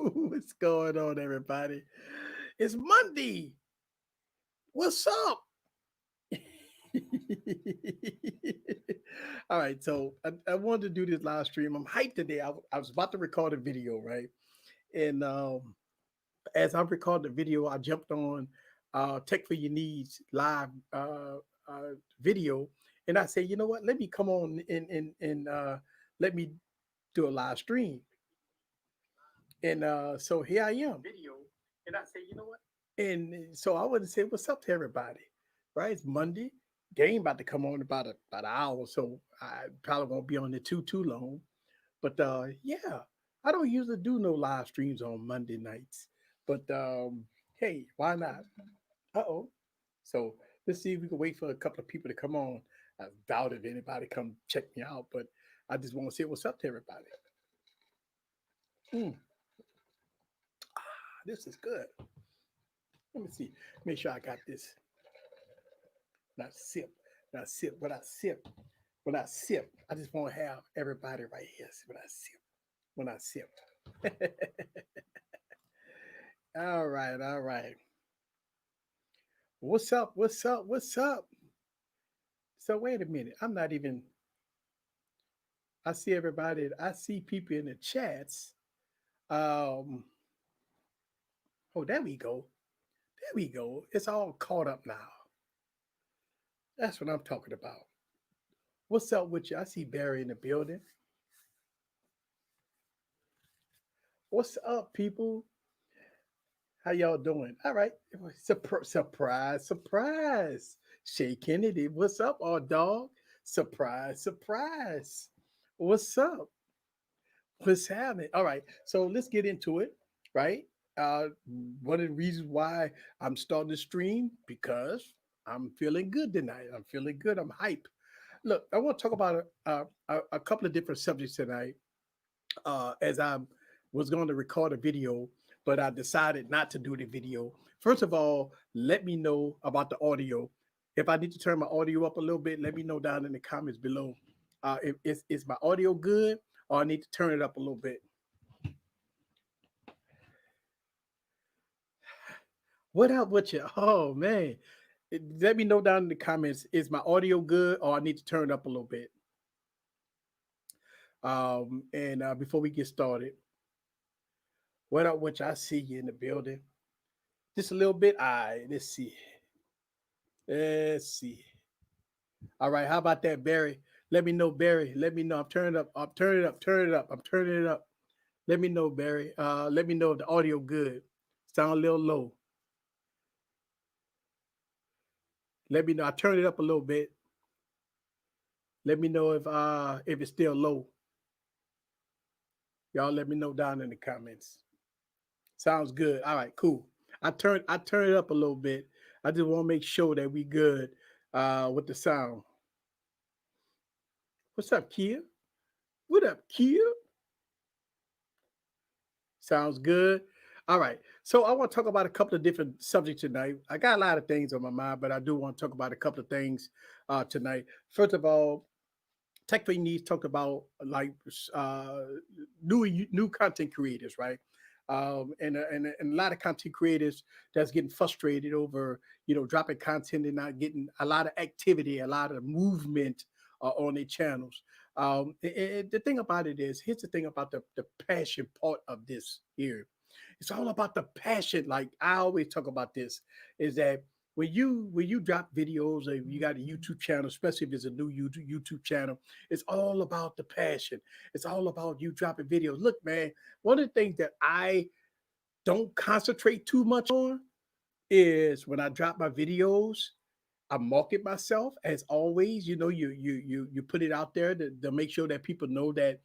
What's going on, everybody? It's Monday. What's up? All right, so I wanted to do this live stream. I'm hyped today. I was about to record a video, right? And as I'm recording the video, I jumped on Tech for Your Needs live uh, video, and I said, you know what? Let me come on and let me do a live stream. And so here I am. Video. And I say, you know what? And so I want to say what's up to everybody, right? It's Monday. Game about to come on about an hour, so I probably won't be on it too long. But yeah, I don't usually do no live streams on Monday nights. But hey, why not? Uh-oh. So let's see if we can wait for a couple of people to come on. I doubt if anybody come check me out, but I just want to say what's up to everybody. Mm, this is good. Let me see. Make sure I got this. Not sip. Not sip. When I sip. When I sip. I just want to have everybody right here. When I sip. When I sip. All right. All right. What's up? What's up? What's up? So wait a minute. I'm not even. I see everybody. I see people in the chats. Um. Oh, there we go. There we go. It's all caught up now. That's what I'm talking about. What's up with you? I see Barry in the building. What's up, people? How y'all doing? All right. Surprise, surprise. Shay Kennedy, what's up, all dog? Surprise, surprise. What's up? What's happening? All right. So let's get into it, right? Uh, One of the reasons why I'm starting to stream because I'm feeling good tonight. I'm feeling good. I'm hype. Look, I want to talk about a couple of different subjects tonight. As I was going to record a video, but I decided not to do the video. First of all, let me know about the audio. If I need to turn my audio up a little bit, let me know down in the comments below. If is my audio good, or I need to turn it up a little bit. What up with you? Oh man, let me know down in the comments. Is my audio good, or I need to turn it up a little bit? And before we get started, what up with you? I see you in the building. Just a little bit. All right, let's see. Let's see. All right, how about that, Barry? Let me know, Barry. Let me know. I'm turning up. I'm turning it up. Turn it up. I'm turning it up. Let me know, Barry. Let me know if the audio good. Sound a little low. Let me know. I turn it up a little bit. Let me know if it's still low. Y'all let me know down in the comments. Sounds good. All right, cool. I turn it up a little bit. I just want to make sure that we good with the sound. What's up, Kia? What up, Kia? Sounds good. All right. So I want to talk about a couple of different subjects tonight. I got a lot of things on my mind, but I do want to talk about a couple of things tonight. First of all, Tech for Needs talked about like uh, new content creators, right? And a lot of content creators that's getting frustrated over dropping content and not getting a lot of activity, a lot of movement on their channels. The thing about it is, here's the thing about the passion part of this here. It's all about the passion. Like I always talk about this, is that when you drop videos or you got a YouTube channel, especially if it's a new YouTube channel, it's all about the passion. It's all about you dropping videos. Look, man, one of the things that I don't concentrate too much on is when I drop my videos, I market myself as always. You put it out there to make sure that people know that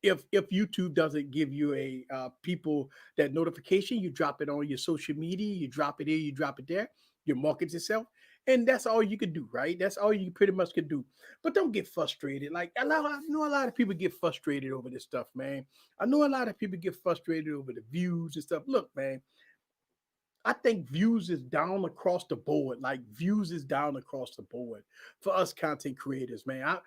if YouTube doesn't give you a people that notification, you drop it on your social media, you drop it here, you drop it there, you market yourself, and that's all you can do, right? That's all you pretty much can do. But don't get frustrated. Like I know a lot of people get frustrated over this stuff, man. I know a lot of people get frustrated over the views and stuff. Look, man, I think views is down across the board. Like views is down across the board for us content creators, man.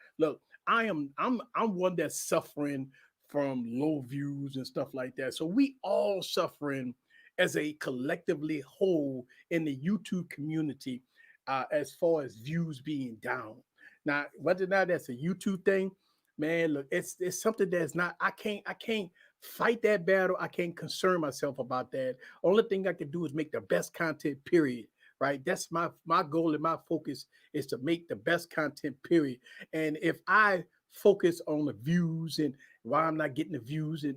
I'm one that's suffering from low views and stuff like that. So we all suffering as a collectively whole in the YouTube community, as far as views being down. Now, whether or not that's a YouTube thing, man, look, it's something that's not. I can't fight that battle. I can't concern myself about that. Only thing I can do is make the best content. Period. Right. That's my goal and my focus is to make the best content. Period. And if I focus on the views and why I'm not getting the views and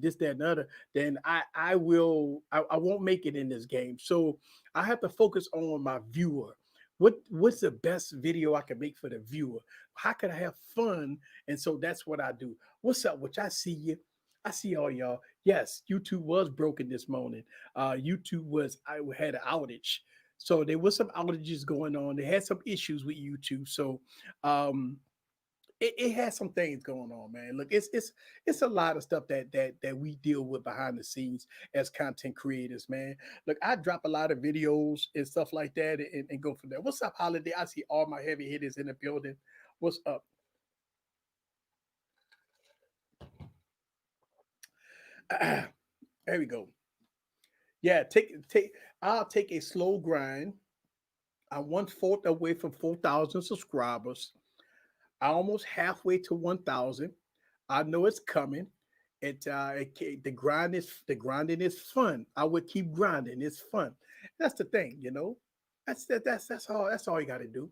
this, that, and other, then I won't make it in this game. So I have to focus on my viewer. What's the best video I can make for the viewer? How can I have fun? And so that's what I do. What's up? Which I see you. I see all y'all. Yes, YouTube was broken this morning. YouTube I had an outage. So there was some outages going on. They had some issues with YouTube. So um it has some things going on, man. Look, it's a lot of stuff that we deal with behind the scenes as content creators, man. Look, I drop a lot of videos and stuff like that and go from there. What's up, Holiday? I see all my heavy hitters in the building. What's up? There we go. Yeah, take. I'll take a slow grind. I'm one fourth away from 4,000 subscribers. I'm almost halfway to 1,000. I know it's coming. The grinding is fun. I would keep grinding. It's fun. That's the thing, you know. That's all you got to do.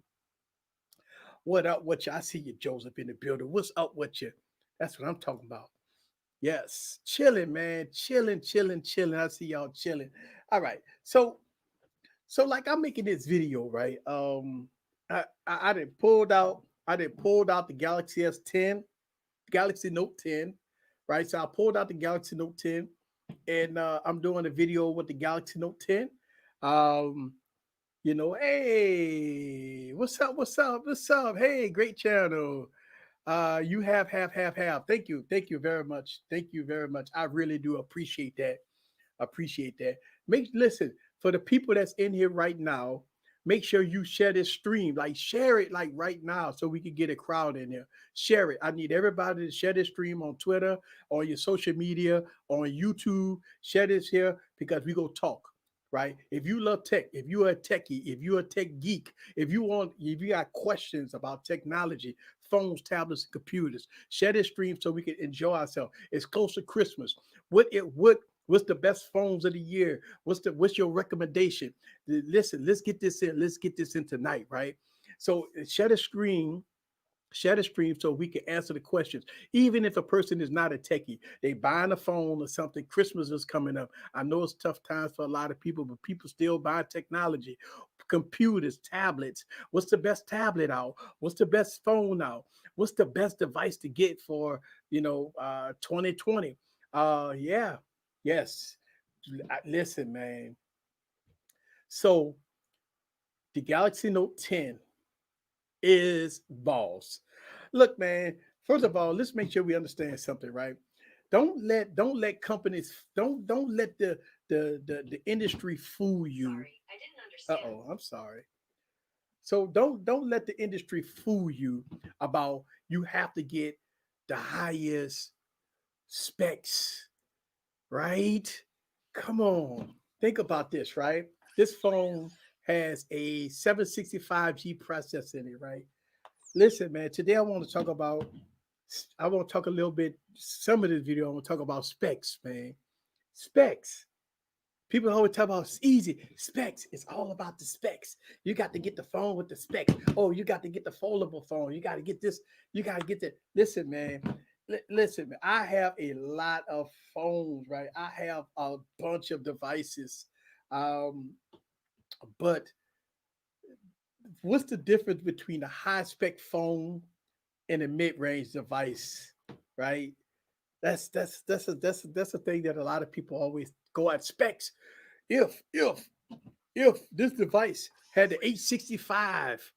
What up? What you? I see you, Joseph, in the building. What's up with you? That's what I'm talking about. Yes, chilling, man, chilling, chilling, chilling. I see y'all chilling. All right, so like I'm making this video, right? I did pulled out the Galaxy S10, Galaxy Note 10, right? So I pulled out the Galaxy Note 10, and I'm doing a video with the Galaxy Note 10. Um, hey, what's up? What's up? What's up? Hey, great channel. You have. Thank you very much. Thank you very much. I really do appreciate that. Appreciate that. Listen, for the people that's in here right now, make sure you share this stream. Like share it like right now so we can get a crowd in there. Share it. I need everybody to share this stream on Twitter, on your social media, on YouTube. Share this here because we go talk. Right. If you love tech, if you're a techie, if you're a tech geek, if you got questions about technology, phones, tablets, and computers, share this stream so we can enjoy ourselves. It's close to Christmas. What's the best phones of the year? What's your recommendation? Listen, let's get this in. Let's get this in tonight, right? So share the stream so we can answer the questions. Even if a person is not a techie, they buying a phone or something. Christmas is coming up. I know it's tough times for a lot of people, but people still buy technology, computers, tablets. What's the best tablet out? What's the best phone out? What's the best device to get for 2020? Yeah, yes. Listen, man. So the Galaxy Note 10 is boss. Look, man, first of all, let's make sure we understand something, right? Don't let companies don't let the industry fool you. Uh-oh, I'm sorry. So don't let the industry fool you about you have to get the highest specs, right? Come on. Think about this, right? This phone has a 765G processor in it, right? Listen, man, today I want to talk a little bit, some of this video, I want to talk about specs, man. Specs. People always talk about it's easy. Specs. It's all about the specs. You got to get the phone with the specs. Oh, you got to get the foldable phone. You got to get this. You got to get that. Listen, man. Listen, man. I have a lot of phones, right? I have a bunch of devices. Um, but what's the difference between a high spec phone and a mid range device, right? That's a thing that a lot of people always go at specs. If this device had the 865,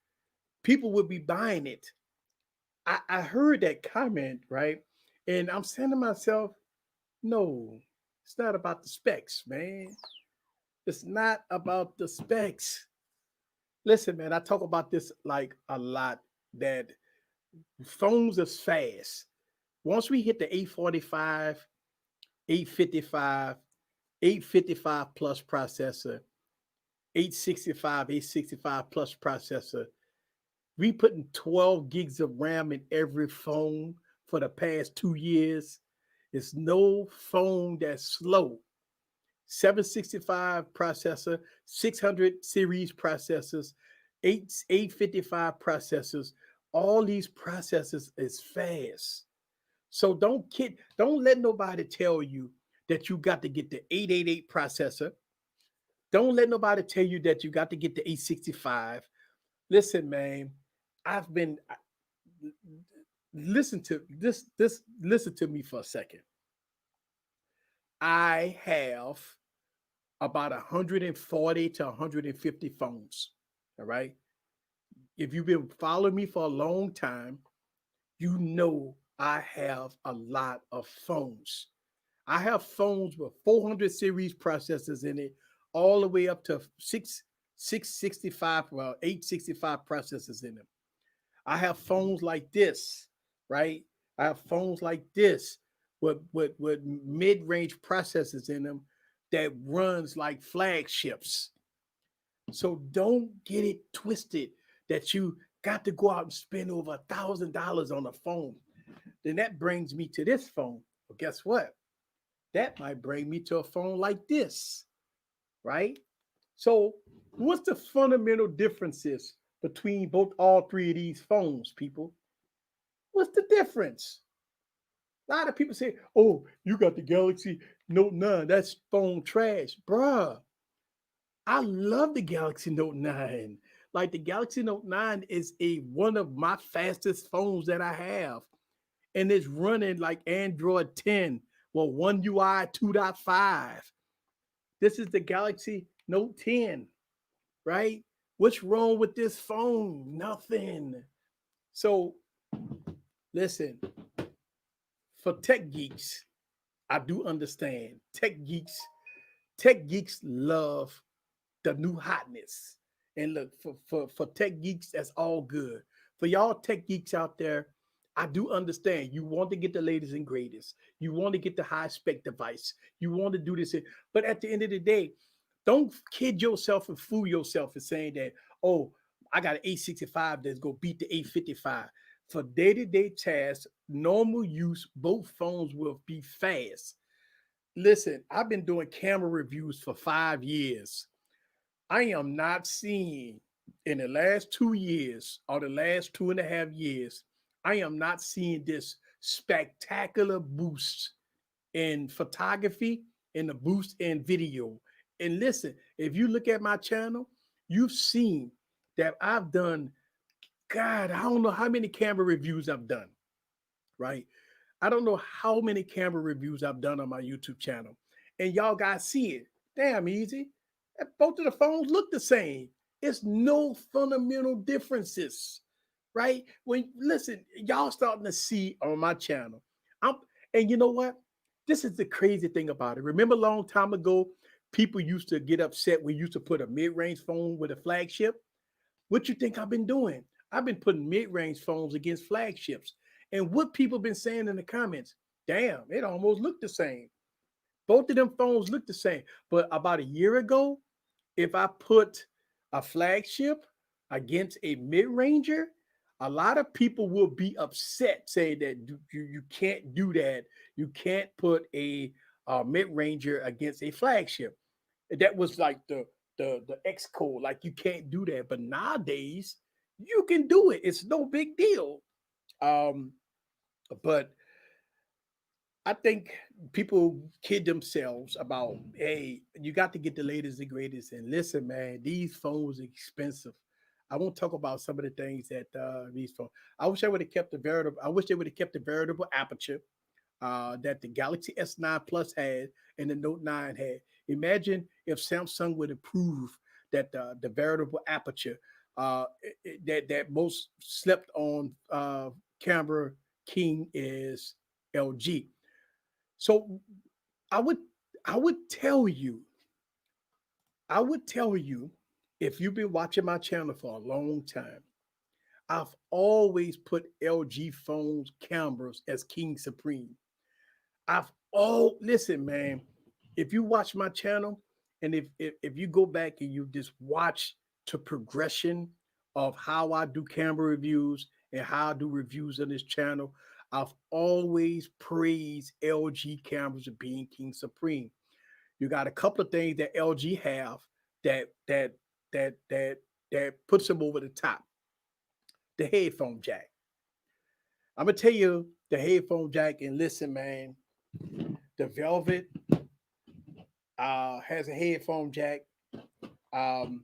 people would be buying it. I heard that comment, right? And I'm saying to myself, no, it's not about the specs, man. It's not about the specs. Listen, man, I talk about this like a lot that phones is fast. Once we hit the 845, 855, 855 plus processor, 865, 865 plus processor, we putting 12 gigs of RAM in every phone for the past 2 years. It's no phone that's slow. 765 processor, 600 series processors, 855 processors. All these processors is fast. So don't let nobody tell you that you got to get the 888 processor. Don't let nobody tell you that you got to get the 865. Listen, man, I've been listen to this listen to me for a second. I have about 140 to 150 phones. All right. If you've been following me for a long time, you know I have a lot of phones. I have phones with 400 series processors in it, all the way up to 665, well, 865 processors in them. I have phones like this, right? I have phones like this with mid-range processors in them that runs like flagships. So don't get it twisted that you got to go out and spend over $1,000 on a phone. Then that brings me to this phone. Well, guess what? That might bring me to a phone like this, right? So, what's the fundamental differences between both all three of these phones, people? What's the difference? A lot of people say, "Oh, you got the Galaxy Note 9. That's phone trash." Bruh, I love the Galaxy Note 9. Like the Galaxy Note 9 is a one of my fastest phones that I have. And it's running like Android 10, well, One UI 2.5. This is the Galaxy Note 10, right? What's wrong with this phone? Nothing. So listen, for tech geeks, I do understand. Tech geeks love the new hotness. And look, for tech geeks, that's all good. For y'all tech geeks out there, I do understand. You want to get the latest and greatest. You want to get the high spec device. You want to do this. But at the end of the day, don't kid yourself and fool yourself in saying that, oh, I got an 865 that's going to beat the 855. For day to day tasks, normal use, both phones will be fast. Listen, I've been doing camera reviews for 5 years. I am not seeing in the last 2 years or the last 2.5 years, I am not seeing this spectacular boost in photography and the boost in video. And listen, if you look at my channel, you've seen that I've done, God, I don't know how many camera reviews I've done, right? I don't know how many camera reviews I've done on my YouTube channel. And y'all guys see it. Damn easy. Both of the phones look the same. It's no fundamental differences, right? When listen, y'all starting to see on my channel. I'm and you know what? This is the crazy thing about it. Remember a long time ago, people used to get upset when you used to put a mid-range phone with a flagship? What you think I've been doing? I've been putting mid-range phones against flagships. And what people been saying in the comments, damn, it almost looked the same. Both of them phones look the same. But about a year ago, if I put a flagship against a mid-ranger, a lot of people will be upset saying that you can't do that. You can't put a mid-ranger against a flagship. That was like the X code, like you can't do that. But nowadays, you can do it. It's no big deal. Um, but I think people kid themselves about, hey, you got to get the latest and greatest. And listen, man, these phones are expensive. I won't talk about some of the things that these phones. I wish I would have kept the veritable. I wish they would have kept the veritable aperture that the Galaxy S9 Plus had and the Note 9 had. Imagine if Samsung would improve that the veritable aperture that most slept on camera king is LG. So I would I would tell you, I would tell you if you've been watching my channel for a long time, I've always put LG phones cameras as king supreme. Listen, man. If you watch my channel, and if you go back and you just watch the progression of how I do camera reviews and how I do reviews on this channel, I've always praised LG cameras as being king supreme. You got a couple of things that LG have that that that puts them over the top. The headphone jack. I'm gonna tell you the headphone jack, and listen, man. The Velvet has a headphone jack. Um,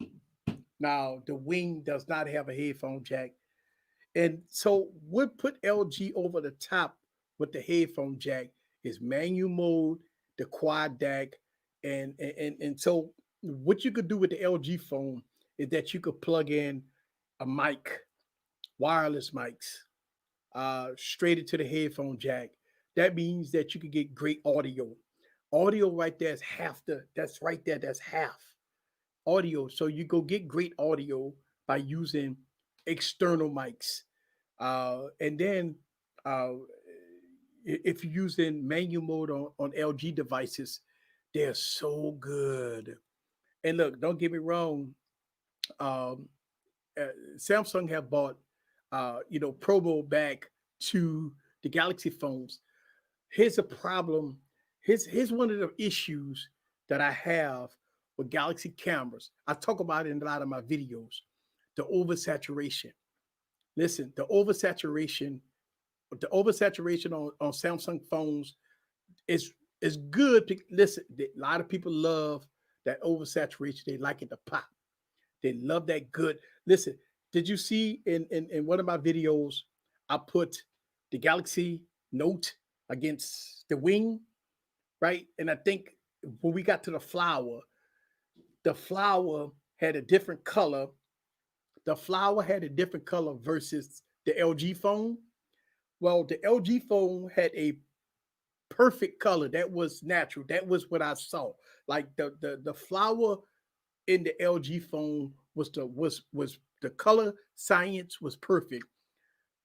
Now the Wing does not have a headphone jack, and so what put LG over the top with the headphone jack is manual mode, the quad DAC, and so what you could do with the LG phone is that you could plug in a mic, wireless mics, straight into the headphone jack. That means that you could get great audio. Audio right there is half that's right there, that's half audio. So you go get great audio by using external mics. And then uh, if you're using manual mode on LG devices, they're so good. And look, don't get me wrong. Um, Samsung have bought, promo back to the Galaxy phones. Here's a problem. Here's one of the issues that I have with Galaxy cameras. I talk about it in a lot of my videos. The oversaturation. Listen, the oversaturation on Samsung phones is good. Listen, a lot of people love that oversaturation. They like it to pop. They love that good. Listen, did you see in one of my videos, I put the Galaxy Note against the Wing, right? And I think when we got to the flower had a different color. The flower had a different color versus the LG phone. Well, the LG phone had a perfect color. That was natural. That was what I saw. Like the flower in the LG phone was the color science was perfect.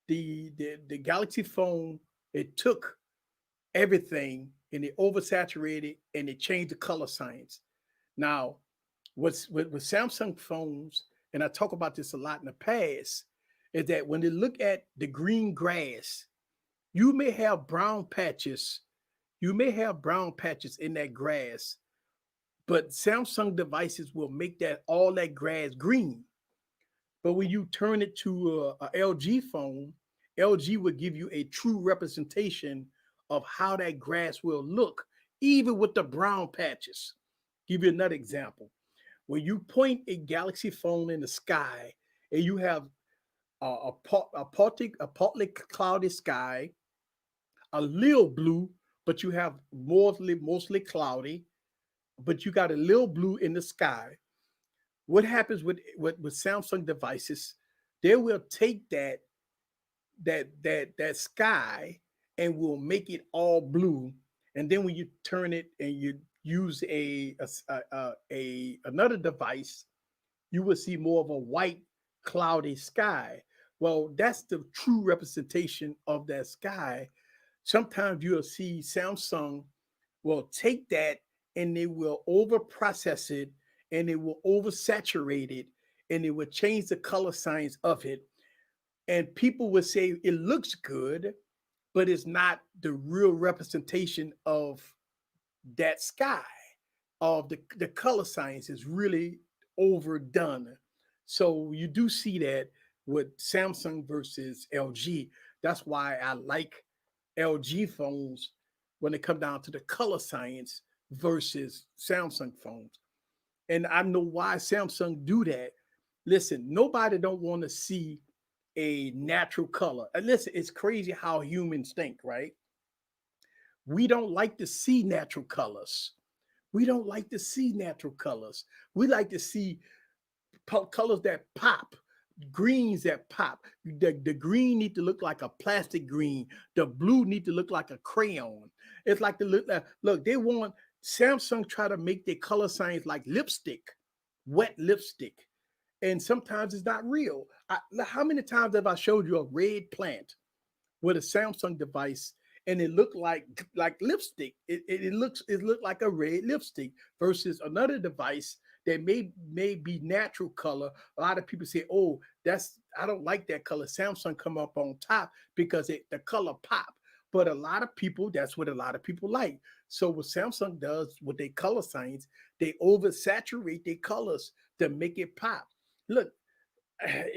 The Galaxy phone, it took everything and it oversaturated and it changed the color science. Now, what's with Samsung phones, and I talk about this a lot in the past, is that when they look at the green grass, you may have brown patches. You may have brown patches in that grass, but Samsung devices will make that all that grass green. But when you turn it to a LG phone, LG will give you a true representation of how that grass will look, even with the brown patches. Give you another example. When you point a Galaxy phone in the sky and you have a partly cloudy sky, a little blue, but you have mostly cloudy, but you got a little blue in the sky. What happens with Samsung devices? They will take that sky and will make it all blue. And then when you turn it and you use another device, you will see more of a white cloudy sky. Well, that's the true representation of that sky. Sometimes you'll see Samsung will take that and they will over process it and it will oversaturate it and it will change the color science of it. And people would say it looks good, but it's not the real representation of that sky. Of the color science is really overdone. So you do see that with Samsung versus LG. That's why I like LG phones when it comes down to the color science versus Samsung phones. And I know why Samsung do that. Listen, nobody don't want to see a natural color. And listen, it's crazy how humans think, right? We don't like to see natural colors. We don't like to see natural colors. We like to see colors that pop, greens that pop. The green need to look like a plastic green. The blue need to look like a crayon. It's like the look. They want Samsung try to make their color science like lipstick, wet lipstick. and sometimes it's not real. How many times have I showed you a red plant with a Samsung device and it looked like lipstick? It looked like a red lipstick versus another device that may be natural color. A lot of people say, "Oh, that's I don't like that color." Samsung come up on top because the color pop. But a lot of people, that's what a lot of people like. So what Samsung does with their color science, they oversaturate their colors to make it pop. Look, and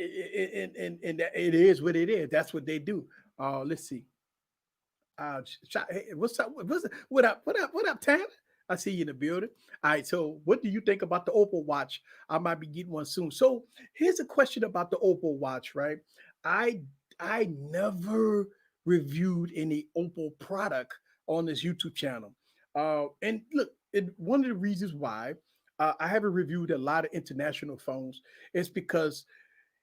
it is what it is. That's what they do. Let's see. Hey, what's up? What up? What up? What up, Tanner? I see you in the building. All right. So, what do you think about the Opal Watch? I might be getting one soon. So, here's a question about the Opal Watch. Right? I I never reviewed any Opal product on this YouTube channel. And look, one of the reasons why I haven't reviewed a lot of international phones is because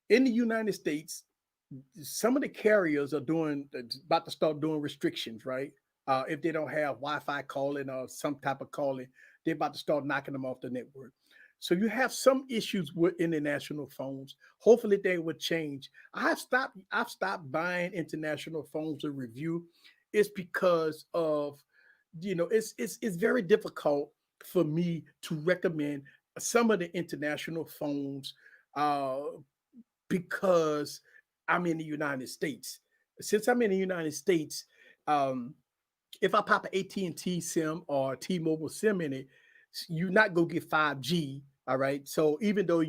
in the United States, some of the carriers are doing about to start doing restrictions, right? If they don't have Wi-Fi calling or some type of calling, they're about to start knocking them off the network. So you have some issues with international phones. Hopefully they will change. I've stopped buying international phones to review. It's because of it's very difficult for me to recommend some of the international phones uh, because I'm in the United States. Since I'm in the United States, um, if I pop an AT&T SIM or T-Mobile SIM in it, you're not gonna get 5G. All right. So even though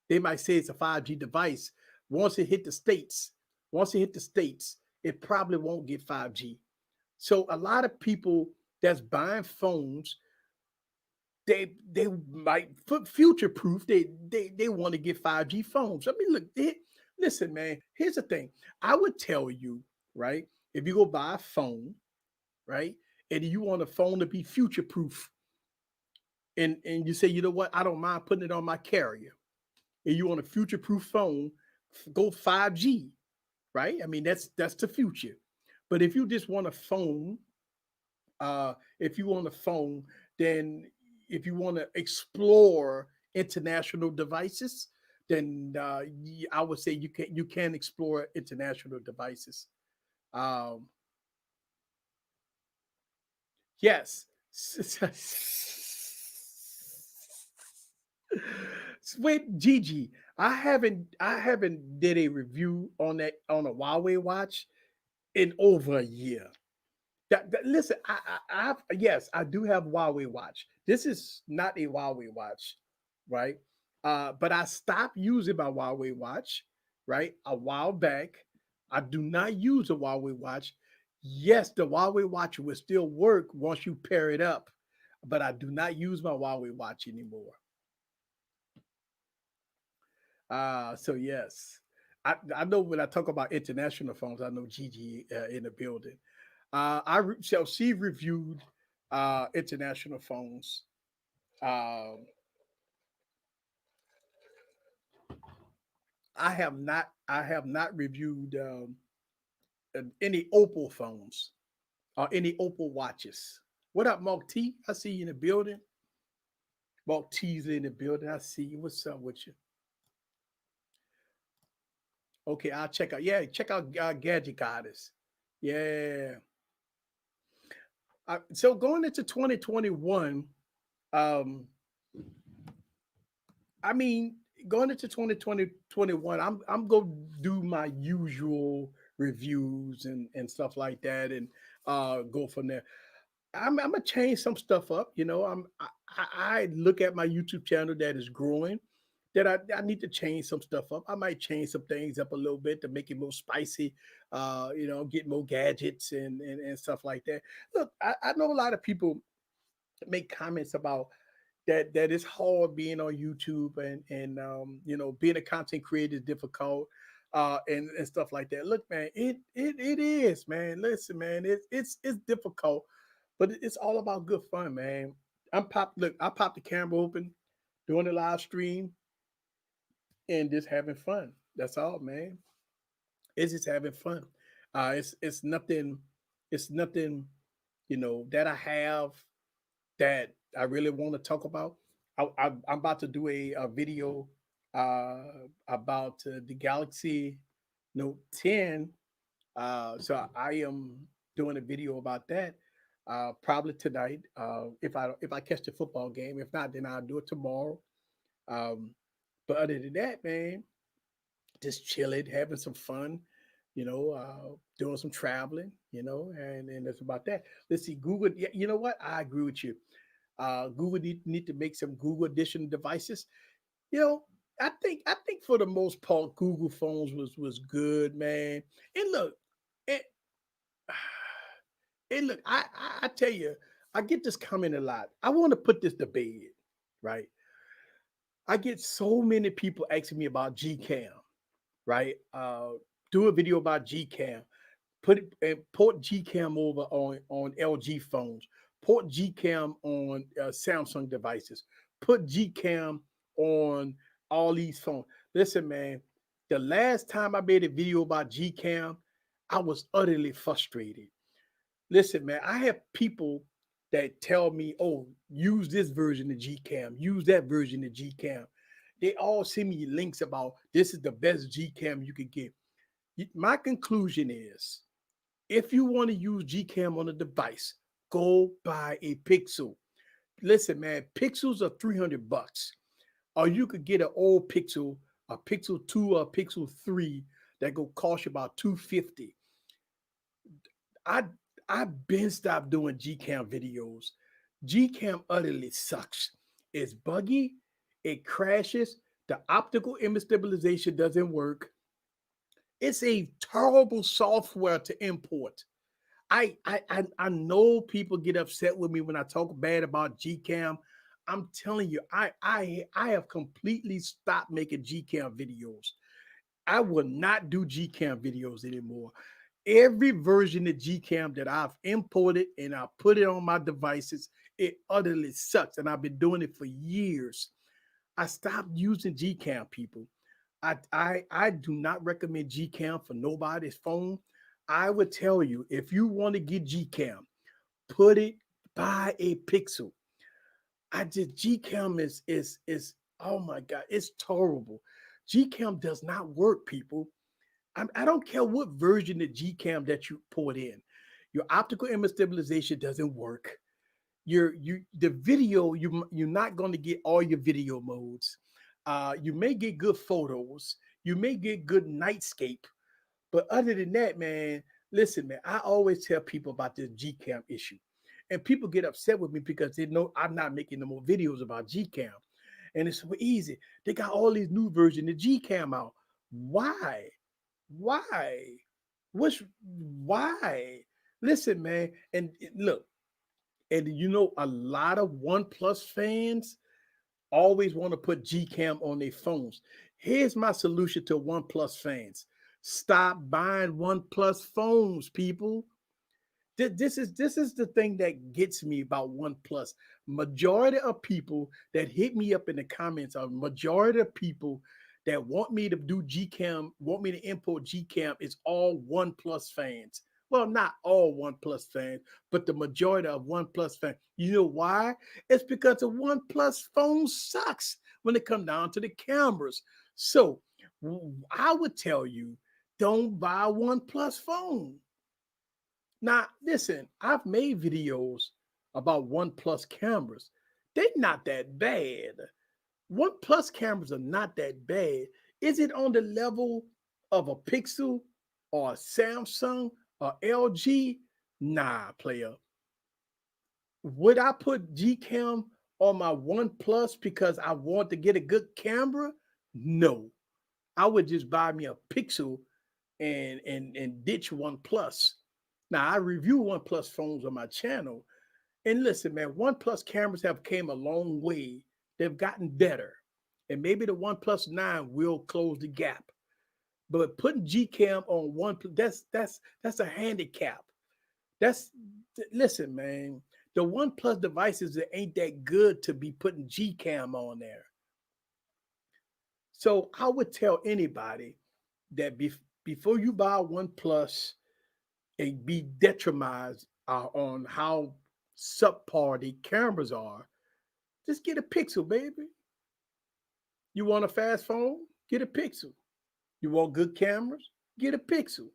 they might say it's a 5G device, once it hit the states, once it hit the states, it probably won't get 5G. So a lot of people that's buying phones, they might for future proof they want to get 5G phones. I mean, look, listen, man. Here's the thing. I would tell you, right? If you go buy a phone, right, and you want a phone to be future proof, and you say, you know what, I don't mind putting it on my carrier, and you want a future proof phone, go 5G, right? I mean, that's the future. But if you just want a phone if you want a phone, then if you want to explore international devices, then I would say you can explore international devices. Um, yes. Wait, Gigi, I haven't did a review on that on a Huawei watch in over a year. Listen, yes, I do have Huawei watch. This is not a Huawei watch, right? But I stopped using my Huawei watch, right, a while back. I do not use a Huawei watch. Yes, the Huawei watch will still work once you pair it up, but I do not use my Huawei watch anymore. So yes, I know when I talk about international phones, I know Gigi in the building. So she reviewed international phones. Um, I have not reviewed any Opal phones or any Opal watches. What up, Mark T? I see you in the building. Mark T's in the building. I see you. What's up with you? Okay, I'll check out. Yeah, check out Gadget Goddess. Yeah. So going into 2021, um, I mean, going into 2021, I'm gonna do my usual reviews and stuff like that, and go from there. I'm gonna change some stuff up. I look at my YouTube channel that is growing. That I need to change some stuff up. I might change some things up a little bit to make it more spicy. Get more gadgets and stuff like that. Look, I know a lot of people make comments about that it's hard being on YouTube and being a content creator is difficult and stuff like that. Look, man, it is, man. Listen, man, it's difficult, but it's all about good fun, man. I popped the camera open, doing the live stream, and just having fun. That's all, man. It's just having fun. It's nothing that I have that I really want to talk about. I'm about to do a video about the Galaxy Note 10. So I am doing a video about that probably tonight. If I catch the football game, if not, then I'll do it tomorrow. Um, but other than that, man, just chilling, having some fun, doing some traveling, and that's about that. Let's see, Google. Yeah, you know what? I agree with you. Google need to make some Google Edition devices. You know, I think for the most part, Google phones was good, man. And look, and, and look, I tell you, I get this comment a lot. I want to put this to bed, right? I get so many people asking me about Gcam, right? Do a video about Gcam. Put it and port Gcam over on LG phones. Port Gcam on Samsung devices. Put Gcam on all these phones. Listen, man. The last time I made a video about Gcam, I was utterly frustrated. Listen, man. I have people that tell me, "Oh, use this version of Gcam. Use that version of Gcam." They all send me links about this is the best Gcam you could get. My conclusion is if you want to use Gcam on a device, go buy a Pixel. Listen, man, Pixels are $300, or you could get an old Pixel, a Pixel 2 or a Pixel 3 that go cost you about 250. I I've been stopped doing Gcam videos. Gcam utterly sucks. It's buggy, it crashes, the optical image stabilization doesn't work. It's a terrible software to import. I know people get upset with me when I talk bad about Gcam. I'm telling you, I have completely stopped making Gcam videos. I will not do Gcam videos anymore. Every version of Gcam that I've imported and I put it on my devices, it utterly sucks. And I've been doing it for years. I stopped using Gcam, people. I do not recommend Gcam for nobody's phone. I would tell you if you want to get Gcam, put it buy a Pixel. I just Gcam is oh my god, it's terrible. Gcam does not work, people. I don't care what version of Gcam that you put in. Your optical image stabilization doesn't work. The video you're not going to get all your video modes. You may get good photos, you may get good nightscape, but other than that, man, listen, man, I always tell people about this Gcam issue, and people get upset with me because they know I'm not making no more videos about Gcam, and it's so easy. They got all these new versions of Gcam out. Why? Why? What's why? Listen, man, and look, and a lot of OnePlus fans always want to put Gcam on their phones. Here's my solution to OnePlus fans. Stop buying OnePlus phones, people. This is the thing that gets me about OnePlus. Majority of people that hit me up in the comments are majority of people that want me to do Gcam, want me to import Gcam is all OnePlus fans. Well, not all OnePlus fans, but the majority of OnePlus fans. You know why? It's because the OnePlus phone sucks when it comes down to the cameras. So I would tell you, don't buy a OnePlus phone. Now, listen, I've made videos about OnePlus cameras. They're not that bad. OnePlus cameras are not that bad. Is it on the level of a Pixel or a Samsung or LG? Nah, player. Would I put Gcam on my OnePlus because I want to get a good camera? No. I would just buy me a Pixel and ditch OnePlus. Now I review OnePlus phones on my channel, and listen, man, OnePlus cameras have came a long way. They've gotten better, and maybe the OnePlus 9 will close the gap. But putting Gcam on one, that's a handicap. That's listen, man. The OnePlus devices that ain't that good to be putting Gcam on there. So I would tell anybody that before you buy OnePlus and be detrimented on how subpar the cameras are, just get a Pixel, baby. You want a fast phone? Get a Pixel. You want good cameras? Get a Pixel.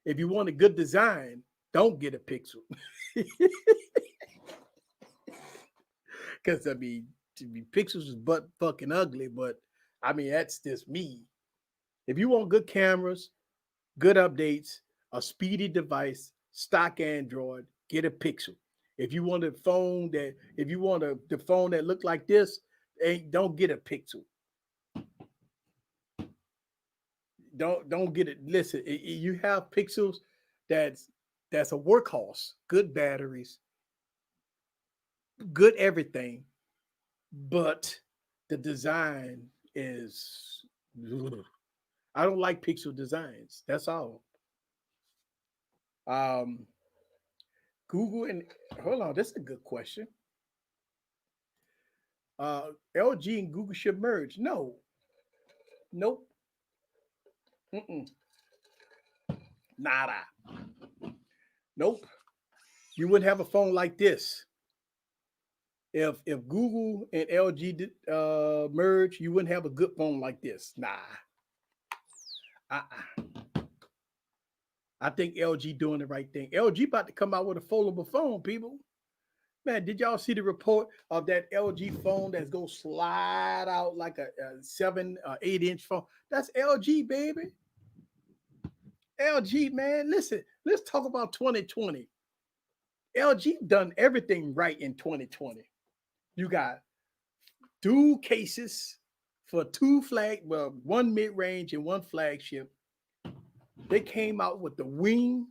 If you want a good design, don't get a Pixel. Because I mean, to be Pixels is butt fucking ugly, but I mean that's just me. If you want good cameras, good updates, a speedy device, stock Android, get a Pixel. If you want a phone that, if you want the phone that look like this, don't get a Pixel. Don't get it. Listen, you have Pixels that's that's a workhorse, good batteries, good everything, but the design is. Ugh. I don't like Pixel designs. That's all. Um, Google and hold on, this is a good question. LG and Google should merge. No, nope, mm-mm, nada, nope. You wouldn't have a phone like this if Google and LG did merge. You wouldn't have a good phone like this. Nah, uh-uh. I think LG doing the right thing. LG about to come out with a foldable phone, people. Man, did y'all see the report of that LG phone that's gonna slide out like a 7 8 inch phone? That's LG, baby. LG, man. Listen, let's talk about 2020. LG done everything right in 2020. You got dual cases for one mid range and one flagship. They came out with the wing.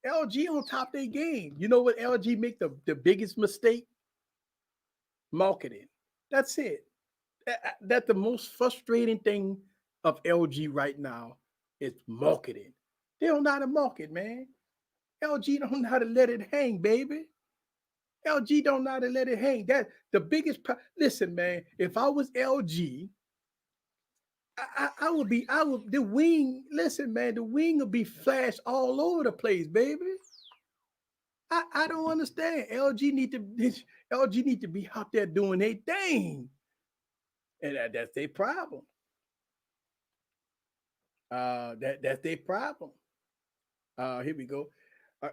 LG on top of their game. You know what LG make the biggest mistake? Marketing. That's it. That's the most frustrating thing of LG right now is marketing. They don't know how to market, man. LG don't know how to let it hang, baby. LG don't know how to let it hang. That the biggest. Listen, man. If I was LG, I would be. I would the wing. Listen, man. The wing would be flashed all over the place, baby. I don't understand. LG need to be out there doing their thing, and that's their problem. That's their problem. Here we go.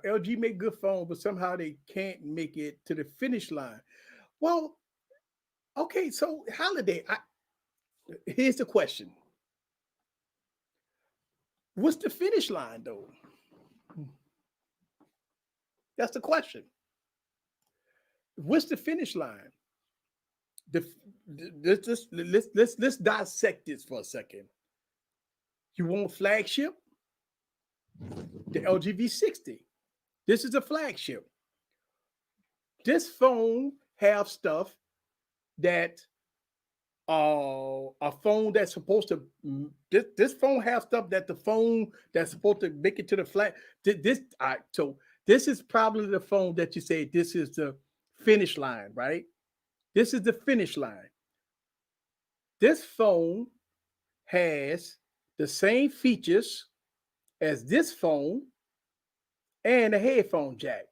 LG make good phones, but somehow they can't make it to the finish line. Well, okay, so Holiday, here's the question: what's the finish line, though? That's the question. What's the finish line? The, let's dissect this for a second. You want flagship? The LG V60. This is a flagship. This phone have stuff that a phone that's supposed to this phone have stuff that the phone that's supposed to make it to the flat. This so this is probably the phone that you say this is the finish line, right? This is the finish line. This phone has the same features as this phone and a headphone jack.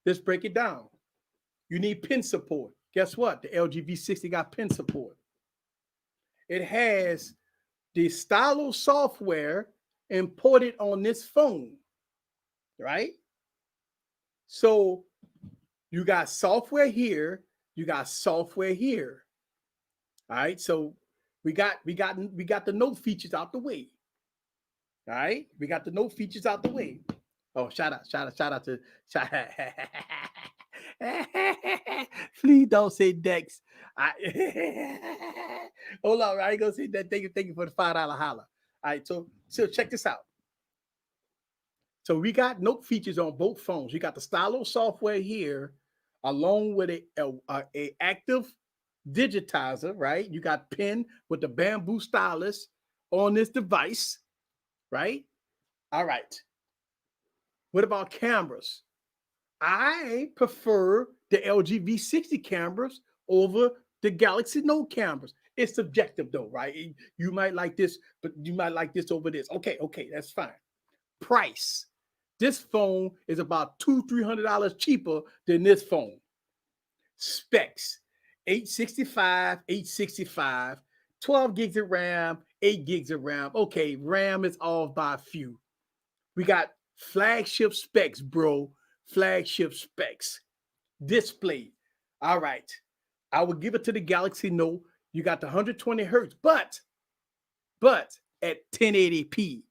Let's break it down. You need pin support. Guess what? The LG V60 got pin support. It has the Stylo software imported on this phone, right? So you got software here, you got software here. All right. So we got the note features out the way. All right. We got the note features out the way. Oh, shout out to shout out. Please don't say Dex. Hold on, I ain't gonna say that. Thank you for the $5 holla. All right, so check this out. So we got note features on both phones. You got the Stylo software here, along with a active digitizer, right? You got pen with the bamboo stylus on this device, right? All right. What about cameras? I prefer the LG V60 cameras over the Galaxy Note cameras. It's subjective though, right? You might like this, but you might like this over this. Okay, that's fine. Price. This phone is about $200-300 cheaper than this phone. Specs. 865, 865, 12 gigs of RAM, 8 gigs of RAM. Okay, RAM is off by a few. We got flagship specs, bro. Flagship specs. Display. All right. I would give it to the Galaxy Note. You got the 120 hertz, but at 1080p.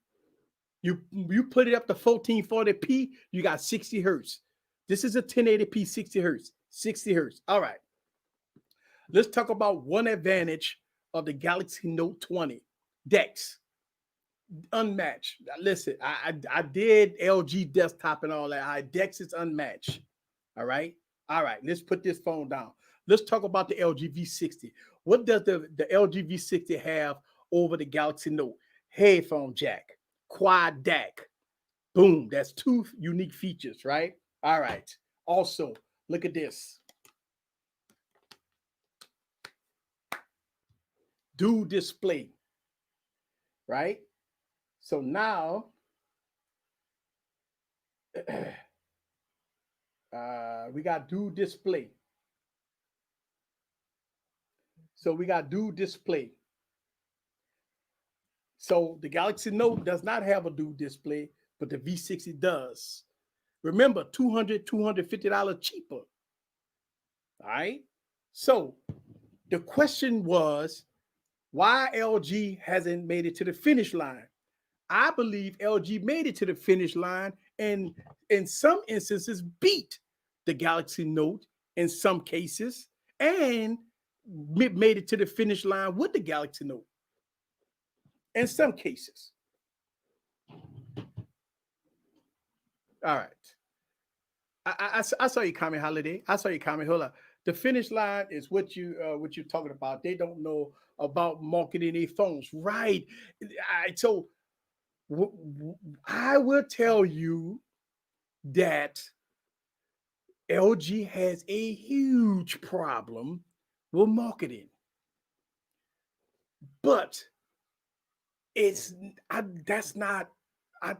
You put it up to 1440p, you got 60 hertz. This is a 1080p 60 hertz. 60 hertz. All right. Let's talk about one advantage of the Galaxy Note 20. DeX. Unmatched. Listen, I did LG desktop and all that. DeX is unmatched. All right. All right. Let's put this phone down. Let's talk about the LG V60. What does the LG V60 have over the Galaxy Note? Headphone jack, quad DAC. Boom. That's two unique features, right? All right. Also, look at this. Dual display, right? So now, we got dual display. So we got dual display. So the Galaxy Note does not have a dual display, but the V60 does. Remember, $200, $250 cheaper. All right. So the question was, why LG hasn't made it to the finish line? I believe LG made it to the finish line and in some instances beat the Galaxy Note in some cases and made it to the finish line with the Galaxy Note in some cases. All right. I saw your comment, Holiday. I saw your comment. Hold up. The finish line is what you're talking about. They don't know about marketing their phones, right? So I will tell you that LG has a huge problem with marketing, but that's not. I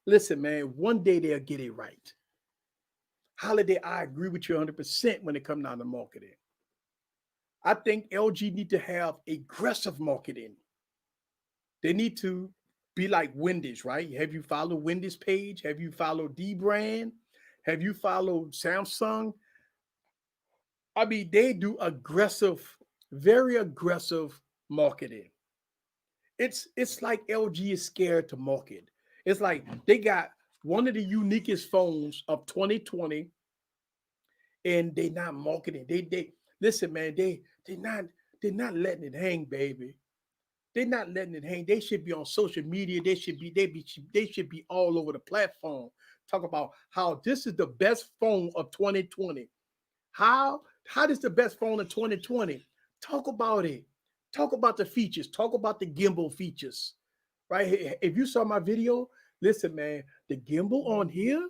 listen, man. One day they'll get it right. Holiday, I agree with you 100% when it comes down to marketing. I think LG need to have aggressive marketing. They need to be like Wendy's, right? Have you followed Wendy's page? Have you followed D Brand? Have you followed Samsung? I mean, they do aggressive, very aggressive marketing. It's like LG is scared to market. It's like they got one of the uniquest phones of 2020, and they not marketing. They listen, man. They're not letting it hang, baby. They're not letting it hang. They should be on social media. They should be all over the platform. Talk about how this is the best phone of 2020. How is the best phone of 2020? Talk about it. Talk about the features. Talk about the gimbal features. Right? If you saw my video, listen, man, the gimbal on here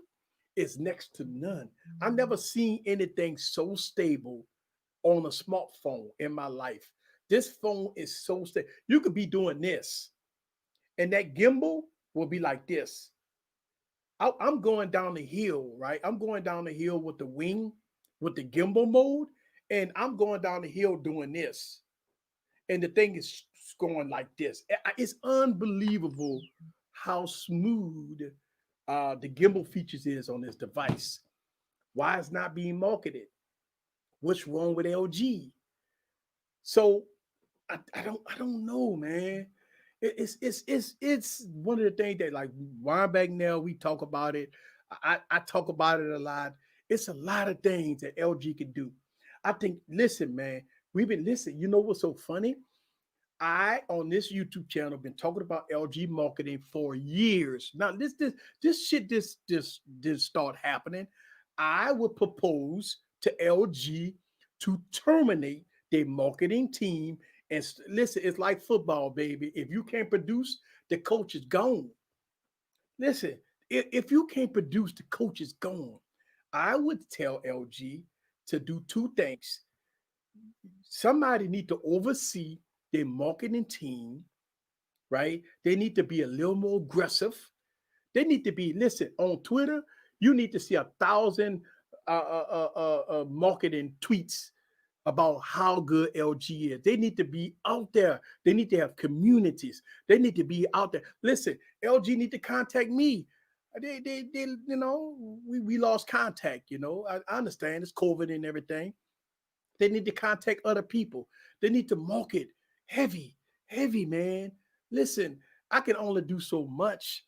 is next to none. I've never seen anything so stable on a smartphone in my life. This phone is so stable. You could be doing this, and that gimbal will be like this. I'm going down the hill, right? I'm going down the hill with the wing, with the gimbal mode, and I'm going down the hill doing this. And the thing is going like this. It's unbelievable how smooth the gimbal features is on this device. Why it's not being marketed? What's wrong with LG? So I don't know, man. It's one of the things that like wind back now we talk about it. I talk about it a lot. It's a lot of things that LG can do. I think. Listen, man, we've been listening. You know what's so funny? I on this YouTube channel been talking about LG marketing for years. Now this shit this start happening. I would propose to LG to terminate their marketing team and listen. It's like football, baby. If you can't produce, the coach is gone. Listen, if you can't produce, the coach is gone. I would tell LG to do two things. Somebody need to oversee their marketing team, right? They need to be a little more aggressive. They need to be, listen, on Twitter, you need to see 1,000 marketing tweets about how good LG is. They need to be out there. They need to have communities. They need to be out there. Listen, LG need to contact me. They we lost contact. I understand it's COVID and everything. They need to contact other people. They need to market heavy, heavy, man. Listen, I can only do so much.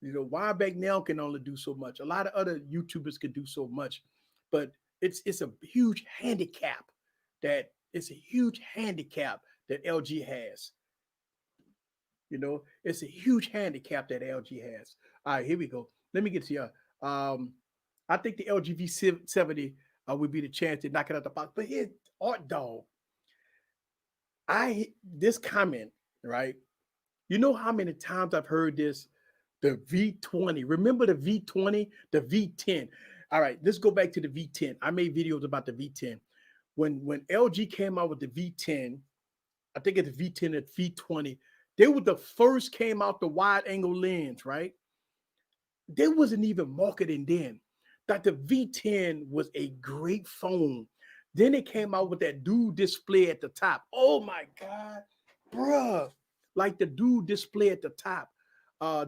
Wild back now can only do so much. A lot of other YouTubers can do so much, but it's a huge handicap that LG has. It's a huge handicap that LG has. All right, here we go. Let me get to you. I think the LG V70 would be the chance to knock it out the box. But here, Art Dog, this comment, right? You know how many times I've heard this? The V20. Remember the V20, the V10. All right, let's go back to the V10. I made videos about the V10. When LG came out with the V10, I think it's the V10 and V20. They were the first came out the wide angle lens, right? They wasn't even marketing then. That the V10 was a great phone. Then it came out with that dual display at the top. Oh my God, bruh. Like the dual display at the top.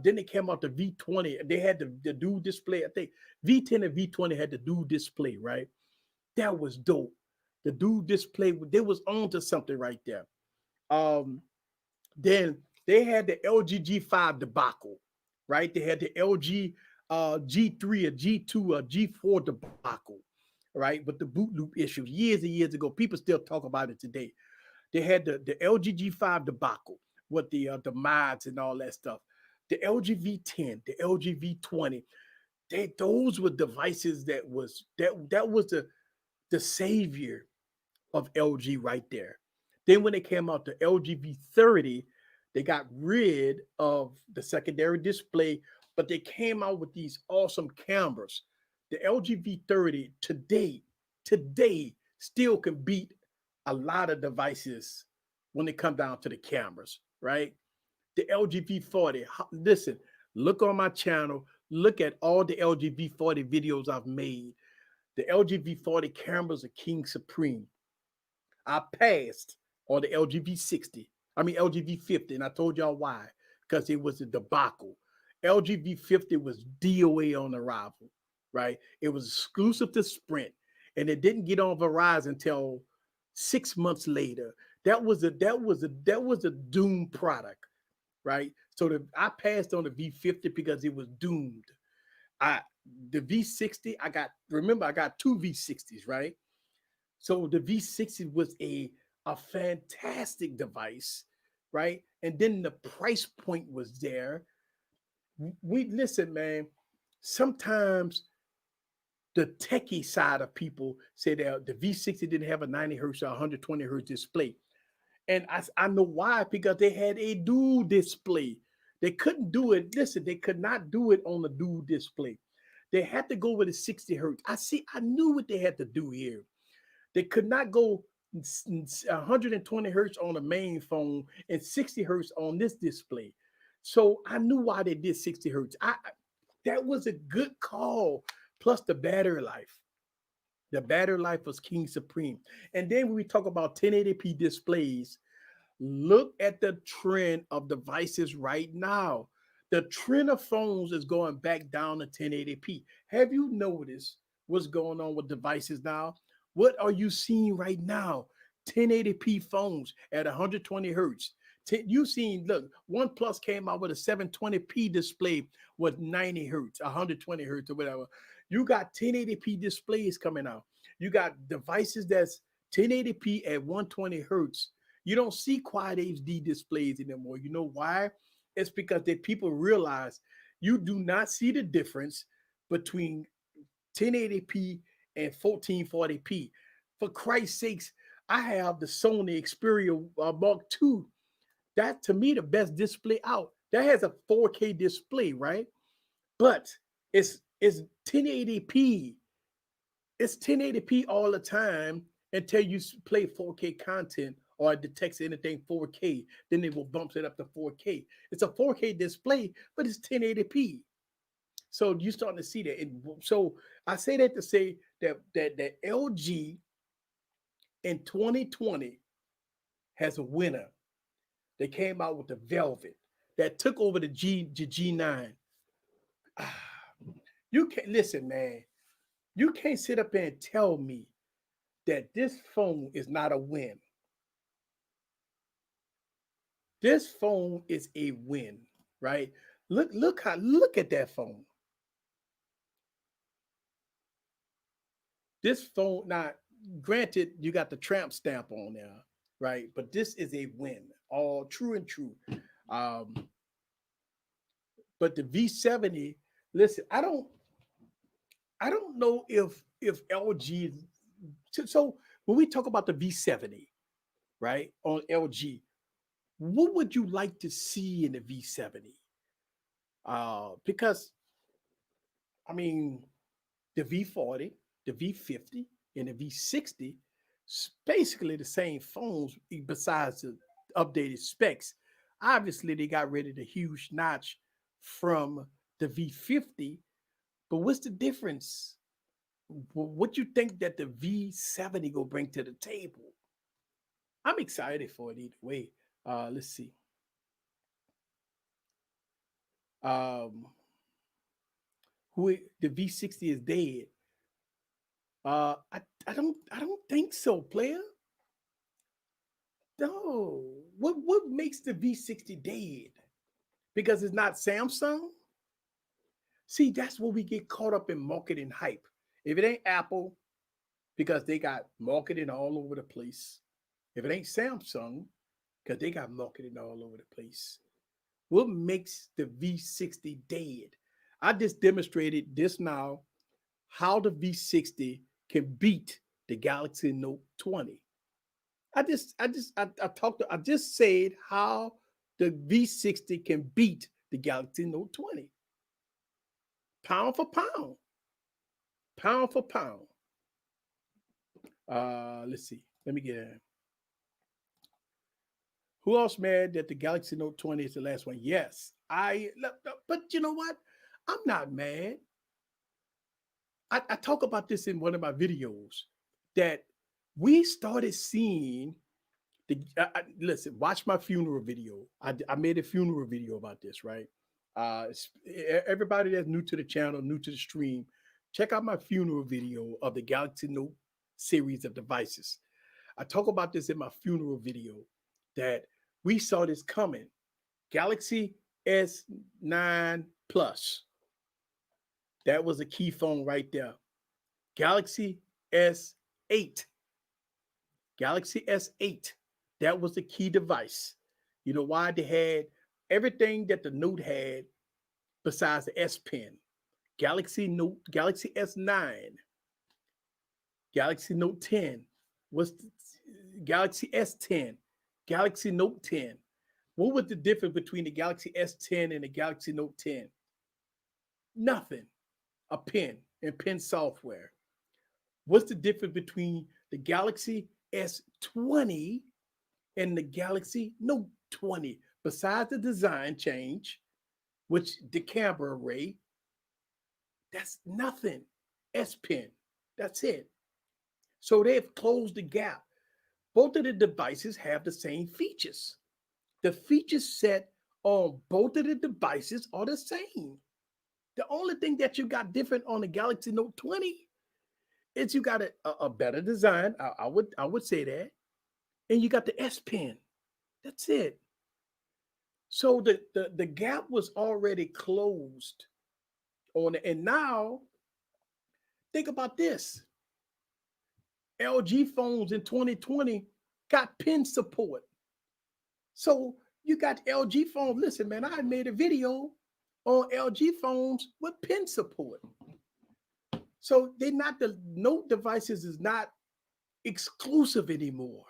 Then it came out the V20. They had the dual display. I think V10 and V20 had the dual display, right? That was dope. The dual display, they was on to something right there. Then they had the LG G5 debacle, right? They had the LG G3 or G2 or G4 debacle, right? With the boot loop issues years and years ago. People still talk about it today. They had the LG G5 debacle with the mods and all that stuff. The LG V10, the LG V20, those were devices that was the savior of LG right there. Then when it came out the LG V30, they got rid of the secondary display, but they came out with these awesome cameras. The LG V30 today still can beat a lot of devices when it comes down to the cameras, right? The LG V40, listen, look on my channel, look at all the LG V40 videos I've made. The LG V40 cameras are king supreme. I passed on the LG V60. I mean LG V50, and I told y'all why. Because it was a debacle. LG V50 was DOA on arrival, right? It was exclusive to Sprint, and it didn't get on Verizon until 6 months later. That was a doomed product, right? So I passed on the V50 because it was doomed. I the V60, I got two V60s, right? So the V60 was a fantastic device, right? And then the price point was there. We listen, man. Sometimes the techie side of people say that the V60 didn't have a 90 hertz or 120 hertz display. And I know why, because they had a dual display. They couldn't do it. Listen, they could not do it on the dual display. They had to go with a 60 hertz. I knew what they had to do here. They could not go 120 hertz on the main phone and 60 hertz on this display. So I knew why they did 60 hertz. That was a good call. Plus the battery life. The battery life was king supreme. And then when we talk about 1080p displays, look at the trend of devices right now. The trend of phones is going back down to 1080p. Have you noticed what's going on with devices now? What are you seeing right now? 1080p phones at 120 hertz. You seen, look, OnePlus came out with a 720p display with 90 hertz, 120 hertz, or whatever. You got 1080p displays coming out. You got devices that's 1080p at 120 hertz. You don't see quad HD displays anymore. You know why? It's because people realize you do not see the difference between 1080p and 1440p. For Christ's sakes, I have the Sony Xperia Mark II. That to me the best display out. That has a 4K display, right? But it's 1080p. It's 1080p all the time until you play 4K content or it detects anything 4K. Then it will bump it up to 4K. It's a 4K display, but it's 1080p. So you're starting to see that. So I say that to say that LG in 2020 has a winner. They came out with the Velvet that took over the G9. You can't listen, man. You can't sit up there and tell me that this phone is not a win. This phone is a win, right? Look at that phone. This phone, now, granted, you got the tramp stamp on there, right? But this is a win, all true and true. Um, but the V70, listen, I don't know if LG. So when we talk about the V70, right, on LG, what would you like to see in the V70? Because I mean, the V40, the V50, and the V60, basically the same phones besides the updated specs. Obviously, they got rid of the huge notch from the V50, but what's the difference? What you think that the V70 go bring to the table? I'm excited for it either way. Let's see. Um, the V60 is dead. I don't think so, player. No. What makes the V60 dead? Because it's not Samsung? See, that's where we get caught up in marketing hype. If it ain't Apple, because they got marketing all over the place. If it ain't Samsung, because they got marketing all over the place. What makes the V60 dead? I just demonstrated this now how the V60 can beat the Galaxy Note 20. I just said how the V60 can beat the Galaxy Note 20. Pound for pound. Pound for pound. Let's see. Let me get in. Who else mad that the Galaxy Note 20 is the last one? Yes. But you know what? I'm not mad. I talk about this in one of my videos that we started seeing listen, watch my funeral video. I made a funeral video about this, right? Everybody that's new to the channel, new to the stream, check out my funeral video of the Galaxy Note series of devices. I talk about this in my funeral video that we saw this coming. Galaxy S9 Plus. That was a key phone right there. Galaxy S8. Galaxy S8. That was the key device. You know why? They had everything that the Note had besides the S Pen. Galaxy Note, Galaxy S9, Galaxy Note 10, was Galaxy S10, Galaxy Note 10. What was the difference between the Galaxy S10 and the Galaxy Note 10? Nothing. A pen and pen software. What's the difference between the Galaxy S20 and the Galaxy Note 20? Besides the design change, which the camera array, that's nothing. S Pen, that's it. So they've closed the gap. Both of the devices have the same features. The feature set on both of the devices are the same. The only thing that you got different on the Galaxy Note 20 is you got a better design. I would say that, and you got the S Pen. That's it. So the gap was already closed on it, and now think about this: LG phones in 2020 got pen support. So you got LG phones. Listen, man, I made a video on LG phones with pen support. So they're not the Note devices is not exclusive anymore.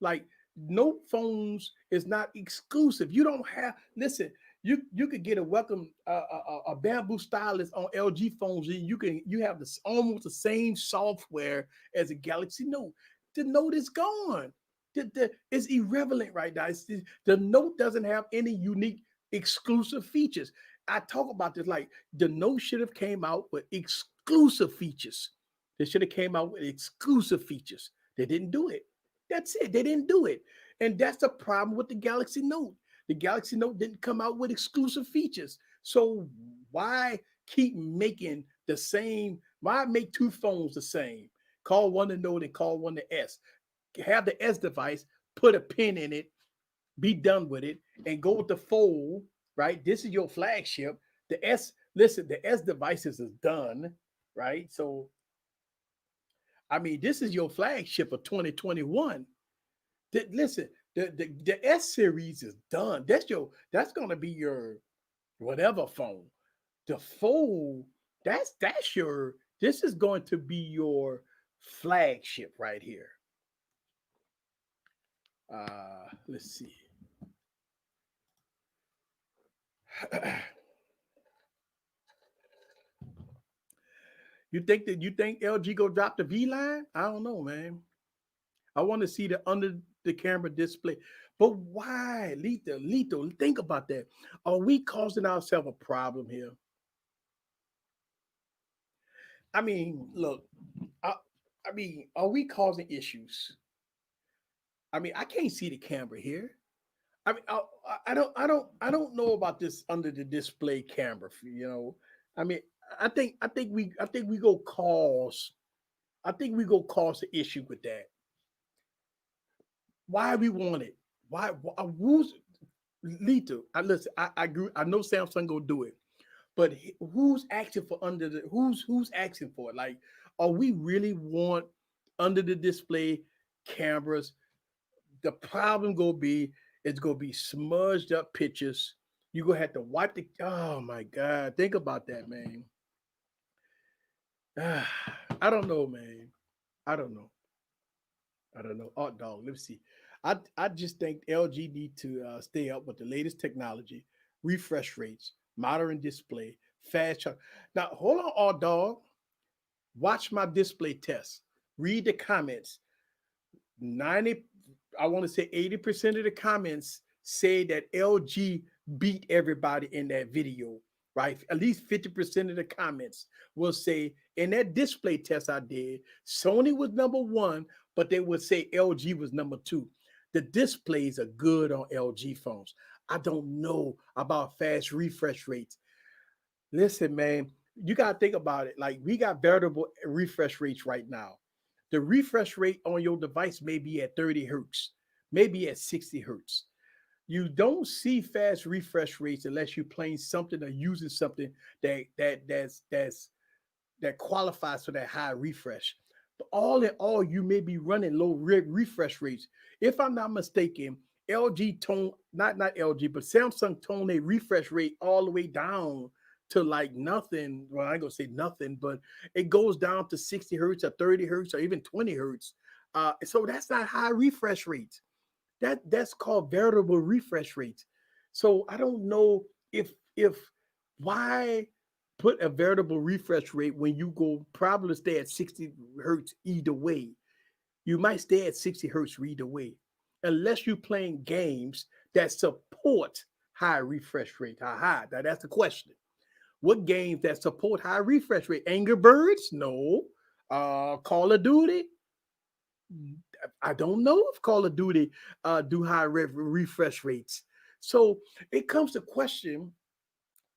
Like Note phones is not exclusive. You don't have listen. You could get a welcome a bamboo stylus on LG phones. And you have this almost the same software as a Galaxy Note. The Note is gone. It's irrelevant right now. The Note doesn't have any unique exclusive features. I talk about this like the Note should have came out with exclusive features. They should have came out with exclusive features. They didn't do it. That's it. They didn't do it. And that's the problem with the Galaxy Note. The Galaxy Note didn't come out with exclusive features. So why keep making the same? Why make two phones the same? Call one the Note and call one the S. Have the S device, put a pin in it, be done with it, and go with the Fold, right? This is your flagship. The S, listen, the S devices is done, right? So, I mean, this is your flagship of 2021. Listen, the S series is done. That's gonna be your whatever phone. The Fold, that's your this is going to be your flagship right here. Let's see. You think LG go drop the V line? I don't know, man. I want to see the under the camera display. But why? Lethal, think about that. Are we causing ourselves a problem here? I mean, look, I, I mean, are we causing issues? I mean, I can't see the camera here. I mean, I don't know about this under the display camera. I mean, I think we go cause. I think we go cause an issue with that. Why we want it? Who's lethal? Listen. I agree. I know Samsung gonna do it, but who's asking for under the? Who's asking for it? Like, are we really want under the display cameras? The problem gonna be it's gonna be smudged up pictures. You gonna have to wipe the. Oh my God! Think about that, man. I don't know, man. I don't know. I don't know. Oh, dog. Let me see. I just think LG need to stay up with the latest technology, refresh rates, modern display, fast charge. Now, hold on, oh, dog. Watch my display test. Read the comments. 90, I want to say 80% of the comments say that LG beat everybody in that video, right? At least 50% of the comments will say in that display test I did, Sony was number one, but they would say LG was number two. The displays are good on LG phones. I don't know about fast refresh rates. Listen, man, you got to think about it. Like, we got variable refresh rates right now. The refresh rate on your device may be at 30 hertz, maybe at 60 hertz. You don't see fast refresh rates unless you're playing something or using something that qualifies for that high refresh. But all in all, you may be running low refresh rates. If I'm not mistaken, LG tone, not LG, but Samsung tone a refresh rate all the way down to like nothing. Well, I ain't gonna say nothing, but it goes down to 60 hertz or 30 hertz or even 20 hertz. So that's not high refresh rates. That's called variable refresh rates. So I don't know if why put a variable refresh rate when you go probably stay at 60 hertz either way. You might stay at 60 hertz either way, unless you're playing games that support high refresh rate. High. Now that's the question. What games that support high refresh rate? Angry Birds? No. Call of Duty? I don't know if Call of Duty do high refresh rates. So it comes to question: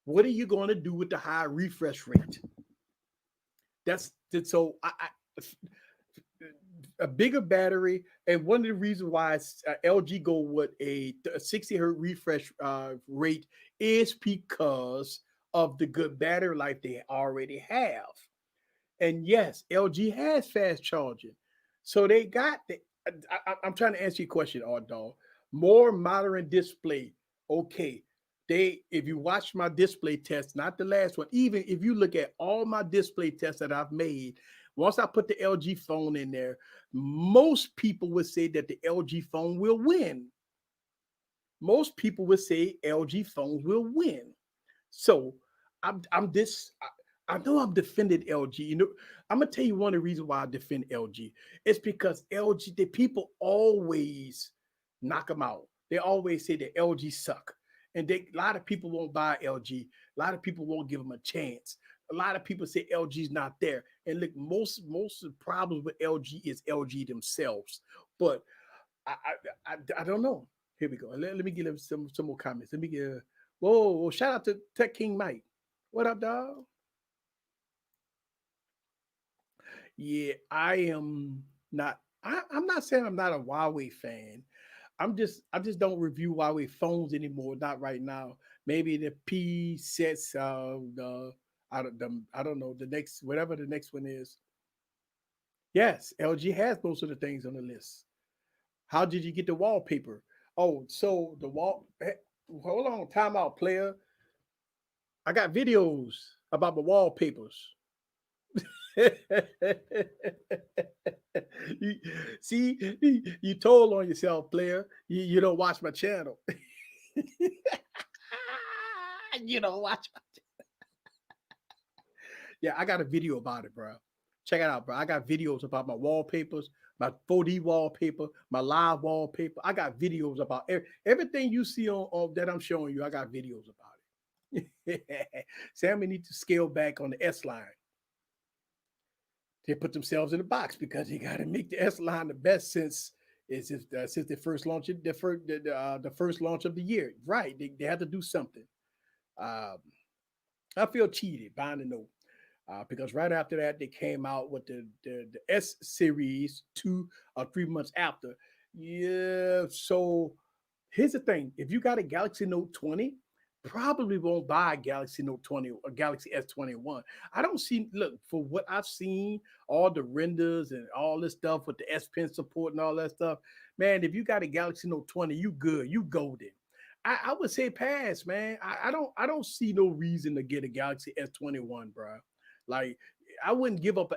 what are you going to do with the high refresh rate? So a bigger battery, and one of the reasons why LG go with a 60 hertz refresh rate is because of the good battery life they already have. And yes, LG has fast charging. So they got the. I'm trying to answer your question, Ardall. More modern display. Okay. If you watch my display test, not the last one, even if you look at all my display tests that I've made, once I put the LG phone in there, most people would say that the LG phone will win. Most people would say LG phones will win. So I'm this. I know I'm defending LG. I'm gonna tell you one of the reasons why I defend LG. It's because LG, the people always knock them out. They always say that LG suck, and a lot of people won't buy LG. A lot of people won't give them a chance. A lot of people say LG's not there, and look, most of the problems with LG is LG themselves. But I don't know. Here we go. Let me give him some more comments. Let me get. Whoa! Shout out to Tech King Mike. What up, dog? Yeah, I am not. I'm not saying I'm not a Huawei fan. I just don't review Huawei phones anymore. Not right now. Maybe the P sets. I don't know the next whatever the next one is. Yes, LG has most of the things on the list. How did you get the wallpaper? Oh, so the wall. Hold on, time out, player. I got videos about my wallpapers. you, see, you told on yourself, player. You don't watch my channel. You don't watch. Yeah, I got a video about it, bro. Check it out, bro. I got videos about my wallpapers, my 4D wallpaper, my live wallpaper. I got videos about everything you see on that I'm showing you. I got videos about it. Sammy need to scale back on the S line. They put themselves in the box because they got to make the S line the best since the first launch the first launch of the year. Right? They had to do something. Um, I feel cheated buying the note. Because right after that they came out with the S series 2 or 3 months after. Yeah, so here's the thing: if you got a Galaxy Note 20, probably won't buy a Galaxy Note 20 or Galaxy S21. I don't see. Look, for what I've seen, all the renders and all this stuff with the S Pen support and all that stuff, man. If you got a Galaxy Note 20, you good, you golden. I would say pass, man. I don't see no reason to get a Galaxy S21, bro. Like I wouldn't give up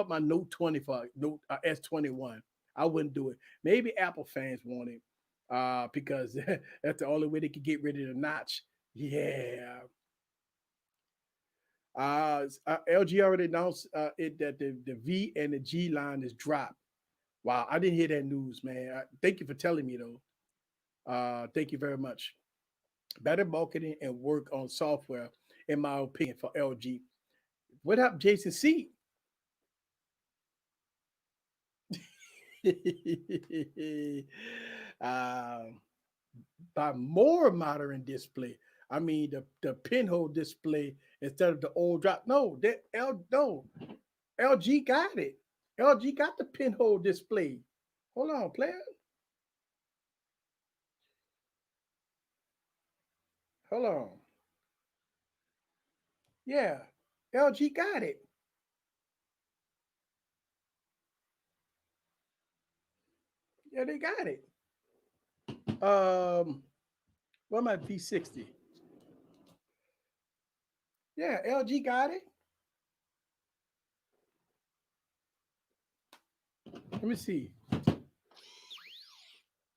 my Note 20 for Note S21. I wouldn't do it. Maybe Apple fans want it because that's the only way they could get rid of the notch. Yeah. LG already announced that the V and the G line is dropped. Wow, I didn't hear that news, man. Thank you for telling me though. Thank you very much. Better marketing and work on software, in my opinion, for LG. What up, Jason C? um, by more modern display. I mean the pinhole display instead of the old drop. No, no LG got it. LG got the pinhole display. Hold on, player. Hold on. Yeah, LG got it. Yeah, they got it. What am I V60? Yeah, LG got it. Let me see.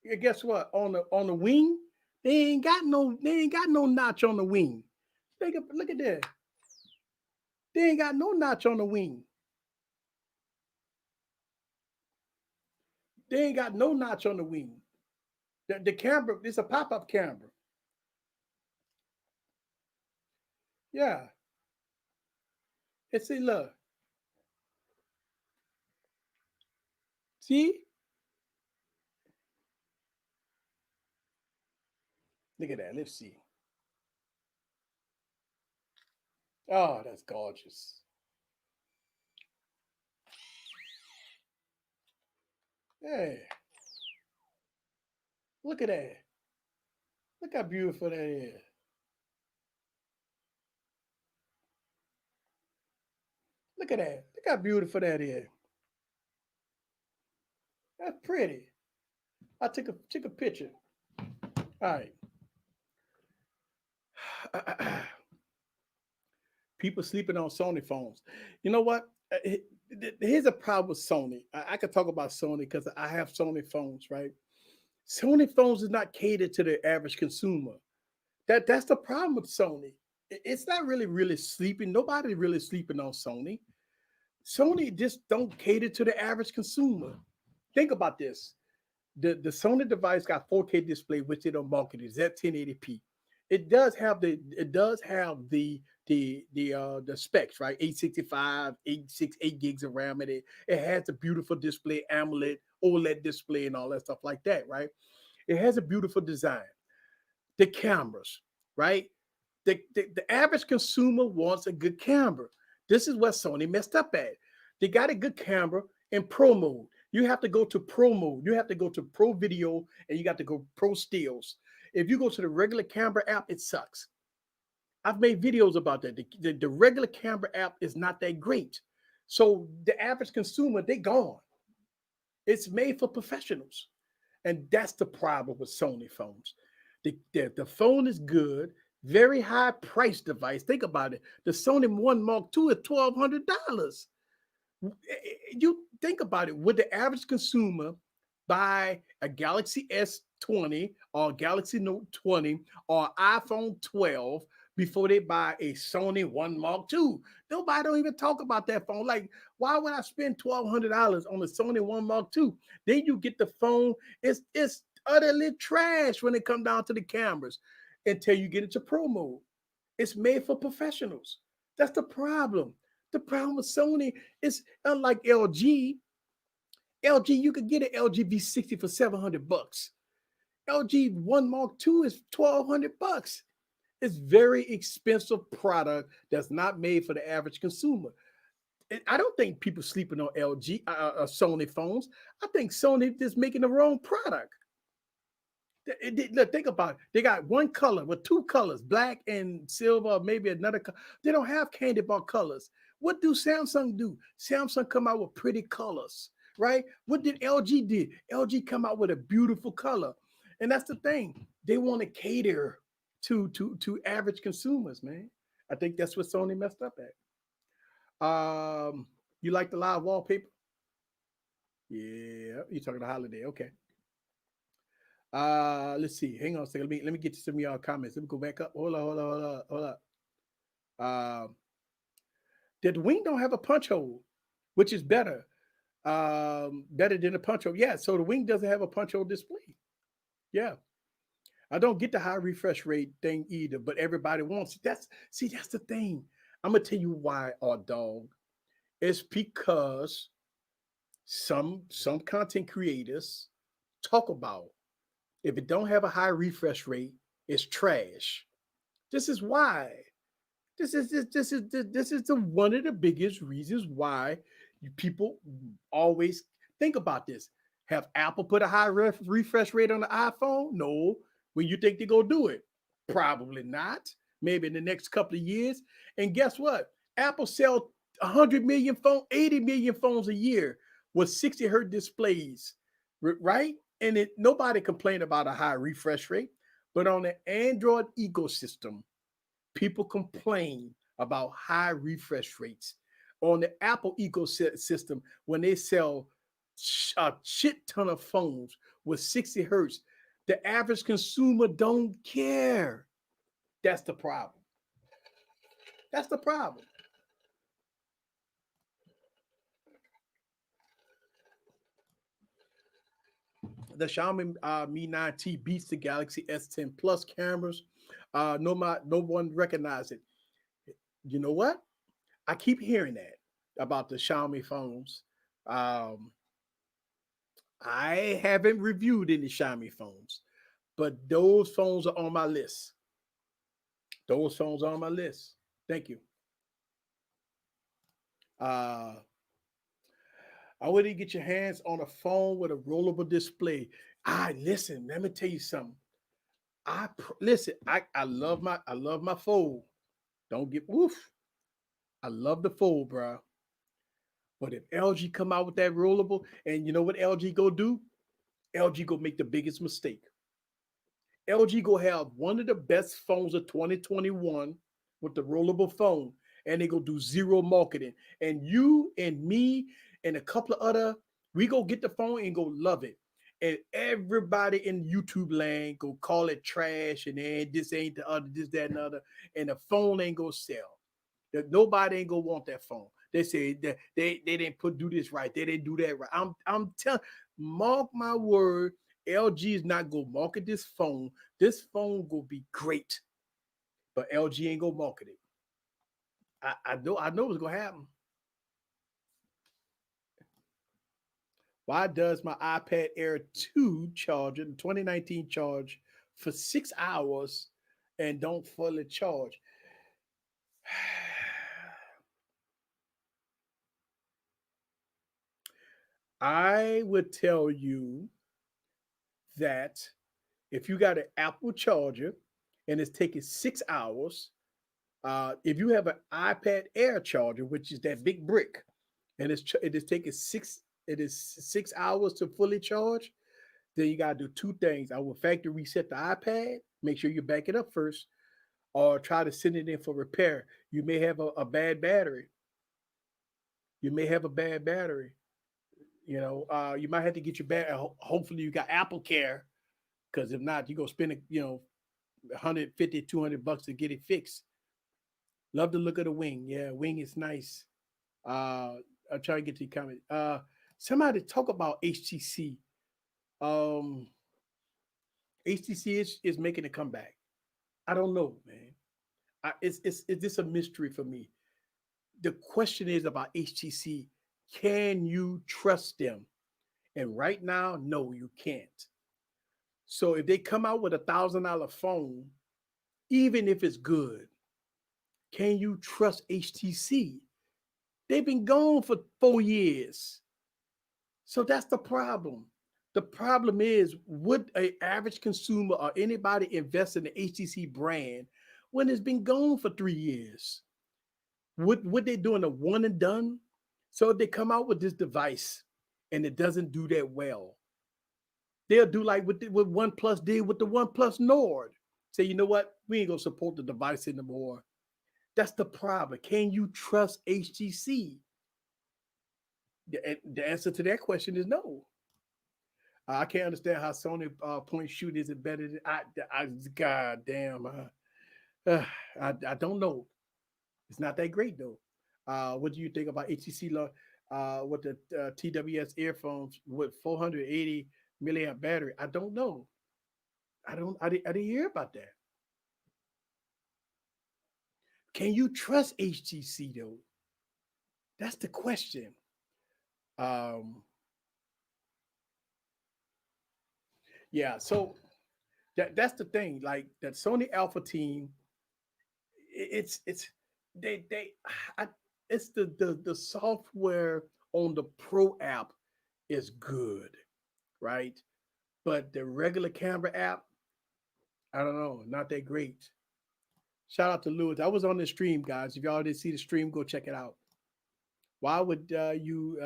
Yeah, guess what? On the wing, they ain't got no notch on the wing. Look at that. They ain't got no notch on the wing. They ain't got no notch on the wing. The camera, it's a pop-up camera. Yeah. And see, look. See? Look at that. Let's see. Oh, that's gorgeous. Hey, look at that. Look how beautiful that is. Look at that. Look how beautiful that is. That's pretty. I took a picture. All right. People sleeping on Sony phones. You know what? Here's a problem with Sony. I could talk about Sony because I have Sony phones, right? Sony phones is not catered to the average consumer. That's the problem with Sony. It's not really sleeping. Nobody really sleeping on Sony. Sony just don't cater to the average consumer. Think about this. The Sony device got 4K display, which they don't market. It's at 1080p. It does have the the specs, right? 865, 8 gigs of RAM in it. It has a beautiful display, AMOLED, OLED display, and all that stuff like that, right? It has a beautiful design. The cameras, right? The average consumer wants a good camera. This is what Sony messed up at. They got a good camera in pro mode. You have to go to pro mode. You have to go to pro video and you got to go pro stills. If you go to the regular camera app, it sucks. I've made videos about that. The regular camera app is not that great. So the average consumer, they gone. It's made for professionals. And that's the problem with Sony phones. The phone is good, very high price device. Think about it. The Sony One Mark II is $1,200. You think about it. Would the average consumer buy a Galaxy S20 or Galaxy Note 20 or iPhone 12 before they buy a Sony One Mark II? Nobody don't even talk about that phone. Like, why would I spend $1,200 on the Sony One Mark II? Then you get the phone. It's utterly trash when it comes down to the cameras until you get into pro mode. It's made for professionals. That's the problem. The problem with Sony is unlike LG. LG, you could get an LG V60 for $700. LG One Mark II is $1,200. It's very expensive product that's not made for the average consumer. And I don't think people sleeping on LG, Sony phones. I think Sony is making the wrong product. Look, think about it. They got one color with two colors, black and silver, maybe another color. They don't have candy bar colors. What do Samsung do? Samsung come out with pretty colors, right? What did LG did? LG come out with a beautiful color. And that's the thing. They want to cater to average consumers, man. I think that's what Sony messed up at. You like the live wallpaper? Yeah, you're talking the holiday. Okay. Let's see. Hang on a second. Let me get to some of y'all comments. Let me go back up. Hold up. The wing don't have a punch hole, which is better. Better than a punch hole. Yeah, so the wing doesn't have a punch hole display. Yeah. I don't get the high refresh rate thing either, but everybody wants it. That's the thing. I'm gonna tell you why, dog. It's because some content creators talk about if it don't have a high refresh rate, it's trash. This is why. This is the one of the biggest reasons why people always think about this. Have Apple put a high refresh rate on the iPhone? No. When you think they're gonna do it? Probably not. Maybe in the next couple of years. And guess what? Apple sell 100 million phones, 80 million phones a year with 60 hertz displays, right? And nobody complained about a high refresh rate, but on the Android ecosystem, people complain about high refresh rates. On the Apple ecosystem, when they sell a shit ton of phones with 60 hertz, the average consumer don't care. That's the problem. That's the problem. The Xiaomi Mi 9T beats the Galaxy S10 Plus cameras. No one recognizes it. You know what? I keep hearing that about the Xiaomi phones. I haven't reviewed any Xiaomi phones, but those phones are on my list. Those phones are on my list. Thank you. I want you to get your hands on a phone with a rollable display. Listen. Let me tell you something. Listen. I love my fold. Don't get woof. I love the fold, bro. But if LG come out with that rollable, and you know what LG go do? LG go make the biggest mistake. LG go have one of the best phones of 2021 with the rollable phone, and they go do zero marketing. And you and me and a couple of other, we go get the phone and go love it. And everybody in YouTube land go call it trash, and then this ain't the other, this, that, and the other, and the phone ain't gonna sell. Nobody ain't gonna want that phone. They say that they didn't do this right. They didn't do that right. I'm telling, mark my word, LG is not gonna market this phone. This phone gonna be great, but LG ain't gonna market it. I know what's gonna happen. Why does my iPad Air 2 charger, the 2019 charge for 6 hours and don't fully charge? I would tell you that if you got an Apple charger and it's taking 6 hours, if you have an iPad Air charger, which is that big brick, and it is taking 6 hours to fully charge, then you gotta do two things. I will factory reset the iPad, make sure you back it up first, or try to send it in for repair. You may have a bad battery. You may have a bad battery. You might have to get your battery. Hopefully, you got Apple Care, because if not, you're gonna spend 150, $200 to get it fixed. Love the look of the wing. Yeah, wing is nice. I'll try to get to your comment. Somebody talk about HTC. Um, HTC is making a comeback. I don't know, man. It's this a mystery for me. The question is about HTC. Can you trust them? And right now, no, you can't. So if they come out with $1,000 phone, even if it's good, can you trust HTC? They've been gone for 4 years. So that's the problem. The problem is, would an average consumer or anybody invest in the HTC brand when it's been gone for 3 years? Would they doing a one and done? So if they come out with this device and it doesn't do that well, they'll do like what OnePlus did with the OnePlus Nord. Say, you know what? We ain't gonna support the device anymore. That's the problem. Can you trust HTC? The answer to that question is no. I can't understand how Sony point shoot is it better than God damn. I don't know. It's not that great though. What do you think about HTC with the TWS earphones with 480 milliamp battery? I don't know. I didn't hear about that. Can you trust HTC though? That's the question. Um, yeah, so that's the thing. Like that Sony Alpha team, it's they I, it's the software on the Pro app is good, right? But the regular camera app, I don't know, not that great. Shout out to Lewis. I was on the stream, guys. If y'all didn't see the stream, go check it out. Why would you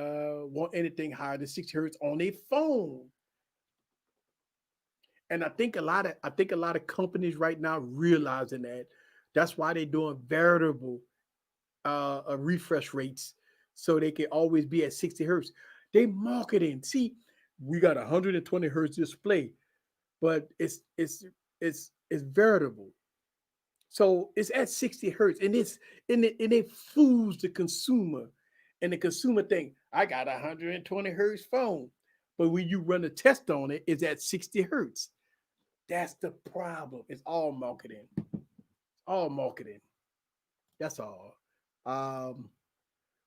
want anything higher than 60 hertz on a phone? And I think a lot of companies right now realizing that. That's why they're doing variable refresh rates so they can always be at 60 hertz. They marketing. See, we got a 120 hertz display, but it's variable. So it's at 60 hertz, and it fools the consumer. And the consumer think, I got a 120 hertz phone. But when you run a test on it, it's at 60 hertz. That's the problem. It's all marketing. All marketing. That's all. Um,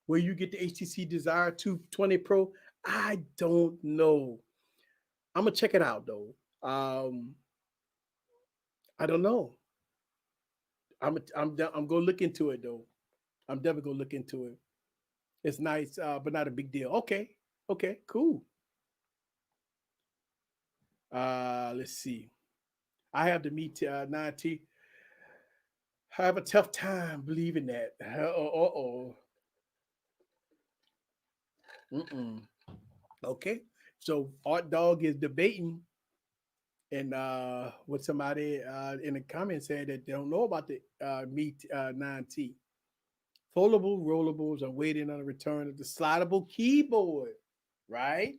where you get the HTC Desire 220 Pro, I don't know. I'm gonna check it out though. I don't know. I'm gonna look into it though. I'm definitely gonna look into it. It's nice, but not a big deal. Okay, okay, cool. Let's see. I have to meet 9T. I have a tough time believing that. Oh. Mm-mm. Okay. So Art Dog is debating and with somebody in the comments saying that they don't know about the Meet 9T. Foldable rollables are waiting on the return of the slidable keyboard, right?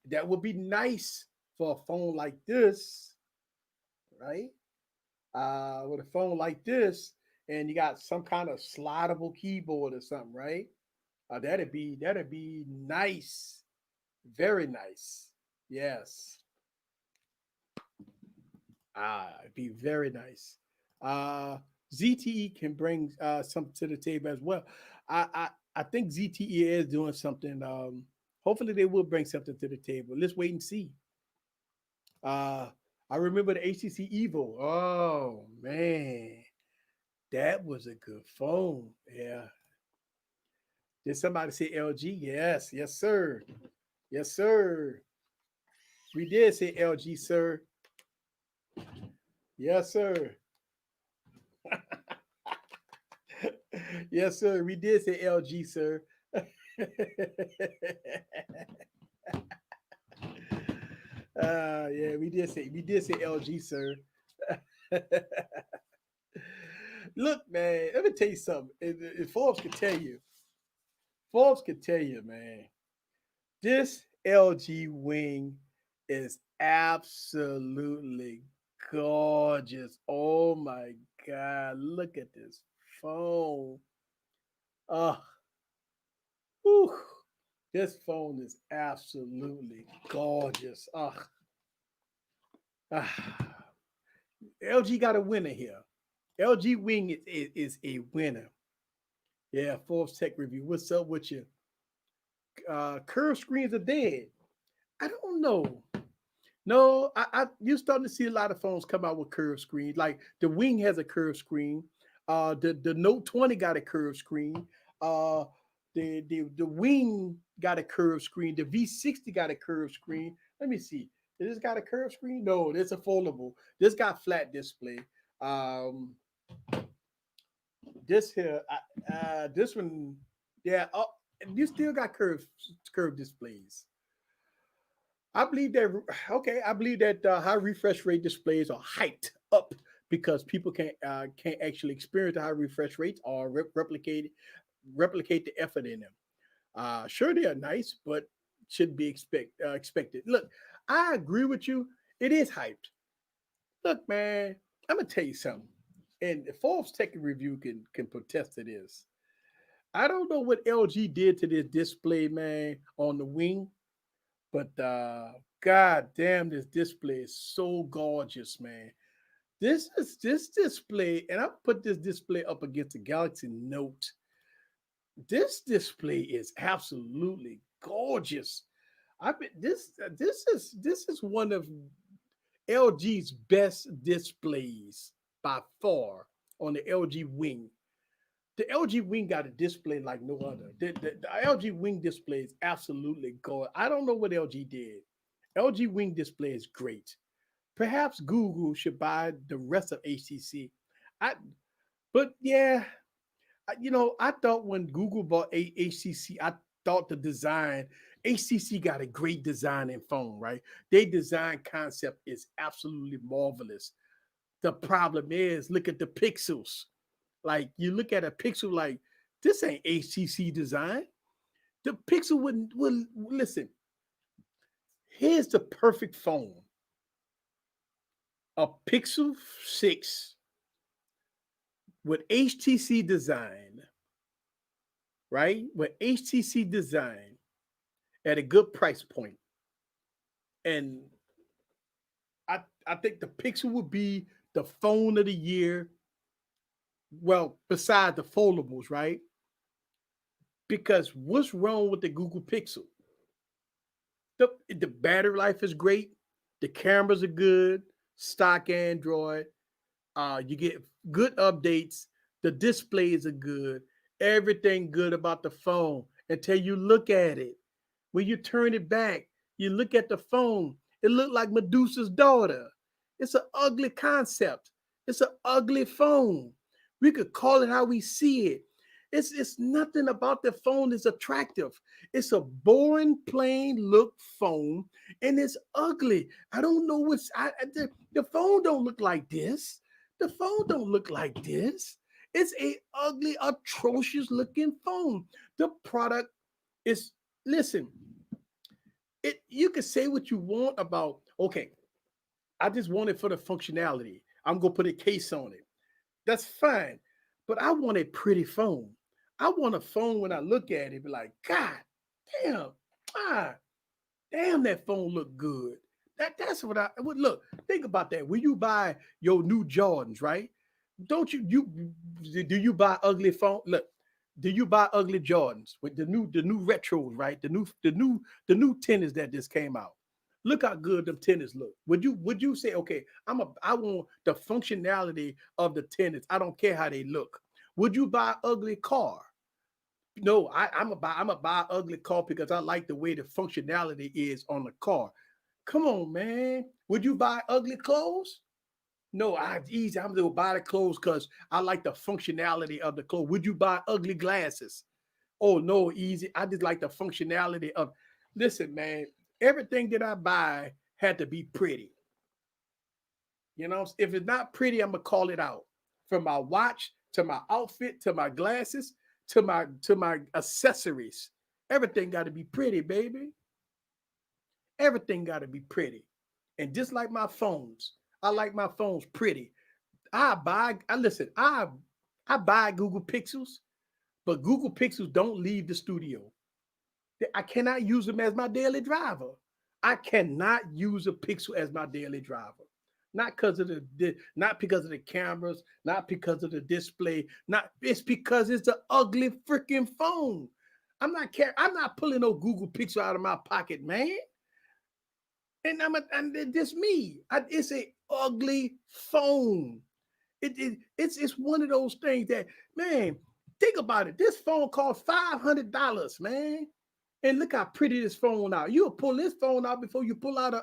That would be nice for a phone like this, right? With a phone like this, and you got some kind of slidable keyboard or something, right? That'd be nice, very nice. Yes, it'd be very nice. Uh, ZTE can bring something to the table as well. I think ZTE is doing something. Hopefully, they will bring something to the table. Let's wait and see. Uh, I remember the HTC Evo. Oh man, that was a good phone. Yeah. Did somebody say LG? Yes, yes, sir. Yes, sir. We did say LG, sir. Yes, sir. Yes, sir. We did say LG, sir. Yeah, we did say LG, sir. Look, man, let me tell you something. If Forbes could tell you, man, this LG wing is absolutely gorgeous. Oh my God, look at this phone. Oh, whew. This phone is absolutely gorgeous. Ah. LG got a winner here. LG Wing is a winner. Yeah, Forbes Tech Review. What's up with you? Curved screens are dead. I don't know. No, you're starting to see a lot of phones come out with curved screens. Like the Wing has a curved screen. The Note 20 got a curved screen. Uh, the Wing got a curved screen. The V60 got a curved screen. Let me see. Does this got a curved screen? No, it's a foldable. This got flat display. Um, this here, this one, yeah. Oh, you still got curved displays. I believe that okay. I believe that high refresh rate displays are hyped up because people can't actually experience the high refresh rates or replicate the effort in them. Sure, they are nice, but should be expected. Look, I agree with you. It is hyped. Look, man, I'm gonna tell you something, and the Forbes Tech Review can protest to this. I don't know what LG did to this display, man, on the wing, but god damn, this display is so gorgeous, man. This display, and I put this display up against the Galaxy Note. This display is absolutely gorgeous. I mean, this is one of LG's best displays by far on the LG Wing. The LG Wing got a display like no other. The LG Wing display is absolutely gorgeous. I don't know what LG did. LG Wing display is great. Perhaps Google should buy the rest of HTC. I, but yeah, I thought when Google bought HTC, I thought the design, HTC got a great design in phone, right? Their design concept is absolutely marvelous. The problem is, look at the pixels. Like you look at a pixel, like this ain't HTC design. The pixel would listen. Here's the perfect phone: a Pixel 6 with HTC design, right? With HTC design at a good price point. And I think the Pixel would be the phone of the year. Well, beside the foldables, right? Because what's wrong with the Google Pixel? The battery life is great. The cameras are good. Stock Android. You get good updates. The displays are good. Everything good about the phone until you look at it. When you turn it back, you look at the phone. It looked like Medusa's daughter. It's an ugly concept. It's an ugly phone. We could call it how we see it. It's nothing about the phone is attractive. It's a boring, plain look phone, and it's ugly. I don't know the phone don't look like this. The phone don't look like this. It's a ugly, atrocious looking phone. The product is listen. It you can say what you want about. Okay, I just want it for the functionality. I'm gonna put a case on it. That's fine. But I want a pretty phone. I want a phone when I look at it, be like, God damn, ah, damn, that phone look good. That's what I would look. Think about that. When you buy your new Jordans, right? Don't do you buy ugly phone? Look, do you buy ugly Jordans with the new retros, right? The new tennis that just came out. Look how good them tennis look. Would you say, okay, I want the functionality of the tennis. I don't care how they look. Would you buy ugly car? No, I'm a buy ugly car because I like the way the functionality is on the car. Come on, man. Would you buy ugly clothes? No, easy. I'm gonna buy the clothes because I like the functionality of the clothes. Would you buy ugly glasses? Oh no, easy. I just like the functionality of. Listen, man. Everything that I buy had to be pretty. If it's not pretty, I'm gonna call it out. From my watch to my outfit to my glasses to my accessories. Everything got to be pretty, baby. Everything got to be pretty. And just like my phones, I like my phones pretty. I buy Google Pixels, but Google Pixels don't leave the studio. I cannot use them as my daily driver. I cannot use a Pixel as my daily driver. Not because of not because of the cameras, not because of the display, not it's because it's the ugly freaking phone. I'm not pulling no Google Pixel out of my pocket, man. And this me. It's a ugly phone. It's one of those things that, man, think about it. This phone cost $500, man. And look how pretty this phone out. You'll pull this phone out before you pull out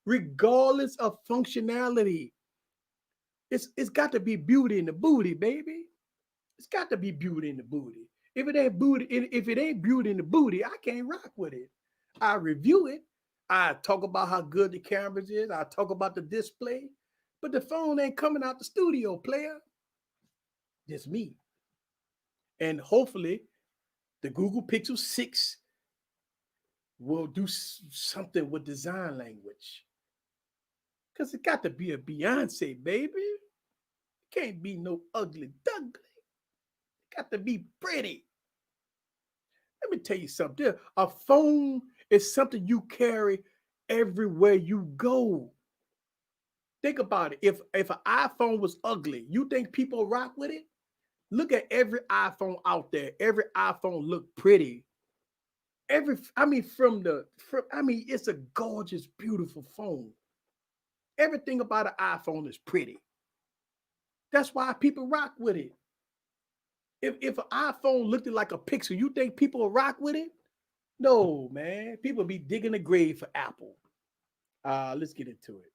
regardless of functionality. It's got to be beauty in the booty, baby. It's got to be beauty in the booty. If it ain't beauty in the booty, I can't rock with it. I review it. I talk about how good the cameras is. I talk about the display. But the phone ain't coming out the studio, player. Just me. And hopefully the Google Pixel 6 will do something with design language. Because it got to be a Beyonce, baby. It can't be no ugly duckling. It got to be pretty. Let me tell you something. A phone is something you carry everywhere you go. Think about it. If an iPhone was ugly, you think people rock with it? Look at every iPhone out there. Every iPhone look pretty. It's a gorgeous, beautiful phone. Everything about an iPhone is pretty. That's why people rock with it. If an iPhone looked like a Pixel, you think people will rock with it? No, man. People be digging a grave for Apple. Let's get into it.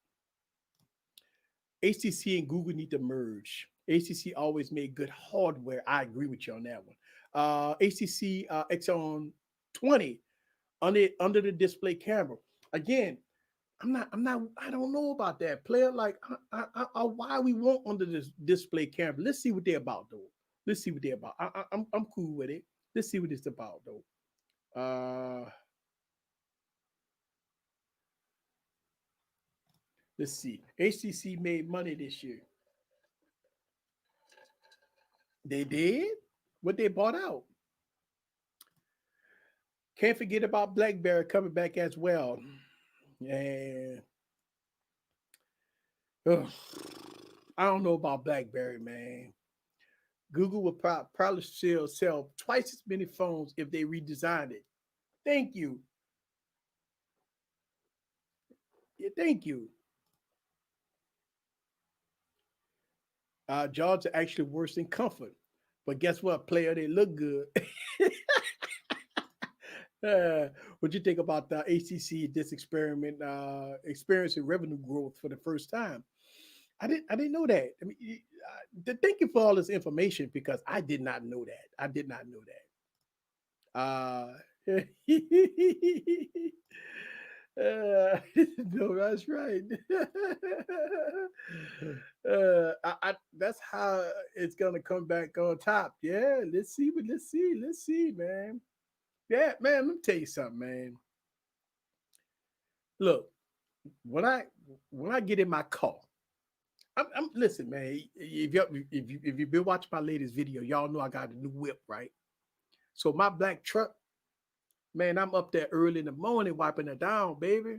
HTC and Google need to merge. HTC always made good hardware. I agree with you on that one. HTC Exxon 20 under the display camera. Again, I don't know about that. Player, like, why we want under this display camera. Let's see what they're about, though. Let's see what they're about. I'm cool with it. Let's see what it's about, though. Let's see. HTC made money this year. They did what they bought out. Can't forget about BlackBerry coming back as well. And ugh, I don't know about BlackBerry, man. Google would probably still sell twice as many phones if they redesigned it. Thank you. Yeah, thank you. Jobs are actually worse than comfort. But guess what, player? They look good. What you think about the HTC this experiment experiencing revenue growth for the first time? I didn't know that. I mean, thank you for all this information because I did not know that. I did not know that. No, that's right. That's how it's gonna come back on top. Yeah, let's see, man. Yeah, man. Let me tell you something, man. Look, when I when I get in my car, I'm listen, man. If you've been watching my latest video, y'all know I got a new whip, right? So my black truck, man, I'm up there early in the morning wiping it down, baby.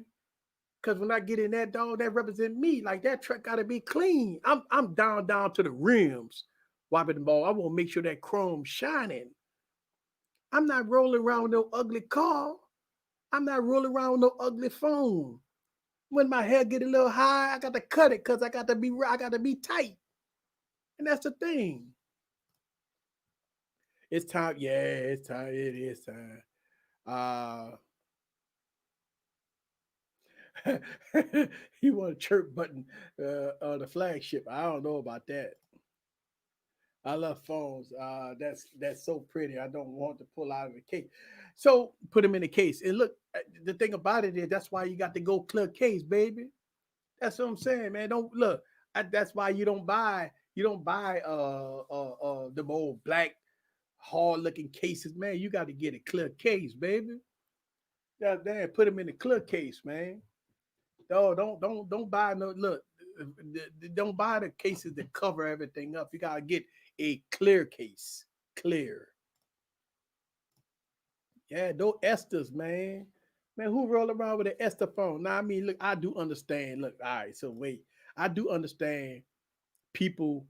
Cause when I get in that dog, that represent me. Like that truck gotta be clean. I'm down to the rims, wiping the ball. I want to make sure that chrome shining. I'm not rolling around with no ugly car. I'm not rolling around with no ugly phone. When my hair get a little high, I got to cut it because I got to be tight. And that's the thing. It's time. Yeah, it's time. It is time. He want a chirp button on the flagship. I don't know about that. I love phones. That's so pretty. I don't want to pull out of the case. So put them in the case. And look, the thing about it is that's why you got to go clear case, baby. That's what I'm saying, man. Don't look. That's why you don't buy the old black hard looking cases, man. You got to get a clear case, baby. Yeah, damn, put them in the clear case, man. No, don't buy no look. Don't buy the cases that cover everything up. You gotta get a clear case, clear. Yeah, those esters, man. Man, who roll around with an Ester phone? Now, I mean, look, I do understand. Look, all right, so wait, I do understand people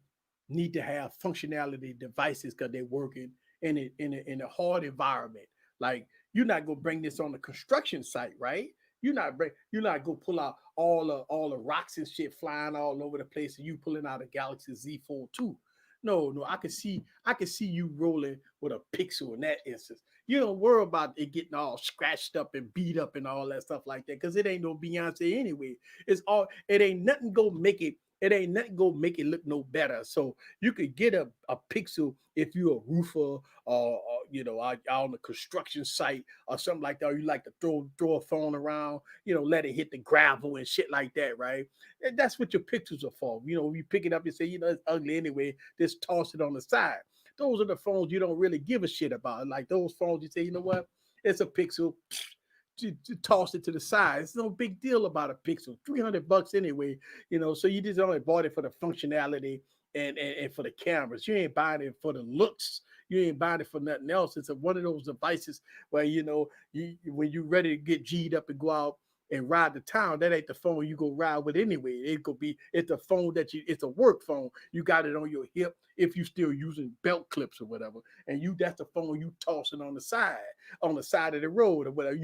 need to have functionality devices because they're working in a hard environment. Like you're not gonna bring this on the construction site, right? You're not gonna pull out all the rocks and shit flying all over the place, and you pulling out a Galaxy Z Fold 2. No, no, I can see you rolling with a Pixel in that instance. You don't worry about it getting all scratched up and beat up and all that stuff like that because it ain't no Beyonce anyway. It ain't nothing go make it it look no better. So you could get a pixel if you're a roofer or out on the construction site or something like that. Or you like to throw a phone around, let it hit the gravel and shit like that, right? And that's what your pixels are for. You pick it up and say, it's ugly anyway. Just toss it on the side. Those are the phones you don't really give a shit about. Like those phones you say, you know what? It's a pixel. To toss it to the side. It's no big deal about a pixel. $300 anyway, so you just only bought it for the functionality and for the cameras. You ain't buying it for the looks. You ain't buying it for nothing else. It's one of those devices where when you're ready to get G'd up and go out and ride the town, that ain't the phone you go ride with anyway. It's the phone it's a work phone. You got it on your hip if you still using belt clips or whatever. And that's the phone you tossing on the side of the road or whatever.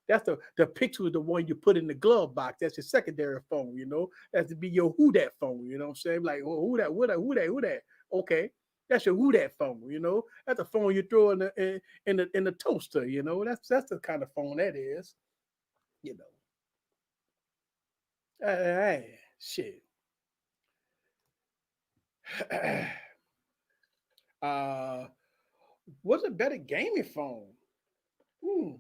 That's the picture of the one you put in the glove box. That's your secondary phone. That's to be your who that phone. You know what I'm saying? Like, oh, who that? Okay. That's your who that phone. That's a phone you throw in the toaster. That's the kind of phone that is. You know. Hey, shit. uh, what's a better gaming phone? Hmm.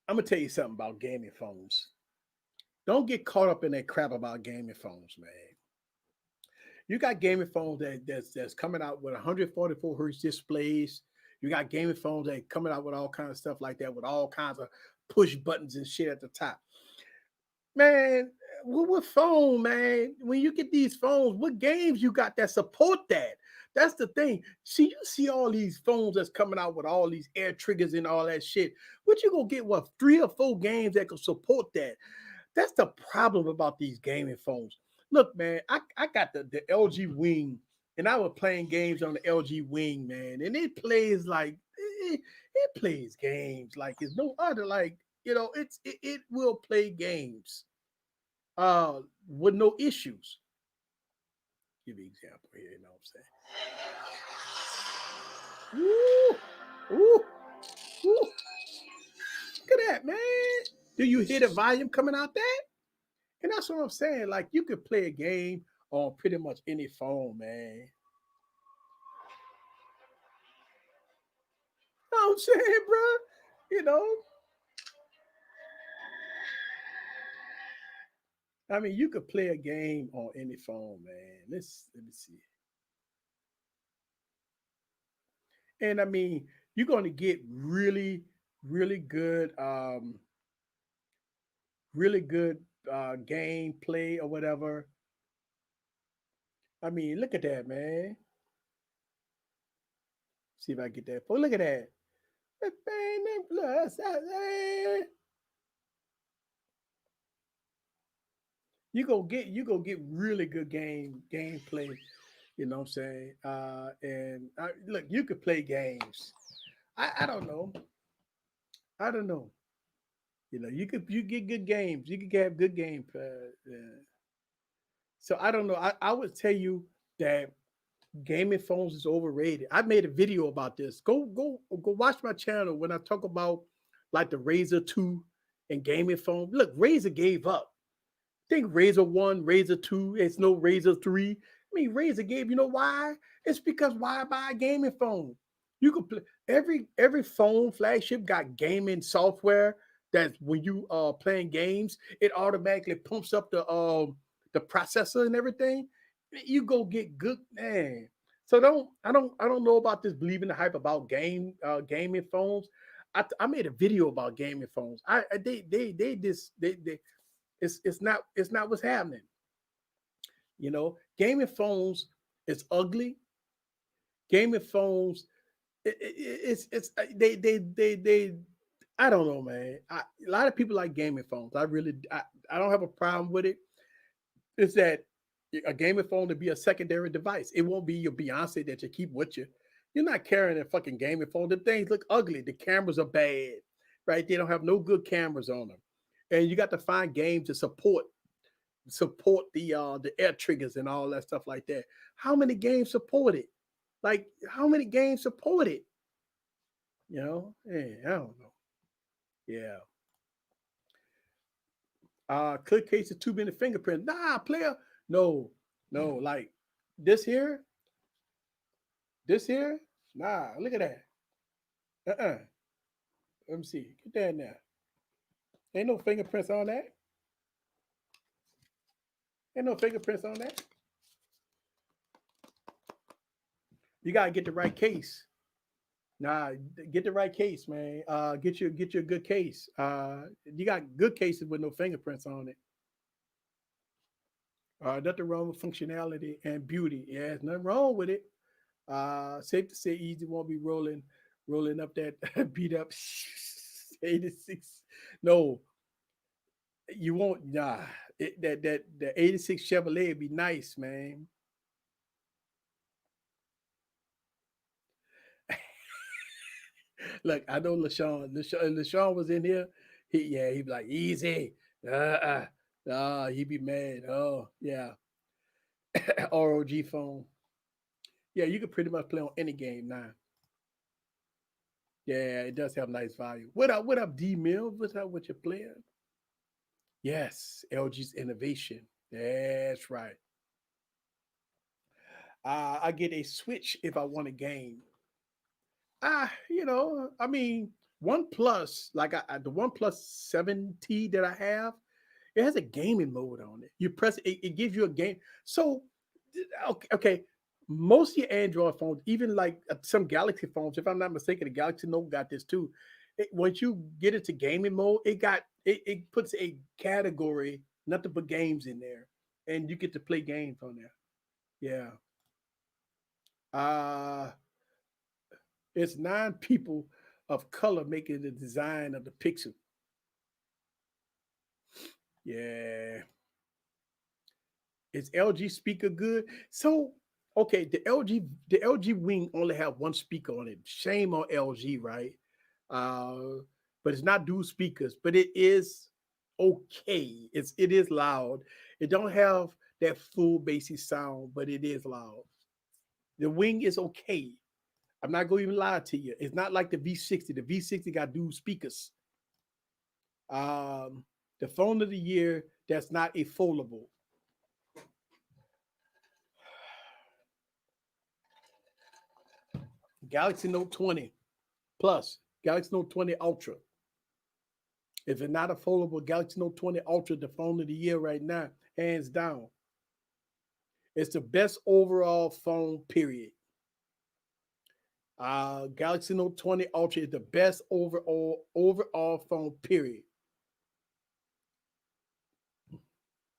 I'm gonna tell you something about gaming phones. Don't get caught up in that crap about gaming phones, man. You got gaming phones that's coming out with 144 hertz displays. You got gaming phones that coming out with all kinds of stuff like that, with all kinds of push buttons and shit at the top. Man, what phone, man? When you get these phones, what games you got that support that? That's the thing. See, you see all these phones that's coming out with all these air triggers and all that shit. What you gonna get? What 3 or 4 games that can support that? That's the problem about these gaming phones. Look, man, I got the LG Wing, and I was playing games on the LG Wing, man, and it plays like it plays games like it's no other. Like it will play games with no issues. Give you an example here, you know what I'm saying? Woo, woo, woo. Look at that, man. Do you hear the volume coming out there? And that's what I'm saying. Like you could play a game on pretty much any phone, man. You know what I'm saying, bro? You know, I mean, you could play a game on any phone, man. Let me see. And I mean, you're going to get really, really good, really good gameplay or whatever. I mean, look at that, man. See if I get that. Oh, look at that. Man, look, you go get really good gameplay. You know what I'm saying? Look, you could play games. I don't know. I don't know. You get good games. You could have good game. So I don't know. I would tell you that gaming phones is overrated. I made a video about this. Go watch my channel when I talk about like the Razor 2 and gaming phone. Look, Razor gave up. Think Razor 1, Razor 2, it's no Razor 3. I mean, Razor gave, you know why? It's because why buy a gaming phone? You can play every phone flagship got gaming software that when you playing games, it automatically pumps up the processor and everything. You go get good man. So I don't know about this believing the hype about gaming phones. I made a video about gaming phones. They just they it's not what's happening. Gaming phones is ugly. Gaming phones, it's they. I don't know, man. A lot of people like gaming phones. I don't have a problem with it. It's that a gaming phone to be a secondary device. It won't be your Beyonce that you keep with you. You're not carrying a fucking gaming phone. The things look ugly. The cameras are bad, right? They don't have no good cameras on them, and you got to find games to support the air triggers and all that stuff like that. How many games support it? Like how many games support it? I don't know. Yeah. Click case of 2 minute fingerprint. Nah, player. No, no, like this here, this here. Nah, look at that. Uh-uh. Let me see. Get that in there. Ain't no fingerprints on that. Ain't no fingerprints on that. You gotta get the right case. Nah, get the right case, man. Get your good case. You got good cases with no fingerprints on it. Nothing wrong with functionality and beauty. Yeah, there's nothing wrong with it. Safe to say, Easy won't be rolling up that beat up 86. No, you won't. Nah, that the 86 Chevrolet would be nice, man. Look, I know LaShawn was in here. He'd be like, easy. He'd be mad. Oh, yeah. ROG phone. Yeah, you can pretty much play on any game now. Yeah, it does have nice value. What up, D Mill? What's up with your player? Yes, LG's innovation. That's right. I get a Switch if I want a game. I mean, OnePlus, like the OnePlus 7T that I have, it has a gaming mode on it. You press it, it gives you a game. So, okay, most of your Android phones, even like some Galaxy phones, if I'm not mistaken, the Galaxy Note got this too. Once you get into gaming mode, it puts a category, nothing but games in there, and you get to play games on there. Yeah. Uh it's 9 people of color making the design of the pixel. Yeah. Is LG speaker good? So, okay, the LG Wing only have one speaker on it. Shame on LG, right? Uh, but it's not dual speakers, but it is okay. It is loud. It don't have that full bassy sound, but it is loud. The Wing is okay. I'm not going to even lie to you. It's not like the V60. The V60 got dual speakers. Um, the phone of the year that's not a foldable. Galaxy Note 20 Plus, Galaxy Note 20 Ultra. If it's not a foldable, Galaxy Note 20 Ultra, the phone of the year right now, hands down. It's the best overall phone, period. Galaxy Note 20 Ultra is the best overall phone, period.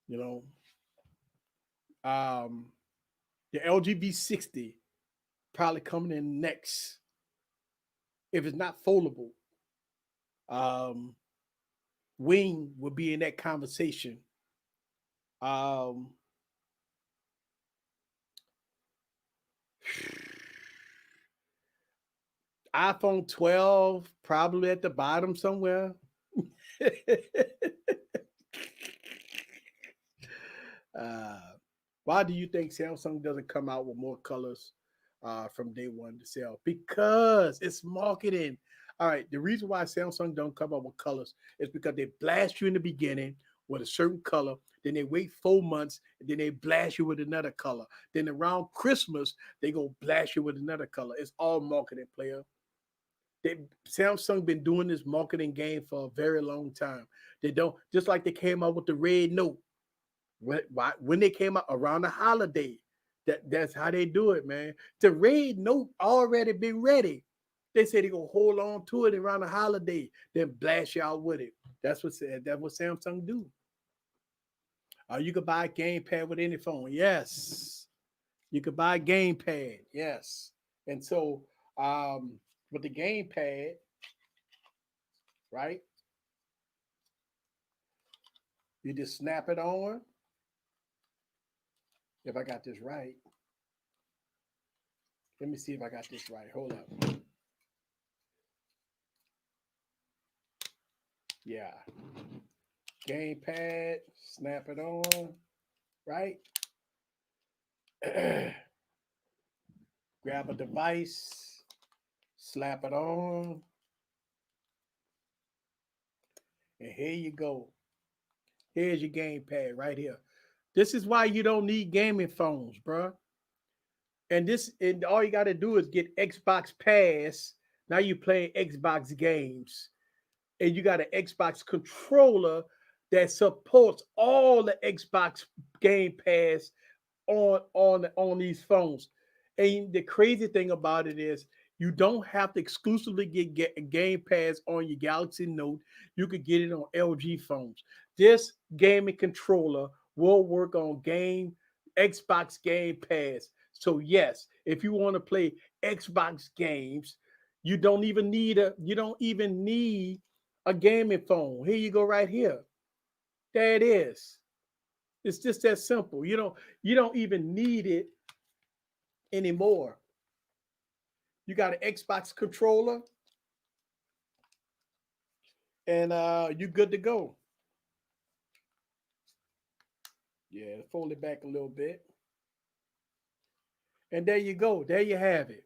You know, um, the LG V60 probably coming in next. If it's not foldable, um, Wing will be in that conversation. Um, iPhone 12 probably at the bottom somewhere. uh, why do you think Samsung doesn't come out with more colors from day one to sell? Because it's marketing. All right, the reason why Samsung don't come out with colors is because they blast you in the beginning with a certain color, then they wait 4 months, and then they blast you with another color. Then around Christmas, they go blast you with another color. It's all marketing, player. They Samsung been doing this marketing game for a very long time. They don't just like they came out with the red note when they came out around the holiday. That's how they do it, man. The red note already been ready. They say they gonna hold on to it around the holiday, then blast you out with it. That's what Samsung do. You could buy a gamepad with any phone. Yes, you could buy a gamepad. Yes, and so with the gamepad, right? You just snap it on. If I got this right, let me see if I got this right. Hold up. Yeah, gamepad, snap it on, right? Grab a device, slap it on, and here you go. Here's your gamepad right here. This is why you don't need gaming phones, bro. And all you got to do is get Xbox Pass. Now you playing Xbox games, and you got an Xbox controller that supports all the Xbox Game Pass on these phones. And the crazy thing about it is you don't have to exclusively get Game Pass on your Galaxy Note. You could get it on LG phones. This gaming controller will work on Xbox Game Pass. So yes, if you want to play Xbox games, you don't even need a gaming phone. Here you go right here. There it is. It's just that simple. You don't even need it anymore. You got an Xbox controller and you good to go. Yeah, fold it back a little bit. And there you go. There you have it.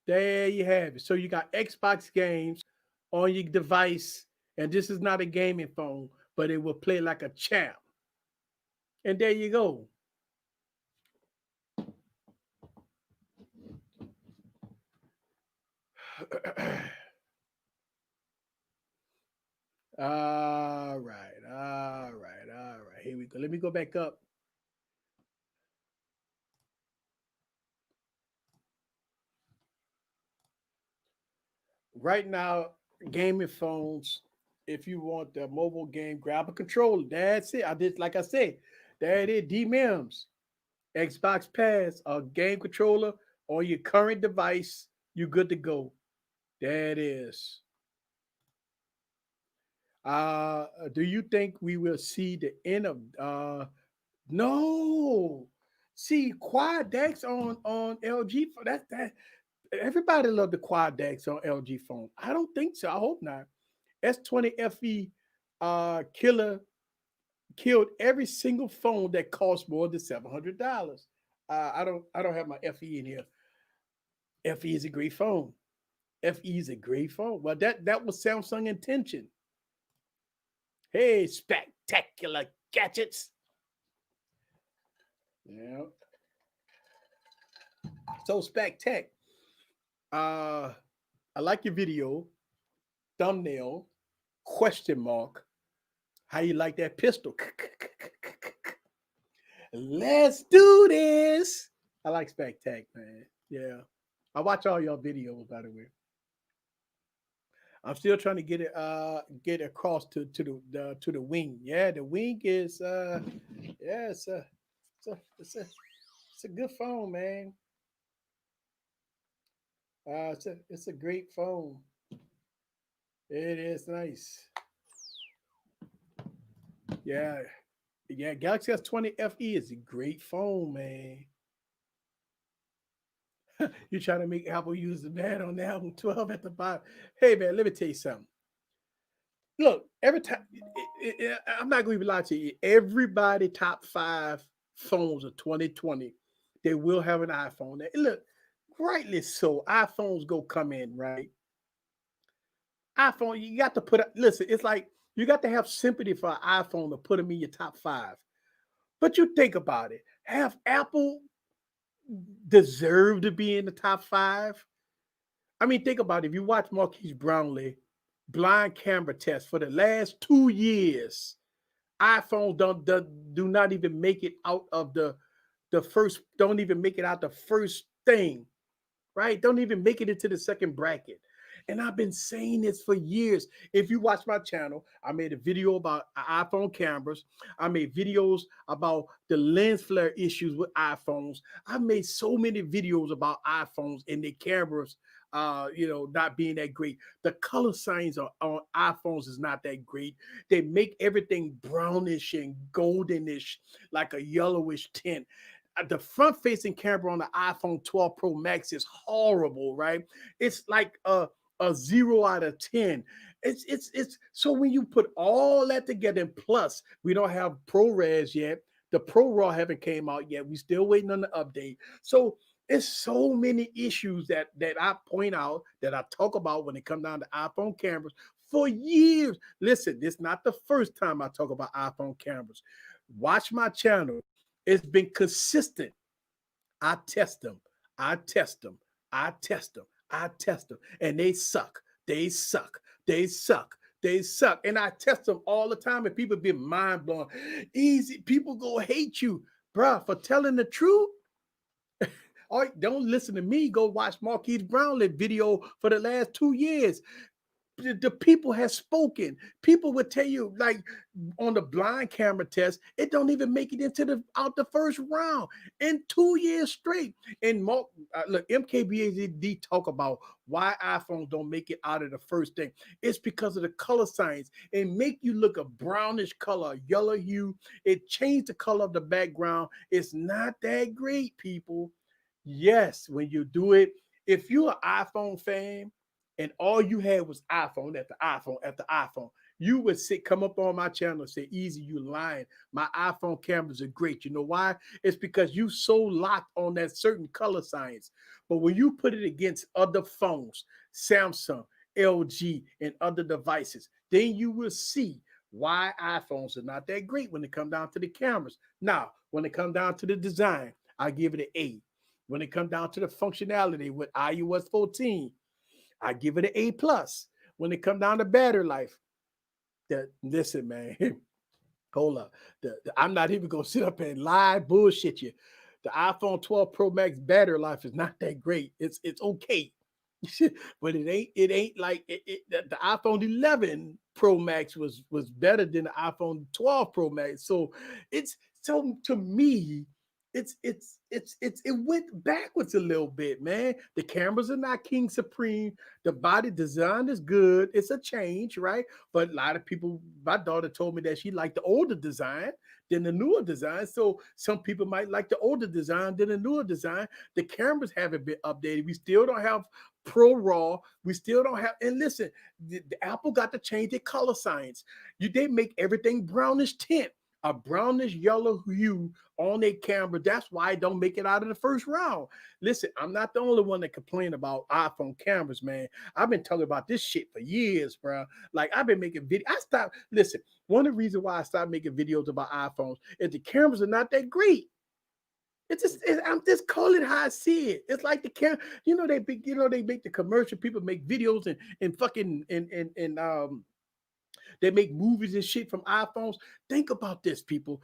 There you have it. So you got Xbox games on your device, and this is not a gaming phone, but it will play like a champ. And there you go. All right, all right, all right. Here we go. Let me go back up. Right now, gaming phones, if you want the mobile game, grab a controller. That's it. I did like I said, there it is. DMMs, Xbox Pass, a game controller on your current device. You good to go. There it is. Do you think we will see the end of no? See quad decks on LG. That everybody love the quad decks on LG phone. I don't think so. I hope not. S20 FE killer killed every single phone that cost more than $700. I don't have my FE in here. FE is a great phone. FE is a great phone. Well, that was Samsung intention. Hey, spectacular gadgets. Yeah. So spectac. Uh, I like your video thumbnail question mark. How you like that pistol? Let's do this. I like spectac, man. Yeah. I watch all your videos, by the way. I'm still trying to get across to the wing. Yeah, the wing is yeah, it's a good phone, man. It's a great phone. It is nice. Yeah, yeah. Galaxy S20 FE is a great phone, man. You trying to make Apple use the bad on the album 12 at the bottom. Hey man, let me tell you something. Look, every time I'm not going to lie to you. Everybody top five phones of 2020, they will have an iPhone. Look, rightly so. iPhones go come in right. iPhone, you got to put. Listen, it's like you got to have sympathy for an iPhone to put them in your top five. But you think about it. Have Apple deserve to be in the top five? I mean, think about it. If you watch Marquise Brownlee blind camera test for the last 2 years, iPhones do not even make it out of the first. Don't even make it out the first thing, right? Don't even make it into the second bracket. And I've been saying this for years. If you watch my channel, I made a video about iPhone cameras. I made videos about the lens flare issues with iPhones. I made so many videos about iPhones and their cameras, not being that great. The color signs on iPhones is not that great. They make everything brownish and goldenish, like a yellowish tint. The front facing camera on the iPhone 12 Pro Max is horrible, right? It's like a 0 out of 10. It's so when you put all that together, and plus we don't have ProRes yet. The Pro Raw haven't came out yet. We still waiting on the update. So it's so many issues that I point out, that I talk about when it comes down to iPhone cameras for years. Listen, this is not the first time I talk about iPhone cameras. Watch my channel. It's been consistent. I test them. I test them. I test them. I test them. And they suck. They suck. They suck. They suck. And I test them all the time. And people be mind blown. Easy. People go hate you, bruh, for telling the truth. All right, don't listen to me. Go watch Marquise Brownlee video for the last 2 years. The people have spoken. People would tell you, like on the blind camera test, it don't even make it into the out the first round in 2 years straight. And look, MKBHD talk about why iPhones don't make it out of the first thing. It's because of the color science. It make you look a brownish color, yellow hue. It changed the color of the background. It's not that great, people. Yes, when you do it, if you're an iPhone fan and all you had was iPhone after iPhone after iPhone, you would come up on my channel and say, Easy, you lying. My iPhone cameras are great. You know why? It's because you so locked on that certain color science. But when you put it against other phones, Samsung, LG, and other devices, then you will see why iPhones are not that great when it comes down to the cameras. Now, when it comes down to the design, I give it an A. When it comes down to the functionality with iOS 14, I give it an A plus. When it comes down to battery life, listen, man, hold up. I'm not even gonna sit up and lie, bullshit you. The iPhone 12 Pro Max battery life is not that great. It's okay, but it ain't like the iPhone 11 Pro Max was better than the iPhone 12 Pro Max. So it's so to me, it went backwards a little bit, man. The cameras are not king supreme. The body design is good. It's a change, right? But a lot of people, my daughter told me that she liked the older design than the newer design. So some people might like the older design than the newer design. The cameras haven't been updated. We still don't have Pro Raw. We still don't have. And listen, the Apple got to change their color science. They make everything brownish tint, a brownish yellow hue on their camera. That's why I don't make it out of the first round. Listen, I'm not the only one that complain about iPhone cameras, man. I've been talking about this shit for years, bro. Like I've been making videos. I stopped. Listen, one of the reasons why I stopped making videos about iPhones is the cameras are not that great. I'm just calling it how I see it. It's like the camera, they make the commercial. People make videos and fucking and they make movies and shit from iPhones. Think about this, people.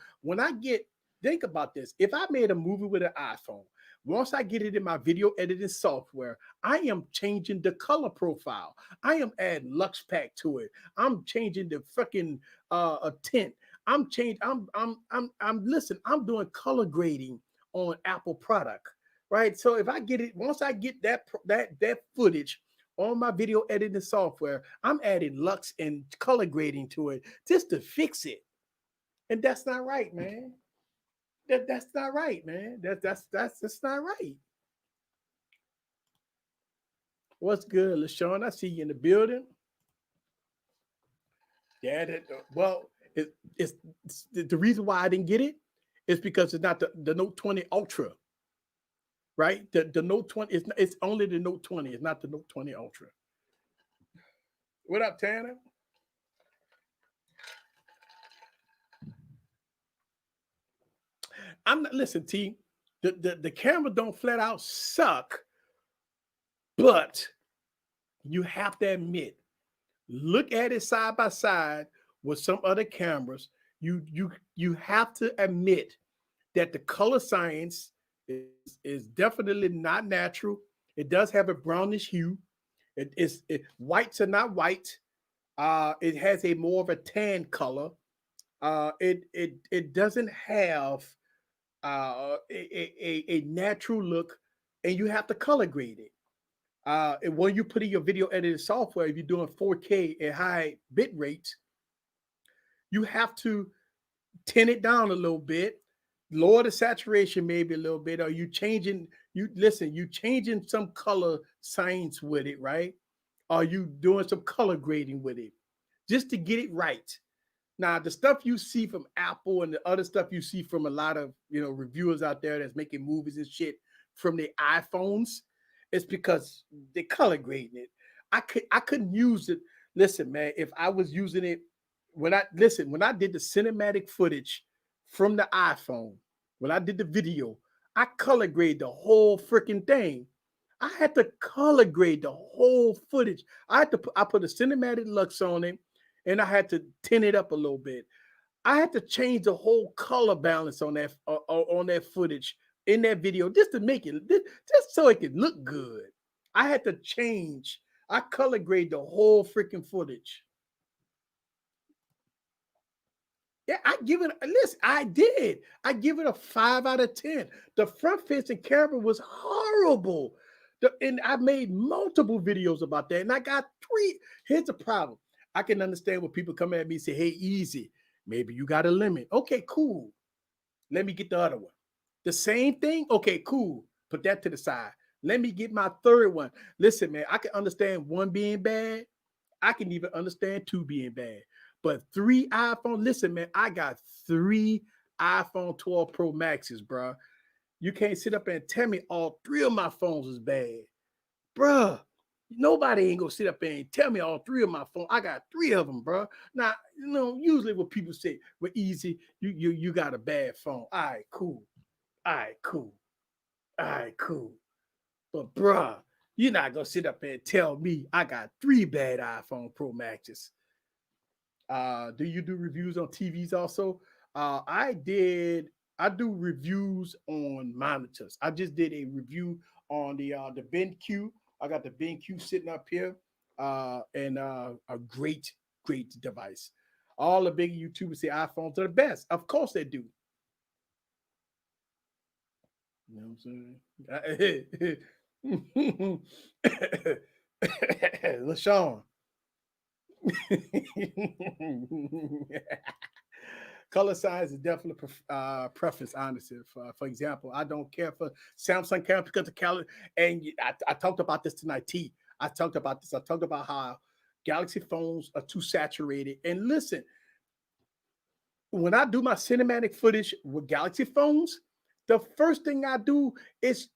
Think about this. If I made a movie with an iPhone, once I get it in my video editing software, I am changing the color profile. I am adding Lux Pack to it. I'm changing the fucking a tint. Listen, I'm doing color grading on Apple product, right? So if I get it, once I get that footage on my video editing software, I'm adding Lux and color grading to it just to fix it. And that's not right, man. That's not right, man. That's not right. What's good, LaShawn? I see you in the building. Yeah, well, it's the reason why I didn't get it is because it's not the Note 20 Ultra, right? The Note 20 it's only the Note 20. It's not the Note 20 Ultra. What up, Tanner? I'm not listen, T. The camera don't flat out suck, but you have to admit, look at it side by side with some other cameras. You have to admit that the color science is definitely not natural. It does have a brownish hue. Whites are not white. It has a more of a tan color. It doesn't have a natural look, and you have to color grade it. And when you put in your video editing software, if you're doing 4K at high bit rates, you have to tint it down a little bit, lower the saturation maybe a little bit. Or you changing some color science with it, right? Are you doing some color grading with it just to get it right? Now, the stuff you see from Apple and the other stuff you see from a lot of reviewers out there that's making movies and shit from their iPhones, it's because they color grading it. I couldn't use it. Listen, man, if I was using it when I did the cinematic footage from the iPhone, when I did the video, I color grade the whole freaking thing. I had to color grade the whole footage. I put a cinematic lux on it, and I had to tint it up a little bit. I had to change the whole color balance on that footage in that video just to make it just so it could look good. I had to change. I color grade the whole freaking footage. Yeah, I give it. Listen, I did. I give it a 5 out of 10. The front facing camera was horrible. And I made multiple videos about that. And I got three. Here's the problem. I can understand when people come at me and say, "Hey, easy. Maybe you got a limit." Okay, cool. Let me get the other one. The same thing. Okay, cool. Put that to the side. Let me get my third one. Listen, man, I can understand one being bad. I can even understand two being bad. But three iPhone, listen, man, I got three iPhone 12 Pro Maxes, bro. You can't sit up and tell me all three of my phones is bad. Bruh, nobody ain't gonna sit up there and tell me all three of my phones. I got three of them, bro. Now, usually what people say, well, easy, you got a bad phone. All right, cool. All right, cool. All right, cool. But bruh, you're not gonna sit up there and tell me I got three bad iPhone Pro Maxes. Do you do reviews on TVs also? I did. I do reviews on monitors. I just did a review on the BenQ. I got the BenQ sitting up here, and a great device. All the big YouTubers say iPhones are the best. Of course they do. You know what I'm saying? LaShawn. Color size is definitely preference, honestly. For example, I don't care for Samsung camera because the color. And I talked about this tonight. I talked about this. I talked about how Galaxy phones are too saturated. And listen, when I do my cinematic footage with Galaxy phones, the first thing I do is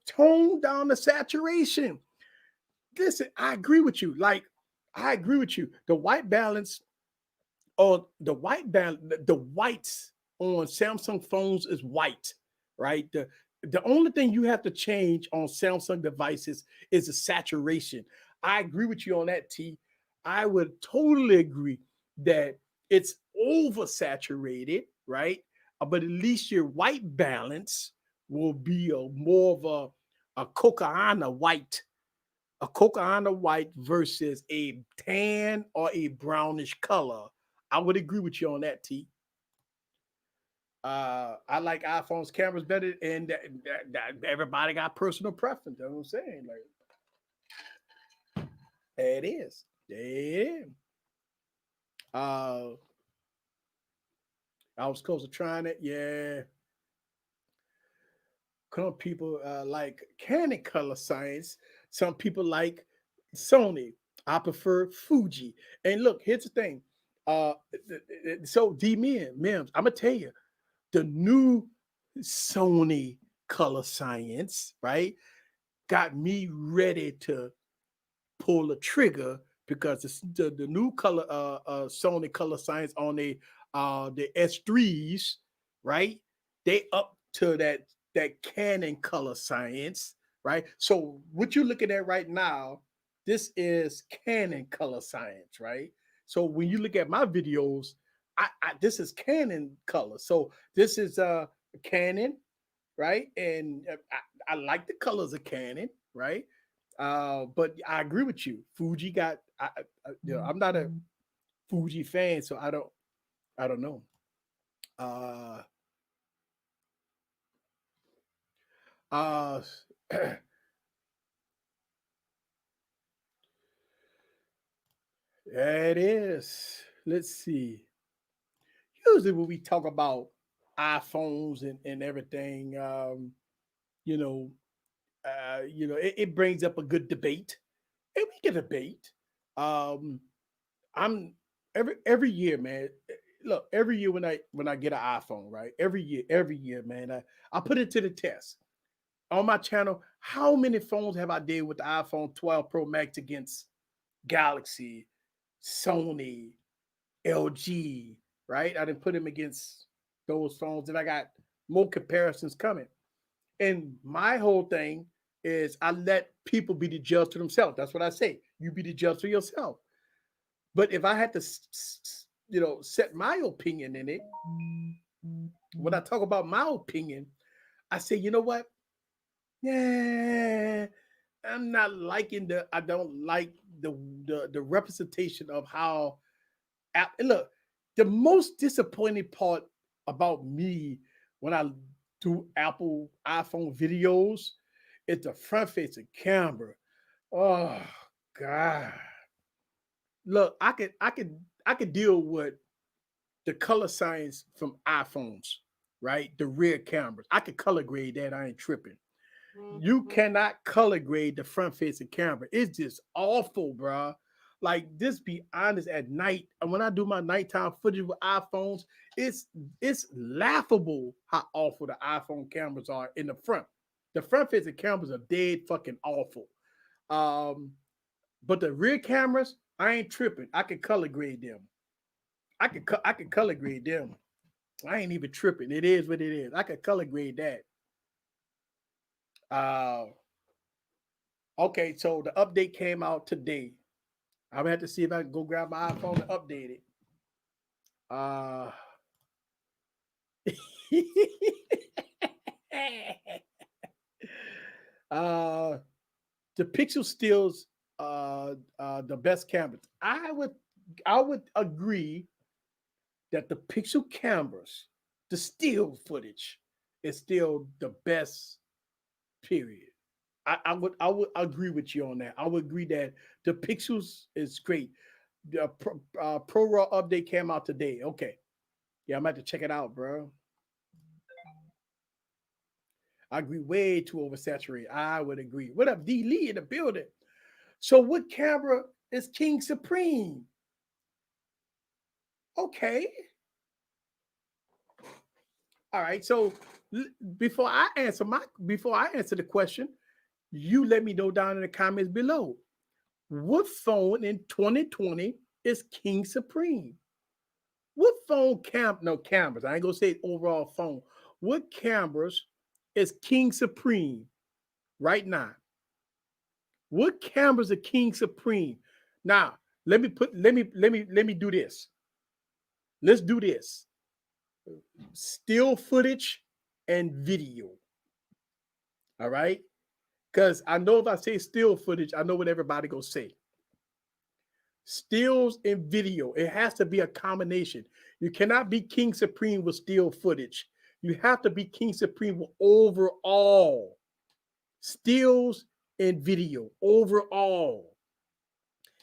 tone down the saturation. Listen, I agree with you. Like, I agree with you. The white balance or the whites on Samsung phones is white, right? The only thing you have to change on Samsung devices is the saturation. I agree with you on that, T. I would totally agree that it's oversaturated, right? But at least your white balance will be more of a cocaine white, versus a tan or a brownish color. I would agree with you on that, T. I like iPhone's cameras better, and everybody got personal preference. That's what I'm saying. Like, it is. Yeah. Uh, I was close to trying it. Yeah. Some people like Canon color science. Some people like Sony. I prefer Fuji. And look, here's the thing. Uh, so D Mims, I'm gonna tell you, the new Sony color science, right, got me ready to pull the trigger because the new color Sony color science on the S3s, right? They up to that Canon color science, right? So what you're looking at right now, this is Canon color science, right? So when you look at my videos, I this is Canon color. So this is Canon, right? And I like the colors of Canon, right? But I agree with you. Fuji got, I'm not a Fuji fan, so I don't know. Uh, uh, it is. Let's see. Usually when we talk about iPhones and everything, you know, it brings up a good debate, and we can debate. Um, I'm every year, man. Look, every year when I get an iPhone, right? Every year, man, I put it to the test on my channel. How many phones have I did with the iPhone 12 Pro Max against Galaxy, Sony, LG, right? I didn't put them against those phones, and I got more comparisons coming. And my whole thing is I let people be the judge to themselves. That's what I say. You be the judge for yourself. But if I had to, set my opinion in it, when I talk about my opinion, I say, you know what? Yeah, I'm not liking the. I don't like the representation of how. And look, the most disappointing part about me when I do Apple iPhone videos is the front facing camera. Oh God! Look, I could deal with the color science from iPhones, right? The rear cameras. I could color grade that. I ain't tripping. You cannot color grade the front facing camera. It's just awful, bro. Like, just be honest. At night, and when I do my nighttime footage with iPhones, it's laughable how awful the iPhone cameras are in the front. The front facing cameras are dead fucking awful. Um, but the rear cameras, I ain't tripping. I can color grade them. I can color grade them. I ain't even tripping. It is what it is. I could color grade that. Uh okay, so the update came out today. I'm gonna have to see if I can go grab my iPhone and update it. Uh uh the Pixel stills the best cameras. I would agree that the Pixel cameras, the still footage, is still the best, period. I would agree with you on that. I would agree that the Pixels is great. The Pro Raw update came out today. Okay, yeah, I'm about to check it out, bro. I agree, way too oversaturated. I would agree. What up, D Lee in the building? So, what camera is King Supreme? Okay, all right. So, before I answer the question, you let me know down in the comments below. What phone in 2020 is King Supreme? What phone no cameras? I ain't gonna say overall phone. What cameras is King Supreme right now? What cameras are King Supreme? Now, let me do this. Let's do this. Still footage and video. All right. Because I know if I say still footage, I know what everybody gonna say. Stills and video. It has to be a combination. You cannot be King Supreme with still footage. You have to be King Supreme with overall stills and video. Overall,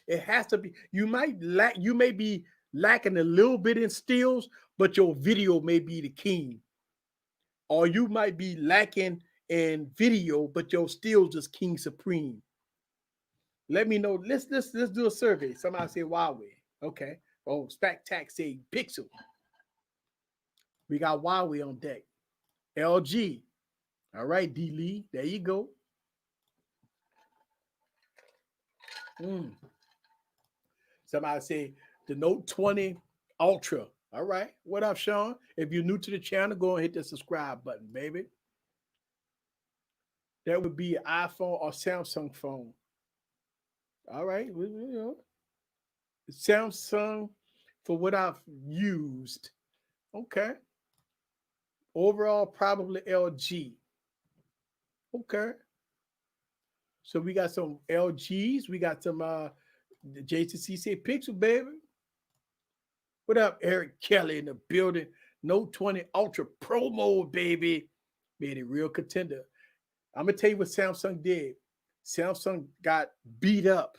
it has to be. You may be lacking a little bit in stills, but your video may be the king. Or you might be lacking in video, but your stills is king supreme. Let me know. Let's do a survey. Somebody say Huawei. Okay. Oh, Stack Tax say Pixel. We got Huawei on deck. LG. All right, D Lee. There you go. Somebody say the Note 20 Ultra. All right. What up, Sean? If you're new to the channel, go and hit the subscribe button, baby. That would be an iPhone or Samsung phone. All right. Samsung for what I've used. Okay. Overall, probably LG. Okay. So we got some LGs. We got some the JTC say Pixel, baby. What up, Eric Kelly in the building? Note 20 Ultra Pro Mode, baby. Made a real contender. I'm going to tell you what Samsung did. Samsung got beat up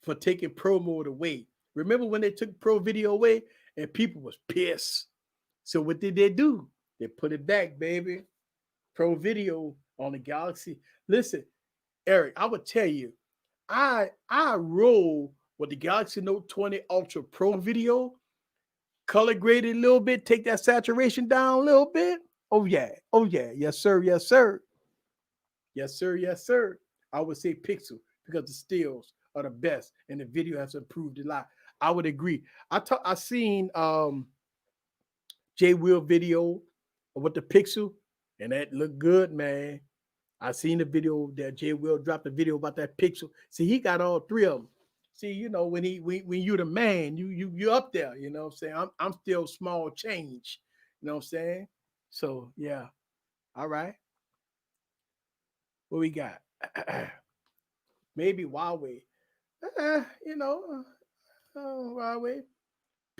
for taking Pro Mode away. Remember when they took Pro Video away and people was pissed? So what did they do? They put it back, baby. Pro Video on the Galaxy. Listen, Eric, I would tell you, I roll with the Galaxy Note 20 Ultra Pro Video, color graded a little bit, take that saturation down a little bit. Oh yeah, yes sir, yes sir, yes sir, yes sir. I would say Pixel because the stills are the best and the video has improved a lot. I would agree. I seen J Will video with the Pixel and that looked good, man. I seen the video that J Will dropped a video about that Pixel. See, he got all three of them. See, you know, when you're the man, you're up there, you know what I'm saying? I'm still small change, you know what I'm saying? So yeah. All right. What we got? Maybe Huawei. You know, Huawei.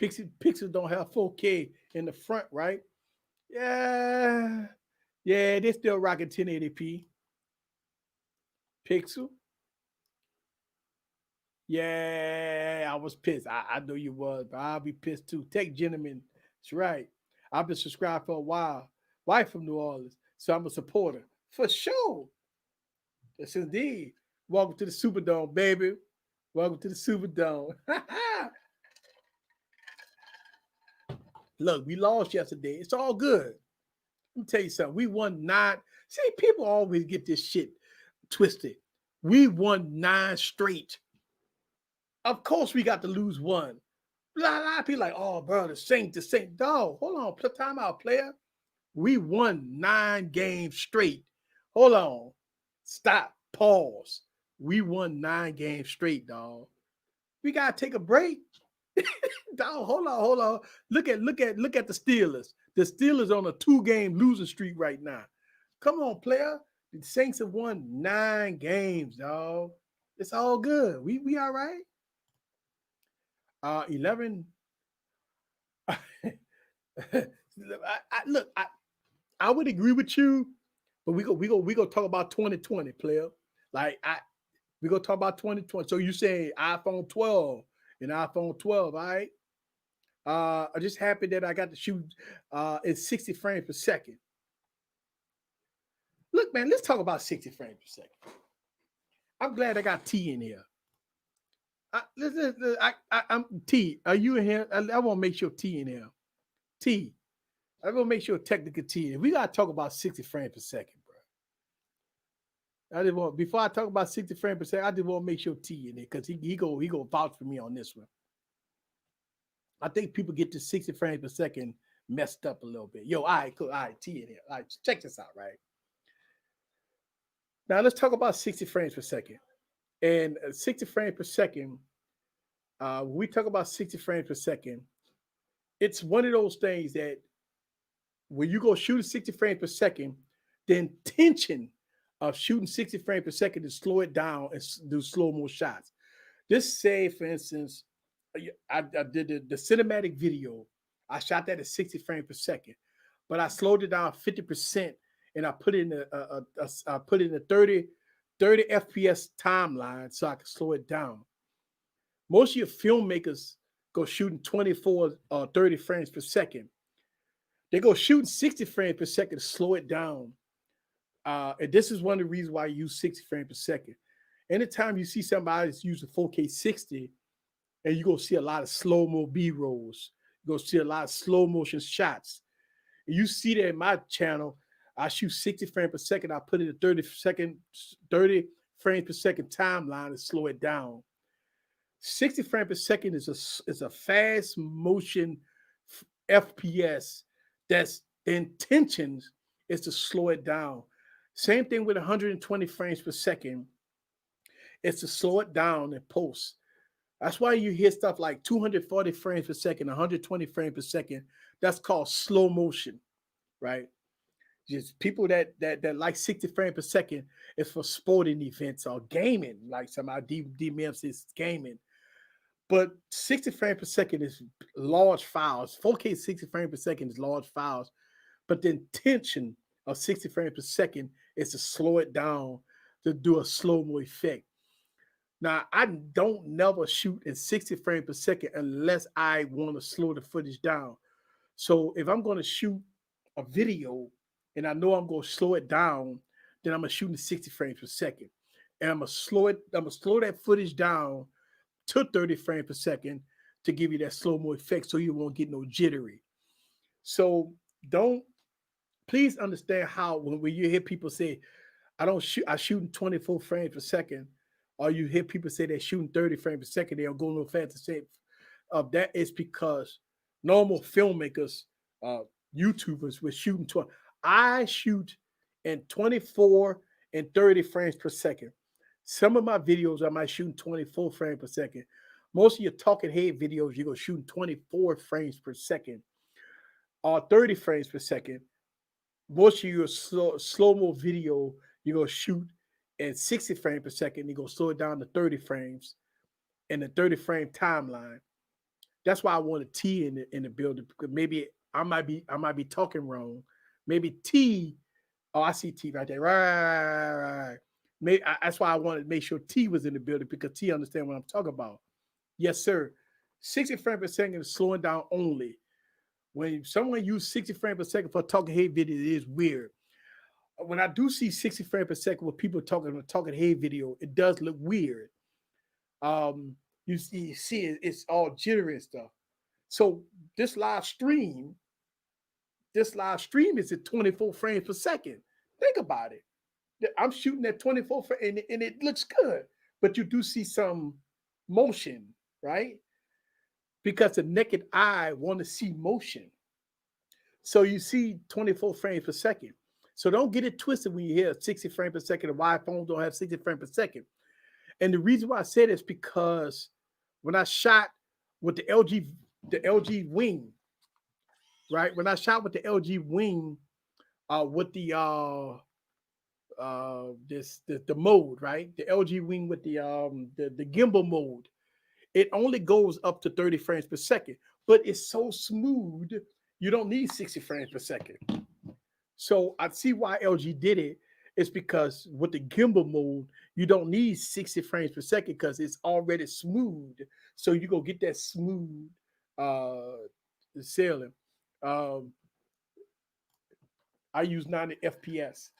Pixels don't have 4K in the front, right? Yeah. Yeah, they still rocking 1080p. Pixel. Yeah, I was pissed. I know you was, but I'll be pissed too. Tech gentleman. That's right. I've been subscribed for a while. Wife from New Orleans. So I'm a supporter. For sure. Yes, indeed. Welcome to the Superdome, baby. Welcome to the Superdome. Look, we lost yesterday. It's all good. Let me tell you something. We won 9. See, people always get this shit twisted. We won 9 straight. Of course, we got to lose 1. A lot of people like, oh, bro, the Saint. Dog, hold on. Time out, player. We won 9 games straight. Hold on. Stop. Pause. We won 9 games straight, dog. We gotta take a break. Dog, hold on. Look at the Steelers. The Steelers on a 2-game losing streak right now. Come on, player. The Saints have won 9 games, dog. It's all good. We all right. 11. I would agree with you, but we go talk about 2020, player. Like we go talk about 2020. So you say iPhone 12 and iPhone 12, all right? I'm just happy that I got to shoot at 60 frames per second. Look, man, let's talk about 60 frames per second. I'm glad I got T in here. I'm T. Are you in here? I want to make sure T in here. T. I'm gonna make sure technical T. We gotta talk about 60 frames per second, bro. I just want before I talk about 60 frames per second, I just want to make sure T in it because he go vouch for me on this one. I think people get to 60 frames per second messed up a little bit. Yo, all right, cool. All right, T in here. All right, check this out, right? Now let's talk about 60 frames per second. And 60 frames per second, when we talk about 60 frames per second, it's one of those things that when you go shoot 60 frames per second, the intention of shooting 60 frames per second is slow it down and do slow-mo shots. Just say, for instance, I did the cinematic video. I shot that at 60 frames per second, but I slowed it down 50% and I put it in a 30 FPS timeline so I can slow it down. Most of your filmmakers go shooting 24 or 30 frames per second. They go shooting 60 frames per second to slow it down. And this is one of the reasons why I use 60 frames per second. Anytime you see somebody that's using 4K 60, and you're gonna see a lot of slow-mo B-rolls, you're gonna see a lot of slow motion shots. And you see that in my channel, I shoot 60 frames per second. I put it in 30 frames per second timeline and slow it down. 60 frames per second is a fast motion FPS. That's the intentions is to slow it down. Same thing with 120 frames per second. It's to slow it down in post. That's why you hear stuff like 240 frames per second, 120 frames per second. That's called slow motion, right? Just people that like 60 frames per second is for sporting events or gaming, like somebody DMF is gaming. But 60 frames per second is large files. 4K 60 frames per second is large files. But the intention of 60 frames per second is to slow it down to do a slow-mo effect. Now, I don't never shoot in 60 frames per second unless I want to slow the footage down. So if I'm going to shoot a video and I know I'm going to slow it down, then I'm going to shoot in 60 frames per second. And I'm going to slow that footage down to 30 frames per second to give you that slow-mo effect so you won't get no jittery. So please understand how when you hear people say, I shoot in 24 frames per second, or you hear people say they're shooting 30 frames per second, they don't go no faster. Say that is because normal filmmakers, YouTubers were shooting 20. I shoot in 24 and 30 frames per second. Some of my videos I might shoot in 24 frames per second. Most of your talking head videos, you're gonna shoot in 24 frames per second or 30 frames per second. Most of your slow-mo video, you're gonna shoot at 60 frames per second. You're gonna slow it down to 30 frames in the 30 frame timeline. That's why I want a T in the building, because maybe I might be talking wrong. Maybe T. Oh, I see T right there. Right. That's why I wanted to make sure T was in the building, because T understand what I'm talking about. Yes, sir. 60 frames per second is slowing down only. When someone uses 60 frames per second for a talking head video, it is weird. When I do see 60 frames per second with people talking a talking head video, it does look weird. You see it's all jittery and stuff. So this live stream is at 24 frames per second. Think about it. I'm shooting at 24 frames and it looks good, but you do see some motion, right? Because the naked eye want to see motion. So you see 24 frames per second. So don't get it twisted when you hear 60 frames per second. The wide phones don't have 60 frames per second. And the reason why I say this is because when I shot with the LG Wing, right? When I shot with the LG Wing, with the the mode, right? The LG Wing with the gimbal mode, it only goes up to 30 frames per second, but it's so smooth, you don't need 60 frames per second. So I see why LG did it. It's because with the gimbal mode, you don't need 60 frames per second because it's already smooth. So you go get that smooth uh sailing. Um, I use 90 FPS.